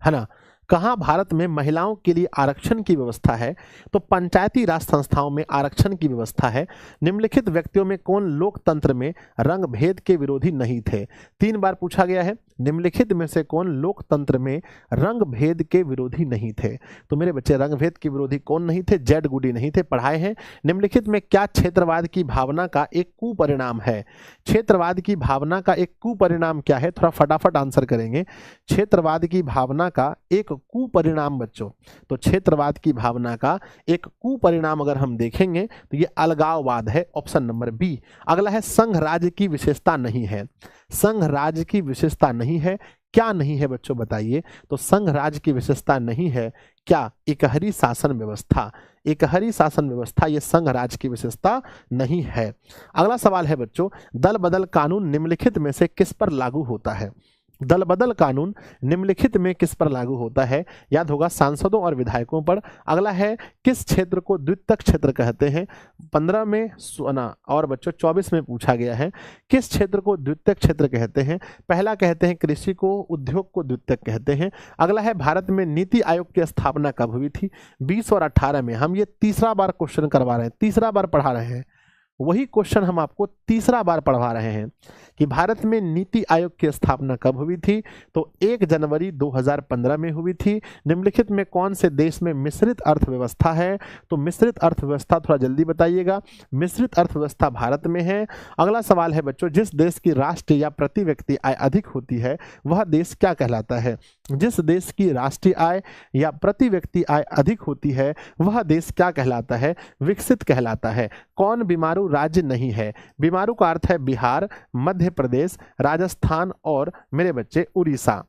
A: है ना, कहाँ भारत में महिलाओं के लिए आरक्षण की व्यवस्था है, तो पंचायती राज संस्थाओं में आरक्षण की व्यवस्था है। निम्नलिखित व्यक्तियों में कौन लोकतंत्र में रंग भेद के विरोधी नहीं थे, 3 बार पूछा गया है। निम्नलिखित में से कौन लोकतंत्र में रंग भेद के विरोधी नहीं थे, तो मेरे बच्चे रंग भेद के विरोधी कौन नहीं थे, जेड गुडी नहीं थे, पढ़ाए हैं। निम्नलिखित में क्या क्षेत्रवाद की भावना का एक कुपरिणाम है। क्षेत्रवाद की भावना का एक कुपरिणाम क्या है, थोड़ा फटाफट आंसर करेंगे। क्षेत्रवाद की भावना का एक कुपरिणाम बच्चों, तो क्षेत्रवाद की भावना का एक कुपरिणाम अगर हम देखेंगे तो ये अलगाववाद है, ऑप्शन नंबर बी। अगला है, संघ राज्य की विशेषता नहीं है। संघ राज्य की विशेषता नहीं है, क्या नहीं है बच्चों बताइए, तो संघ राज्य की विशेषता नहीं है क्या, एकहरी शासन व्यवस्था। एकहरी शासन व्यवस्था ये संघ राज्य की विशेषता नहीं है। अगला सवाल है बच्चों, दल बदल कानून निम्नलिखित में से किस पर लागू होता है। दल बदल कानून निम्नलिखित में किस पर लागू होता है, याद होगा सांसदों और विधायकों पर। अगला है, किस क्षेत्र को द्वितक क्षेत्र कहते हैं, 15 में सुना और बच्चों 24 में पूछा गया है, किस क्षेत्र को द्वितक क्षेत्र कहते हैं। पहला कहते हैं कृषि को, उद्योग को द्वितक कहते हैं। अगला है, भारत में नीति आयोग की स्थापना कब हुई थी, 20 और 18 में। हम ये तीसरा बार क्वेश्चन करवा रहे हैं, तीसरा बार पढ़ा रहे हैं, वही क्वेश्चन हम आपको तीसरा बार पढ़वा रहे हैं कि भारत में नीति आयोग की स्थापना कब हुई थी, तो 1 जनवरी 2015 में हुई थी। निम्नलिखित में कौन से देश में मिश्रित अर्थव्यवस्था है, तो मिश्रित अर्थव्यवस्था, थोड़ा जल्दी बताइएगा, मिश्रित अर्थव्यवस्था भारत में है। अगला सवाल है बच्चों, जिस देश की राष्ट्रीय या प्रति व्यक्ति आय अधिक होती है वह देश क्या कहलाता है। जिस देश की राष्ट्रीय आय या प्रति व्यक्ति आय अधिक होती है वह देश क्या कहलाता है, विकसित कहलाता है। कौन बीमारू राज्य नहीं है, बीमारू का अर्थ है बिहार, मध्य प्रदेश, राजस्थान और मेरे बच्चे उड़ीसा।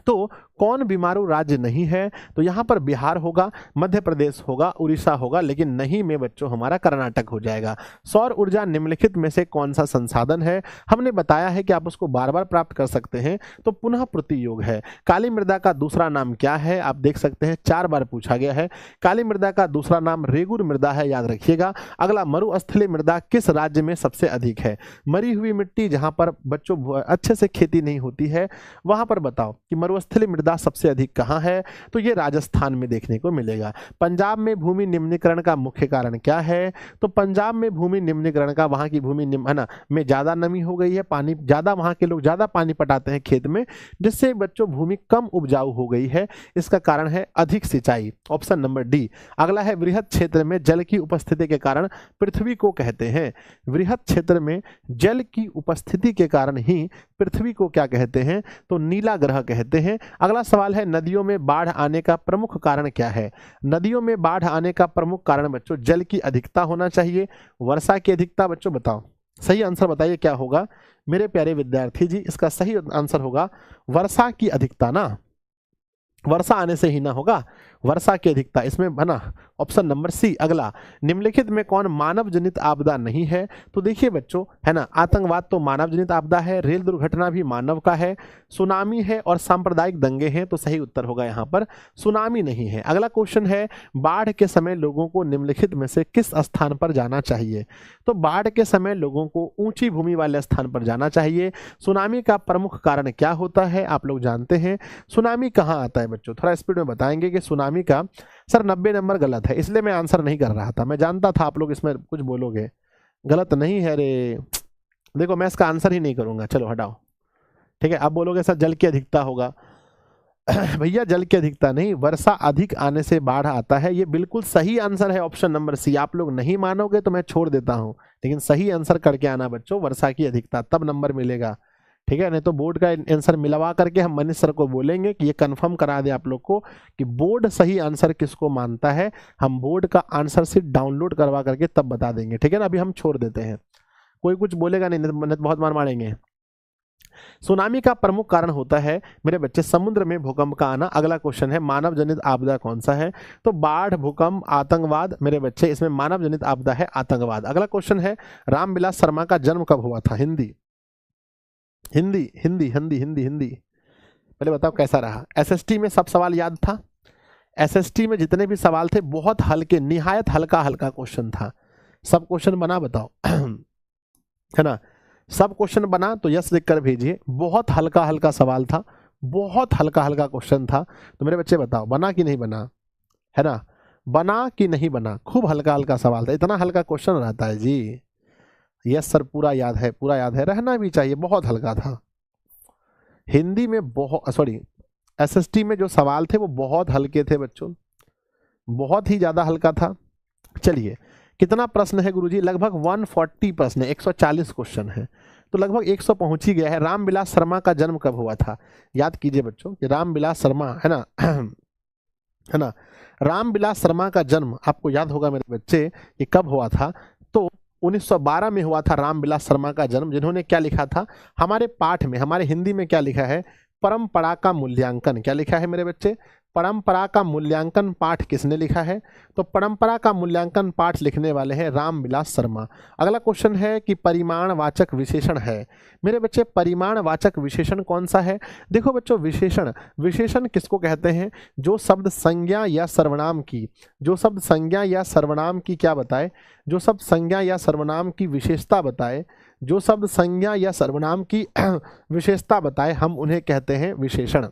A: तो कौन बीमारू राज्य नहीं है? तो यहाँ पर बिहार होगा, मध्य प्रदेश होगा, उड़ीसा होगा, लेकिन नहीं में बच्चों हमारा कर्नाटक हो जाएगा। सौर ऊर्जा निम्नलिखित में से कौन सा संसाधन है? हमने बताया है कि आप उसको बार बार प्राप्त कर सकते हैं, तो पुनः प्रतियोग है। काली मृदा का दूसरा नाम क्या है? आप देख सकते हैं 4 बार पूछा गया है। काली मृदा का दूसरा नाम रेगुर मृदा है, याद रखिएगा। अगला, मरुस्थलीय मृदा किस राज्य में सबसे अधिक है? मरी हुई मिट्टी जहां पर बच्चों अच्छे से खेती नहीं होती है, वहां पर बताओ कि मरुस्थलीय मृदा सबसे अधिक कहां है? तो ये राजस्थान में देखने को मिलेगा। पंजाब में भूमि निम्नीकरण का मुख्य कारण क्या है? तो पंजाब में भूमि निम्नीकरण का, वहां की भूमि है ना में ज्यादा नमी हो गई है, पानी ज्यादा, वहां के लोग ज्यादा पानी पटाते हैं खेत में, जिससे बच्चों भूमि कम उपजाऊ हो गई है। इसका कारण है अधिक सिंचाई, ऑप्शन नंबर डी। अगला है, वृहद क्षेत्र में जल की उपस्थिति के कारण पृथ्वी को कहते हैं? वृहद क्षेत्र में जल की उपस्थिति के कारण ही पृथ्वी को क्या कहते हैं? तो नीला ग्रह कहते हैं। अगला सवाल है, नदियों में बाढ़ आने का प्रमुख कारण क्या है? नदियों में बाढ़ आने का प्रमुख कारण बच्चों जल की अधिकता होना चाहिए, वर्षा की अधिकता? बच्चों बताओ, सही आंसर बताइए क्या होगा मेरे प्यारे विद्यार्थी जी? इसका सही आंसर होगा वर्षा की अधिकता ना, वर्षा आने से ही ना होगा, वर्षा की अधिकता इसमें बना, ऑप्शन नंबर सी। अगला, निम्नलिखित में कौन मानव जनित आपदा नहीं है? तो देखिए बच्चों, है ना, आतंकवाद तो मानव जनित आपदा है, रेल दुर्घटना भी मानव का है, सुनामी है और सांप्रदायिक दंगे हैं, तो सही उत्तर होगा यहाँ पर सुनामी नहीं है। अगला क्वेश्चन है, बाढ़ के समय लोगों को निम्नलिखित में से किस स्थान पर जाना चाहिए? तो बाढ़ के समय लोगों को ऊंची भूमि वाले स्थान पर जाना चाहिए। सुनामी का प्रमुख कारण क्या होता है? आप लोग जानते हैं सुनामी कहाँ आता है बच्चों, थोड़ा स्पीड में बताएंगे कि सुनामी का। सर 90 नंबर गलत है, इसलिए मैं आंसर नहीं कर रहा था, मैं जानता था आप लोग इसमें कुछ बोलोगे। गलत नहीं है रे, देखो मैं इसका आंसर ही नहीं करूंगा, चलो हटाओ, ठीक है। आप बोलोगे सर जल की अधिकता होगा, भैया जल की अधिकता नहीं, वर्षा अधिक आने से बाढ़ आता है, ये बिल्कुल सही आंसर है, ऑप्शन नंबर सी। आप लोग नहीं मानोगे तो मैं छोड़ देता हूं, लेकिन सही आंसर करके आना बच्चों, वर्षा की अधिकता, तब नंबर मिलेगा, ठीक है। नहीं तो बोर्ड का आंसर मिलवा करके हम मनीष सर को बोलेंगे कि ये कंफर्म करा दे आप लोग को कि बोर्ड सही आंसर किसको मानता है, हम बोर्ड का आंसर सीट डाउनलोड करवा करके तब बता देंगे, ठीक है ना। अभी हम छोड़ देते हैं, कोई कुछ बोलेगा नहीं, बहुत मार मारेंगे। सुनामी का प्रमुख कारण होता है मेरे बच्चे समुद्र में भूकंप का आना। अगला क्वेश्चन है, मानव जनित आपदा कौन सा है? तो बाढ़, भूकंप, आतंकवाद, मेरे बच्चे इसमें मानव जनित आपदा है आतंकवाद। अगला क्वेश्चन है, रामविलास शर्मा का जन्म कब हुआ था? हिंदी हिंदी हिंदी हिंदी हिंदी हिंदी पहले बताओ कैसा रहा? एसएसटी में सब सवाल याद था? एसएसटी में जितने भी सवाल थे बहुत हल्के, निहायत हल्का हल्का क्वेश्चन था। सब क्वेश्चन बना बताओ, है ना, सब क्वेश्चन बना तो यस लिख कर भेजिए। बहुत हल्का हल्का सवाल था, बहुत हल्का हल्का क्वेश्चन था, तो मेरे बच्चे बताओ बना कि नहीं बना, है ना, बना कि नहीं बना? खूब हल्का हल्का सवाल था, इतना हल्का क्वेश्चन रहता है जी? यस सर पूरा याद है, पूरा याद है, रहना भी चाहिए, बहुत हल्का था। हिंदी में बहुत, सॉरी एसएसटी में जो सवाल थे वो बहुत हल्के थे बच्चों, बहुत ही ज्यादा हल्का था। चलिए कितना प्रश्न है गुरुजी? लगभग 140 प्रश्न है, 140 क्वेश्चन है, तो लगभग 100 पहुंच ही गया है। रामविलास शर्मा का जन्म कब हुआ था? याद कीजिए बच्चों कि रामविलास शर्मा, है ना, है ना, रामविलास शर्मा का जन्म आपको याद होगा मेरे बच्चे ये कब हुआ था? तो 1912 में हुआ था रामविलास शर्मा का जन्म, जिन्होंने क्या लिखा था हमारे पाठ में, हमारे हिंदी में क्या लिखा है? परंपरा का मूल्यांकन। क्या लिखा है मेरे बच्चे? परंपरा का मूल्यांकन पाठ किसने लिखा है? तो परंपरा का मूल्यांकन पाठ लिखने वाले हैं रामविलास शर्मा। अगला क्वेश्चन है कि परिमाणवाचक विशेषण है मेरे बच्चे, परिमाणवाचक विशेषण कौन सा है? देखो बच्चों, विशेषण, विशेषण किसको कहते हैं? जो शब्द संज्ञा या सर्वनाम की, जो शब्द संज्ञा या सर्वनाम की क्या बताए? जो शब्द संज्ञा या सर्वनाम की विशेषता बताए, जो शब्द संज्ञा या सर्वनाम की विशेषता बताए, हम उन्हें कहते हैं विशेषण,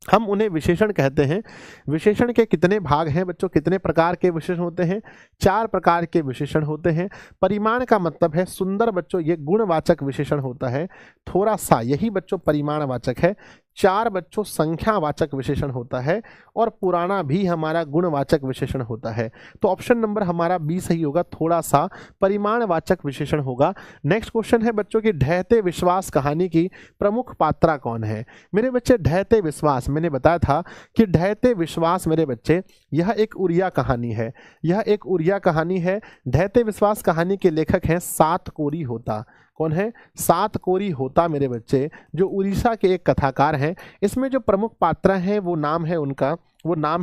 A: हम उन्हें विशेषण कहते हैं। विशेषण के कितने भाग हैं बच्चों? कितने प्रकार के विशेषण होते हैं? 4 प्रकार के विशेषण होते हैं। परिमाण का मतलब है सुंदर बच्चों, ये गुणवाचक विशेषण होता है, थोड़ा सा, यही बच्चों परिमाणवाचक है। 4 बच्चों संख्यावाचक विशेषण होता है, और पुराना भी हमारा गुणवाचक विशेषण होता है। तो ऑप्शन नंबर हमारा बी सही होगा, थोड़ा सा परिमाणवाचक विशेषण होगा। नेक्स्ट क्वेश्चन है बच्चों की ढहते विश्वास कहानी की प्रमुख पात्रा कौन है? मेरे बच्चे ढहते विश्वास, मैंने बताया था कि ढहते विश्वास मेरे बच्चे यह एक उड़िया कहानी है, यह एक उड़िया कहानी है। ढहते विश्वास कहानी के लेखक हैं सातकोरी होता। कौन है? सात कोरी होता मेरे बच्चे, जो उड़ीसा के एक कथाकार हैं। इसमें जो प्रमुख पात्र हैं वो नाम है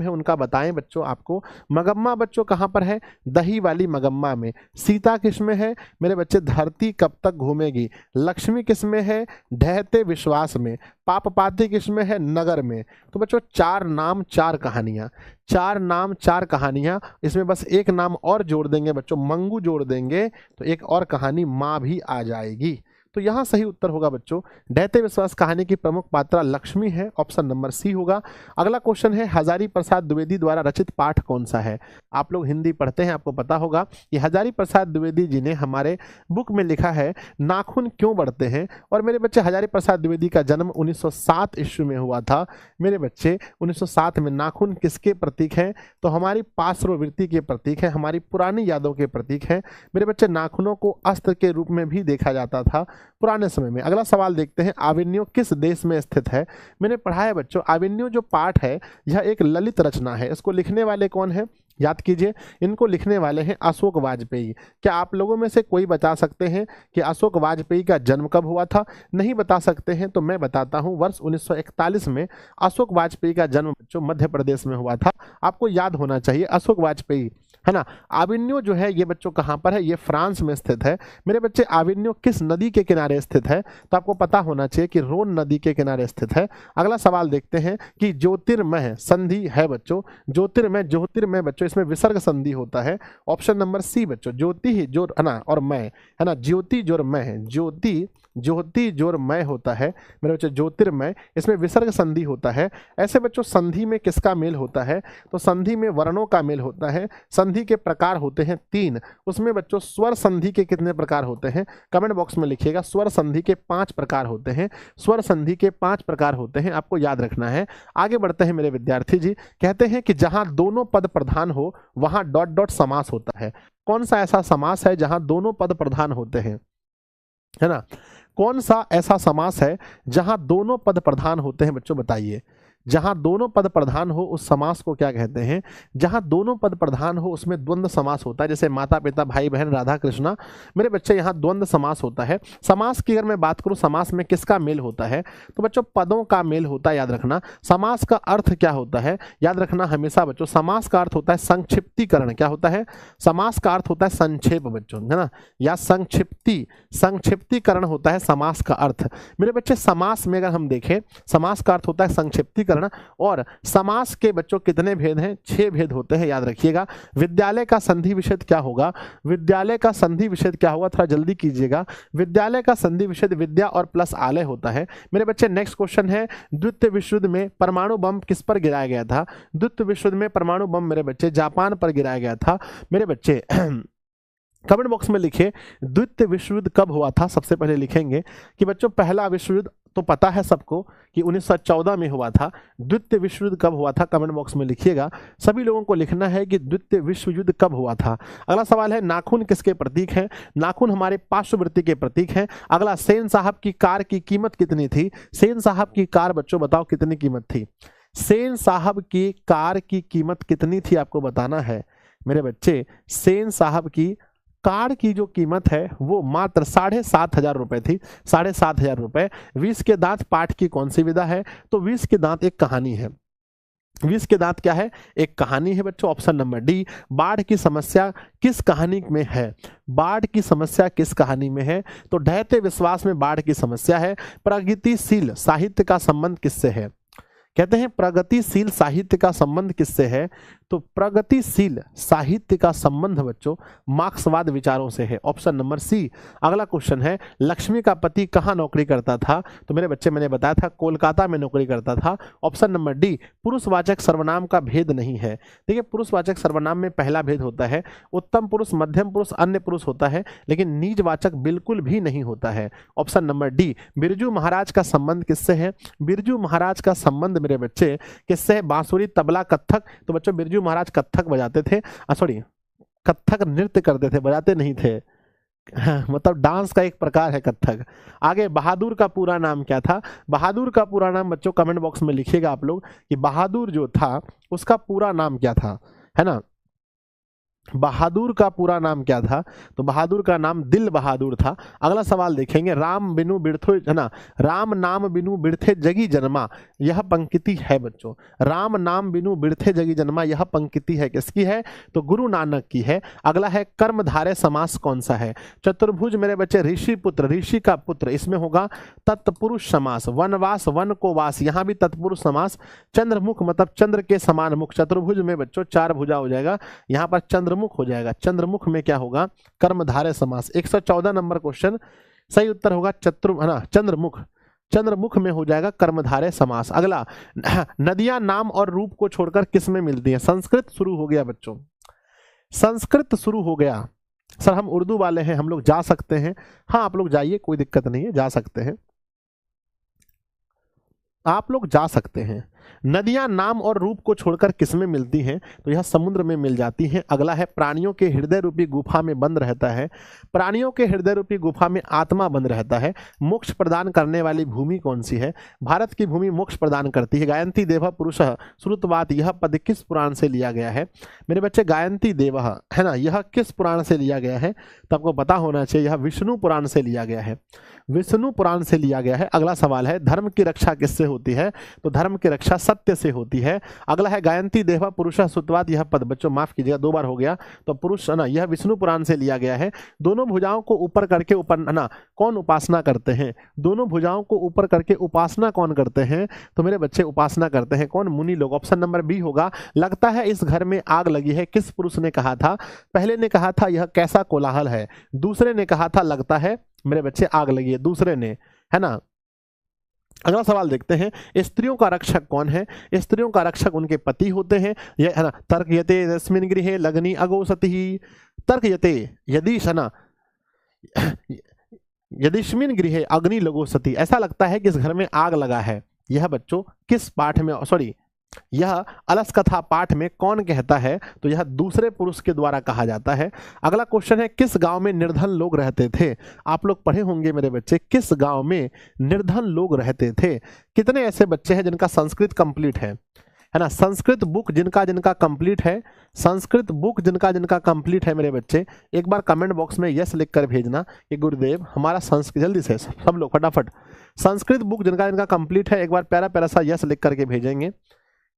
A: उनका बताएं बच्चों आपको। मगम्मा बच्चों कहाँ पर है? दही वाली मगम्मा में। सीता किसमें है मेरे बच्चे? धरती कब तक घूमेगी। लक्ष्मी किसमें है? ढहते विश्वास में। पापपाती किसमें है? नगर में। तो बच्चों 4 नाम 4 कहानियां, 4 नाम 4 कहानियां। इसमें बस एक नाम और जोड़ देंगे बच्चों, मंगू जोड़ देंगे तो एक और कहानी माँ भी आ जाएगी। तो यहां सही उत्तर होगा बच्चों, ढहते विश्वास कहानी की प्रमुख पात्रा लक्ष्मी है, ऑप्शन नंबर सी होगा। अगला क्वेश्चन है, हजारी प्रसाद द्विवेदी द्वारा रचित पाठ कौन सा है? आप लोग हिंदी पढ़ते हैं, आपको पता होगा कि हजारी प्रसाद द्विवेदी जी ने हमारे बुक में लिखा है नाखून क्यों बढ़ते हैं। और मेरे बच्चे हजारी प्रसाद द्विवेदी का जन्म 1907 ईस्वी में हुआ था। मेरे बच्चे 1907 में। नाखून किसके प्रतीक हैं? तो हमारी पार्श्ववृत्ति के प्रतीक है, हमारी पुरानी यादों के प्रतीक है। मेरे बच्चे नाखूनों को अस्त्र के रूप में भी देखा जाता था पुराने समय में। अगला सवाल देखते हैं, आविन्यो किस देश में स्थित है? मैंने पढ़ा है बच्चों, आविन्यो जो पाठ है यह एक ललित रचना है। इसको लिखने वाले कौन है? याद कीजिए, इनको लिखने वाले हैं अशोक वाजपेयी। क्या आप लोगों में से कोई बता सकते हैं कि अशोक वाजपेयी का जन्म कब हुआ था? नहीं बता सकते हैं तो मैं बताता हूं, वर्ष 1941 में अशोक वाजपेयी का जन्म बच्चों मध्य प्रदेश में हुआ था। आपको याद होना चाहिए अशोक वाजपेयी, है ना। आविन्यो जो है ये बच्चों कहाँ पर है? ये फ्रांस में स्थित है। मेरे बच्चे आविन्यो किस नदी के किनारे स्थित है? तो आपको पता होना चाहिए कि रोन नदी के किनारे स्थित है। अगला सवाल देखते हैं कि ज्योतिर्मय संधि है बच्चों, ज्योतिर्मय बच्चों इसमें विसर्ग संधि होता है, ऑप्शन नंबर सी बच्चों। ज्योति ही जोर है ना और मैं, है ना, ज्योति जोर मैं है, ज्योति जोर मय होता है मेरे बच्चे ज्योतिर्मय, इसमें विसर्ग संधि होता है। ऐसे बच्चों संधि में किसका मेल होता है? तो संधि में वर्णों का मेल होता है। संधि के प्रकार होते हैं 3, उसमें बच्चों स्वर संधि के कितने प्रकार होते हैं? कमेंट बॉक्स में लिखिएगा। स्वर संधि के 5 प्रकार होते हैं, स्वर संधि के 5 प्रकार होते हैं, आपको याद रखना है। आगे बढ़ते हैं मेरे विद्यार्थी जी, कहते हैं कि जहां दोनों पद प्रधान हो वहां डॉट डॉट समास होता है। कौन सा ऐसा समास है जहां दोनों पद प्रधान होते हैं, है ना? कौन सा ऐसा समास है जहां दोनों पद प्रधान होते हैं बच्चों, बताइए। जहां दोनों पद प्रधान हो उस समास को क्या कहते हैं? जहां दोनों पद प्रधान हो उसमें द्वंद्व समास होता है, जैसे माता पिता भाई बहन राधा कृष्णा। मेरे बच्चे यहां द्वंद्व समास होता है। समास की अगर मैं बात करूं, समास में किसका मेल होता है? तो बच्चों पदों का मेल होता है, याद रखना। समास का अर्थ क्या होता है? याद रखना हमेशा बच्चों, समास का अर्थ होता है संक्षिप्तीकरण। क्या होता है? समास का अर्थ होता है संक्षेप बच्चों, है ना, या संक्षिप्तीकरण होता है समास का अर्थ। मेरे बच्चे समास में अगर हम देखें, समास का अर्थ होता है संक्षिप्तीकरण। और समास के बच्चों कितने भेद हैं? 6 भेद होते हैं, याद रखिएगा। विद्यालय का संधि विच्छेद क्या होगा? विद्यालय का संधि विच्छेद क्या होगा? थोड़ा जल्दी कीजिएगा। विद्यालय का संधि विच्छेद विद्या और प्लस आलय होता है। मेरे बच्चे नेक्स्ट क्वेश्चन है, द्वितीय विश्व युद्ध में परमाणु बम किस पर गिराया गया था? द्वितीय विश्व युद्ध में परमाणु बम मेरे बच्चे जापान पर गिराया गया था। मेरे बच्चे कमेंट बॉक्स में लिखिए द्वितीय विश्व युद्ध कब हुआ था। सबसे पहले लिखेंगे कि बच्चों पहला विश्व युद्ध तो पता है सबको कि 1914 में हुआ था। द्वितीय विश्व युद्ध कब हुआ था? कमेंट बॉक्स में लिखिएगा। सभी लोगों को लिखना है कि द्वितीय विश्व युद्ध कब हुआ था। अगला सवाल है, नाखून किसके प्रतीक हैं? नाखून हमारे पार्श्ववृत्ति के प्रतीक हैं। अगला, सेन साहब की कार की कीमत कितनी थी? सेन साहब की कार बच्चों बताओ कितनी कीमत थी? सेन साहब की कार की कीमत कितनी थी आपको बताना है मेरे बच्चे। सेन साहब की कार की जो कीमत है वो मात्र 7,500 रुपए थी, 7,500 रुपए। 20 के दांत पाठ की कौन सी विधा है? तो 20 के दांत एक कहानी है। 20 के दांत क्या है? एक कहानी है बच्चों, ऑप्शन नंबर डी। बाढ़ की समस्या किस कहानी में है? बाढ़ की समस्या किस कहानी में है? तो ढहते विश्वास में बाढ़ की समस्या है। प्रगतिशील साहित्य का संबंध किससे है? कहते हैं प्रगतिशील साहित्य का संबंध किससे है? तो प्रगतिशील साहित्य का संबंध बच्चों मार्क्सवाद विचारों से है, ऑप्शन नंबर सी। अगला क्वेश्चन है, लक्ष्मी का पति कहाँ नौकरी करता था? तो मेरे बच्चे मैंने बताया था कोलकाता में नौकरी करता था, ऑप्शन नंबर डी। पुरुषवाचक सर्वनाम का भेद नहीं है। देखिए पुरुषवाचक सर्वनाम में पहला भेद होता है उत्तम पुरुष, मध्यम पुरुष, अन्य पुरुष होता है, लेकिन निजवाचक बिल्कुल भी नहीं होता है, option number D. Birju Maharaj का संबंध किससे है? बिरजू महाराज का संबंध मेरे बच्चे किससे? बांसुरी, तबला, कत्थक। तो बच्चों बिरजू महाराज कत्थक बजाते थे, सॉरी कत्थक नृत्य करते थे, बजाते नहीं थे। मतलब डांस का एक प्रकार है कत्थक। आगे, बहादुर का पूरा नाम क्या था? बहादुर का पूरा नाम बच्चों कमेंट बॉक्स में लिखिएगा आप लोग कि बहादुर जो था उसका पूरा नाम क्या था, है ना। बहादुर का पूरा नाम क्या था? तो बहादुर का नाम दिल बहादुर था। अगला सवाल देखेंगे, राम बिनु बिरथो है ना, राम नाम बिनु बिरथे जगी जन्मा, यह पंक्ति है बच्चों। राम नाम बिनु बिरथे जगी जन्मा, यह पंक्ति है किसकी है? तो गुरु नानक की है। अगला है कर्मधारय समास कौन सा है? चतुर्भुज मेरे बच्चे ऋषि पुत्र, ऋषि का पुत्र, इसमें होगा तत्पुरुष समास। वनवास, वन को वास, यहां भी तत्पुरुष समास। चंद्रमुख मतलब चंद्र के समान मुख, चतुर्भुज में बच्चों चार भुजा हो जाएगा, यहां पर चंद्रमुख हो जाएगा। चंद्रमुख में क्या होगा? कर्मधारय समास। 114 नंबर क्वेश्चन, सही उत्तर होगा चंद्रमुख। चंद्रमुख में हो जाएगा कर्मधारय समास। अगला, नदियां नाम और रूप को छोड़कर किस में मिलती हैं? संस्कृत शुरू हो गया बच्चों, संस्कृत शुरू हो गया। सर हम उर्दू वाले हैं, हम लोग जा सकते हैं? हाँ आप लोग जाइए, कोई दिक्कत नहीं है, जा सकते हैं, आप लोग जा सकते हैं। नदियां नाम और रूप को छोड़कर किसमें मिलती हैं? तो यह समुद्र में मिल जाती हैं। अगला है, प्राणियों के हृदय रूपी गुफा में बंद रहता है। प्राणियों के हृदय रूपी गुफा में आत्मा बंद रहता है। मोक्ष प्रदान करने वाली भूमि कौन सी है? भारत की भूमि मोक्ष प्रदान करती है। गायंती देव पुरुषः श्रुतवात, यह पद किस पुराण से लिया गया है? मेरे बच्चे गायंती देव है ना, यह किस पुराण से लिया गया है? तो आपको पता होना चाहिए, यह विष्णु पुराण से लिया गया है, विष्णु पुराण से लिया गया है। अगला सवाल है, धर्म की रक्षा किससे होती है? तो धर्म की रक्षा सत्य से होती है। अगला है, गायंती देवा पुरुषः श्रुतवात, यह पद बच्चों माफ कीजिएगा 2 बार हो गया, तो पुरुष ना, यह विष्णु पुराण से लिया गया है। दोनों भुजाओं को ऊपर करके ऊपर ना कौन उपासना करते हैं? दोनों भुजाओं को ऊपर करके उपासना कौन करते हैं? तो मेरे बच्चे उपासना करते हैं कौन? मुनि लोग। ऑप्शन नंबर बी होगा। लगता है इस घर में आग लगी है, किस पुरुष ने कहा था? पहले ने कहा था यह कैसा कोलाहल है, दूसरे ने कहा था लगता है मेरे बच्चे आग लगी है, दूसरे ने, है ना। अगला सवाल देखते हैं, स्त्रियों का रक्षक कौन है? स्त्रियों का रक्षक उनके पति होते हैं, ये है ना। तर्कयते यस्मिन् गृहे लग्नि अगोसतिः, तर्कयते यदि है ना, यदिस्मिन् गृहे अग्नि लगोसति, ऐसा लगता है कि इस घर में आग लगा है। यह बच्चों किस पाठ में, सॉरी यह अलस कथा पाठ में कौन कहता है? तो यह दूसरे पुरुष के द्वारा कहा जाता है। अगला क्वेश्चन है, किस गांव में निर्धन लोग रहते थे? आप लोग पढ़े होंगे मेरे बच्चे, किस गांव में निर्धन लोग रहते थे? कितने ऐसे बच्चे हैं जिनका संस्कृत कंप्लीट है ना? संस्कृत बुक जिनका जिनका कंप्लीट है, संस्कृत बुक जिनका जिनका कंप्लीट है मेरे बच्चे, एक बार कमेंट बॉक्स में यस लिख कर भेजना कि गुरुदेव हमारा संस्कृत, जल्दी से सब लोग फटाफट, संस्कृत बुक जिनका जिनका कंप्लीट है, एक बार प्यारा प्यारा सा यस लिख करके भेजेंगे,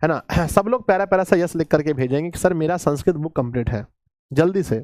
A: है ना। सब लोग प्यारा प्यारा सा यस लिख करके भेजेंगे कि सर मेरा संस्कृत बुक कंप्लीट है, जल्दी से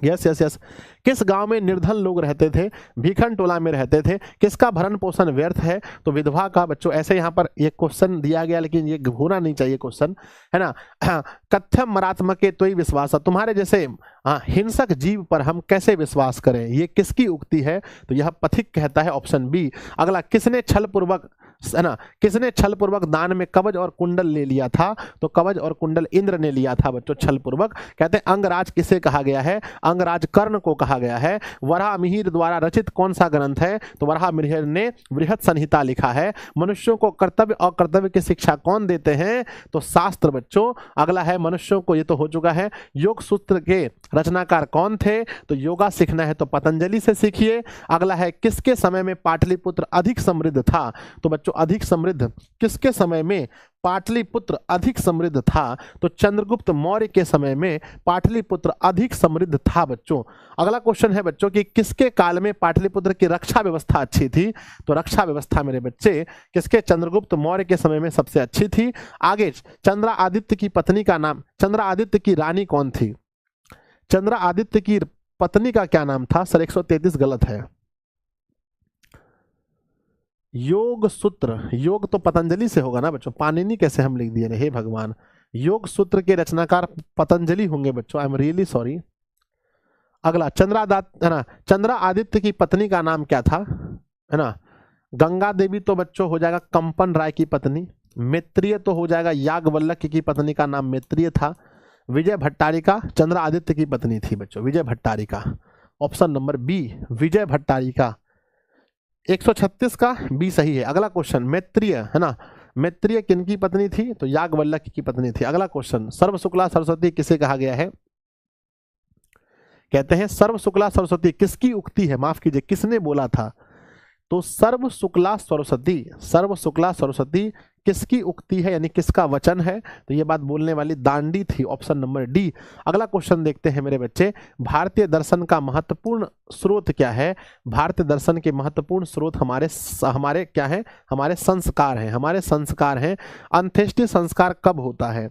A: यस यस यस। किस गांव में निर्धन लोग रहते थे? भीखन टोला में रहते थे। किसका भरण पोषण व्यर्थ है? तो विधवा का। बच्चों ऐसे यहाँ पर एक क्वेश्चन दिया गया, लेकिन ये होना नहीं चाहिए क्वेश्चन, है ना। कथ्यम मरात्मक के तो ही विश्वास, तुम्हारे जैसे हिंसक जीव पर हम कैसे विश्वास करें, ये किसकी उक्ति है? तो यह पथिक कहता है, ऑप्शन बी। अगला, किसने छल पूर्वक, है ना, किसने छल पूर्वक दान में कवच और कुंडल ले लिया था? तो कवच और कुंडल इंद्र ने लिया था बच्चों छल पूर्वक। कहते हैं अंगराज किसे कहा गया है? अंगराज कर्ण को कहा गया है। वराह मिहिर द्वारा रचित कौन सा ग्रंथ है? तो वराह मिहिर ने बृहत संहिता लिखा है। मनुष्यों को कर्तव्य और कर्तव्य की शिक्षा कौन देते हैं? तो शास्त्र बच्चों। अगला है, मनुष्यों को, ये तो हो चुका है, योग सूत्र के रचनाकार कौन थे? तो योगा सीखना है तो पतंजलि से सीखिए। अगला है, किसके समय में पाटलिपुत्र अधिक समृद्ध था? तो बच्चों अधिक समृद्ध किसके समय में पाटलिपुत्र अधिक समृद्ध था? तो चंद्रगुप्त मौर्य के समय में पाटलिपुत्र अधिक समृद्ध था बच्चों। अगला क्वेश्चन है बच्चों कि किसके काल में पाटलिपुत्र की रक्षा व्यवस्था अच्छी थी? तो रक्षा व्यवस्था मेरे बच्चे किसके? चंद्रगुप्त मौर्य के समय में सबसे अच्छी थी। आगे, चंद्रादित्य की पत्नी का नाम, चंद्रादित्य की रानी कौन थी? चंद्रादित्य की पत्नी का क्या नाम था? सर 133 गलत है। योग सूत्र, योग तो पतंजलि से होगा ना बच्चों, पाणिनि कैसे हम लिख दिए? हे भगवान, योग सूत्र के रचनाकार पतंजलि होंगे बच्चों, आई एम रियली सॉरी। अगला, है ना, चंद्रादित्य की पत्नी का नाम क्या था? है ना, गंगा देवी तो बच्चों हो जाएगा कंपन राय की पत्नी। मैत्रेय तो हो जाएगा याज्ञवल्क्य की पत्नी का नाम मैत्रेय था। विजय भट्टारिका चंद्रादित्य की पत्नी थी बच्चों, Vijay Bhattarika. Option number B, Vijay Bhattarika. 136 का बी सही है। अगला क्वेश्चन, मैत्रेय, है ना, मैत्रेय किनकी पत्नी थी? तो याज्ञवल्क्य की पत्नी थी। अगला क्वेश्चन, सर्व शुक्ला सरस्वती किसे कहा गया है? कहते हैं सर्व शुक्ला सरस्वती किसकी उक्ति है? माफ कीजिए, किसने बोला था? तो सर्व शुक्ला सरस्वती, सर्व शुक्ला सरस्वती किसकी उक्ति है यानी किसका वचन है, तो ये बात बोलने वाली दांडी थी, ऑप्शन नंबर डी। अगला क्वेश्चन देखते हैं मेरे बच्चे, भारतीय दर्शन का महत्वपूर्ण स्रोत क्या है। भारतीय दर्शन के महत्वपूर्ण स्रोत हमारे क्या है, हमारे संस्कार हैं, हमारे संस्कार हैं। अंत्येष्टि संस्कार कब होता है,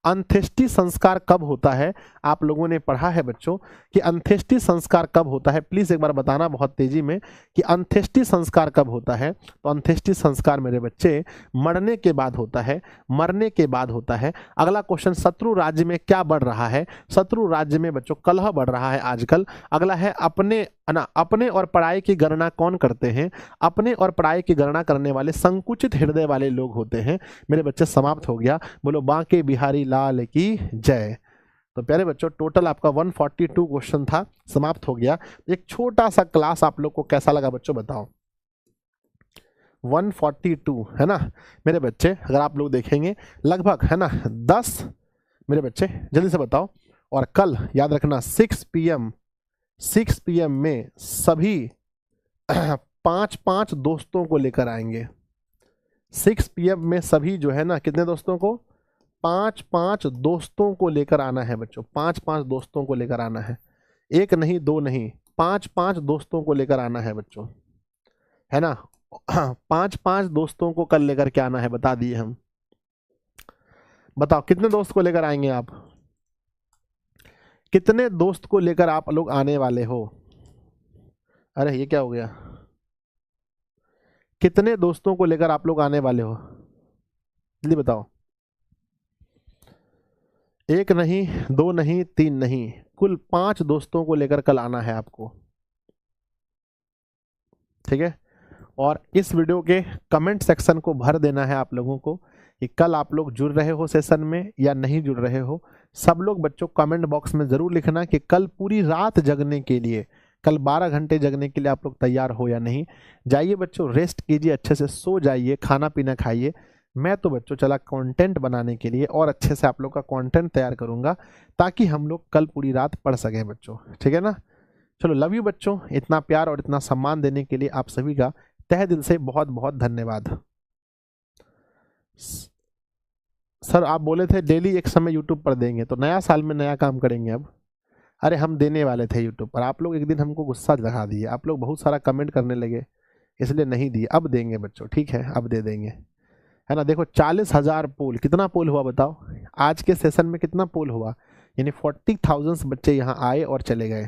A: अंत्येष्टि संस्कार कब होता है, आप लोगों ने पढ़ा है बच्चों कि अंत्येष्टि संस्कार कब होता है, प्लीज एक बार बताना बहुत तेजी में कि अंत्येष्टि संस्कार कब होता है। तो अंत्येष्टि संस्कार मेरे बच्चे मरने के बाद होता है, मरने के बाद होता है। अगला क्वेश्चन, शत्रु राज्य में क्या बढ़ रहा है, शत्रु राज्य में बच्चों कलह बढ़ रहा है आजकल। अगला है अपने और पराये की गणना कौन करते हैं, अपने और पराये की गणना करने वाले संकुचित हृदय वाले लोग होते हैं। मेरे बच्चे समाप्त हो गया, बोलो बांके बिहारी लाल की जय। तो प्यारे बच्चों टोटल आपका 142 क्वेश्चन था, समाप्त हो गया। एक छोटा सा क्लास आप लोग को कैसा लगा बच्चों बताओ। 142 है ना मेरे बच्चे, अगर आप लोग देखेंगे लगभग है ना 10 मेरे बच्चे, जल्दी से बताओ। और कल याद रखना 6 PM में सभी 5 दोस्तों को लेकर आएंगे। 6 PM में सभी जो है ना कितने दोस्तों को, 5 दोस्तों को लेकर आना है बच्चों, 5 दोस्तों को लेकर आना है, एक नहीं दो नहीं, 5 दोस्तों को लेकर आना है बच्चों, है ना। 5 दोस्तों को कल लेकर के आना है, बता दिए हम। बताओ कितने दोस्त को लेकर आएंगे आप, कितने दोस्त को लेकर आप लोग आने वाले हो। अरे ये क्या हो गया, कितने दोस्तों को लेकर आप लोग आने वाले हो, जल्दी बताओ। 1 नहीं 2 नहीं 3 नहीं, कुल 5 दोस्तों को लेकर कल आना है आपको, ठीक है। और इस वीडियो के कमेंट सेक्शन को भर देना है आप लोगों को कि कल आप लोग जुड़ रहे हो सेशन में या नहीं जुड़ रहे हो। सब लोग बच्चों कमेंट बॉक्स में ज़रूर लिखना कि कल पूरी रात जगने के लिए, कल 12 घंटे जगने के लिए आप लोग तैयार हो या नहीं। जाइए बच्चों रेस्ट कीजिए, अच्छे से सो जाइए, खाना पीना खाइए। मैं तो बच्चों चला कंटेंट बनाने के लिए और अच्छे से आप लोग का कंटेंट तैयार करूंगा ताकि हम लोग कल पूरी रात पढ़ सकें बच्चों, ठीक है ना। चलो लव यू बच्चों, इतना प्यार और इतना सम्मान देने के लिए आप सभी का तहे दिल से बहुत बहुत धन्यवाद। सर आप बोले थे डेली एक समय यूट्यूब पर देंगे, तो नया साल में नया काम करेंगे अब। अरे हम देने वाले थे यूट्यूब पर, आप लोग एक दिन हमको गुस्सा दिखा दिए, आप लोग बहुत सारा कमेंट करने लगे इसलिए नहीं दिए। अब देंगे बच्चों, ठीक है अब दे देंगे, है ना। देखो 40,000 पोल, कितना पोल हुआ बताओ आज के सेशन में, कितना पोल हुआ, यानी 40,000 बच्चे यहाँ आए और चले गए,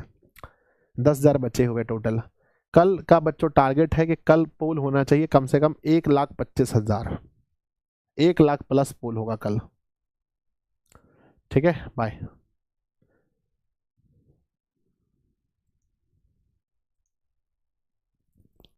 A: 10,000 बच्चे हुए टोटल। कल का बच्चों टारगेट है कि कल पोल होना चाहिए कम से कम 1,25,000, 1 लाख प्लस पोल होगा कल, ठीक है। बाय।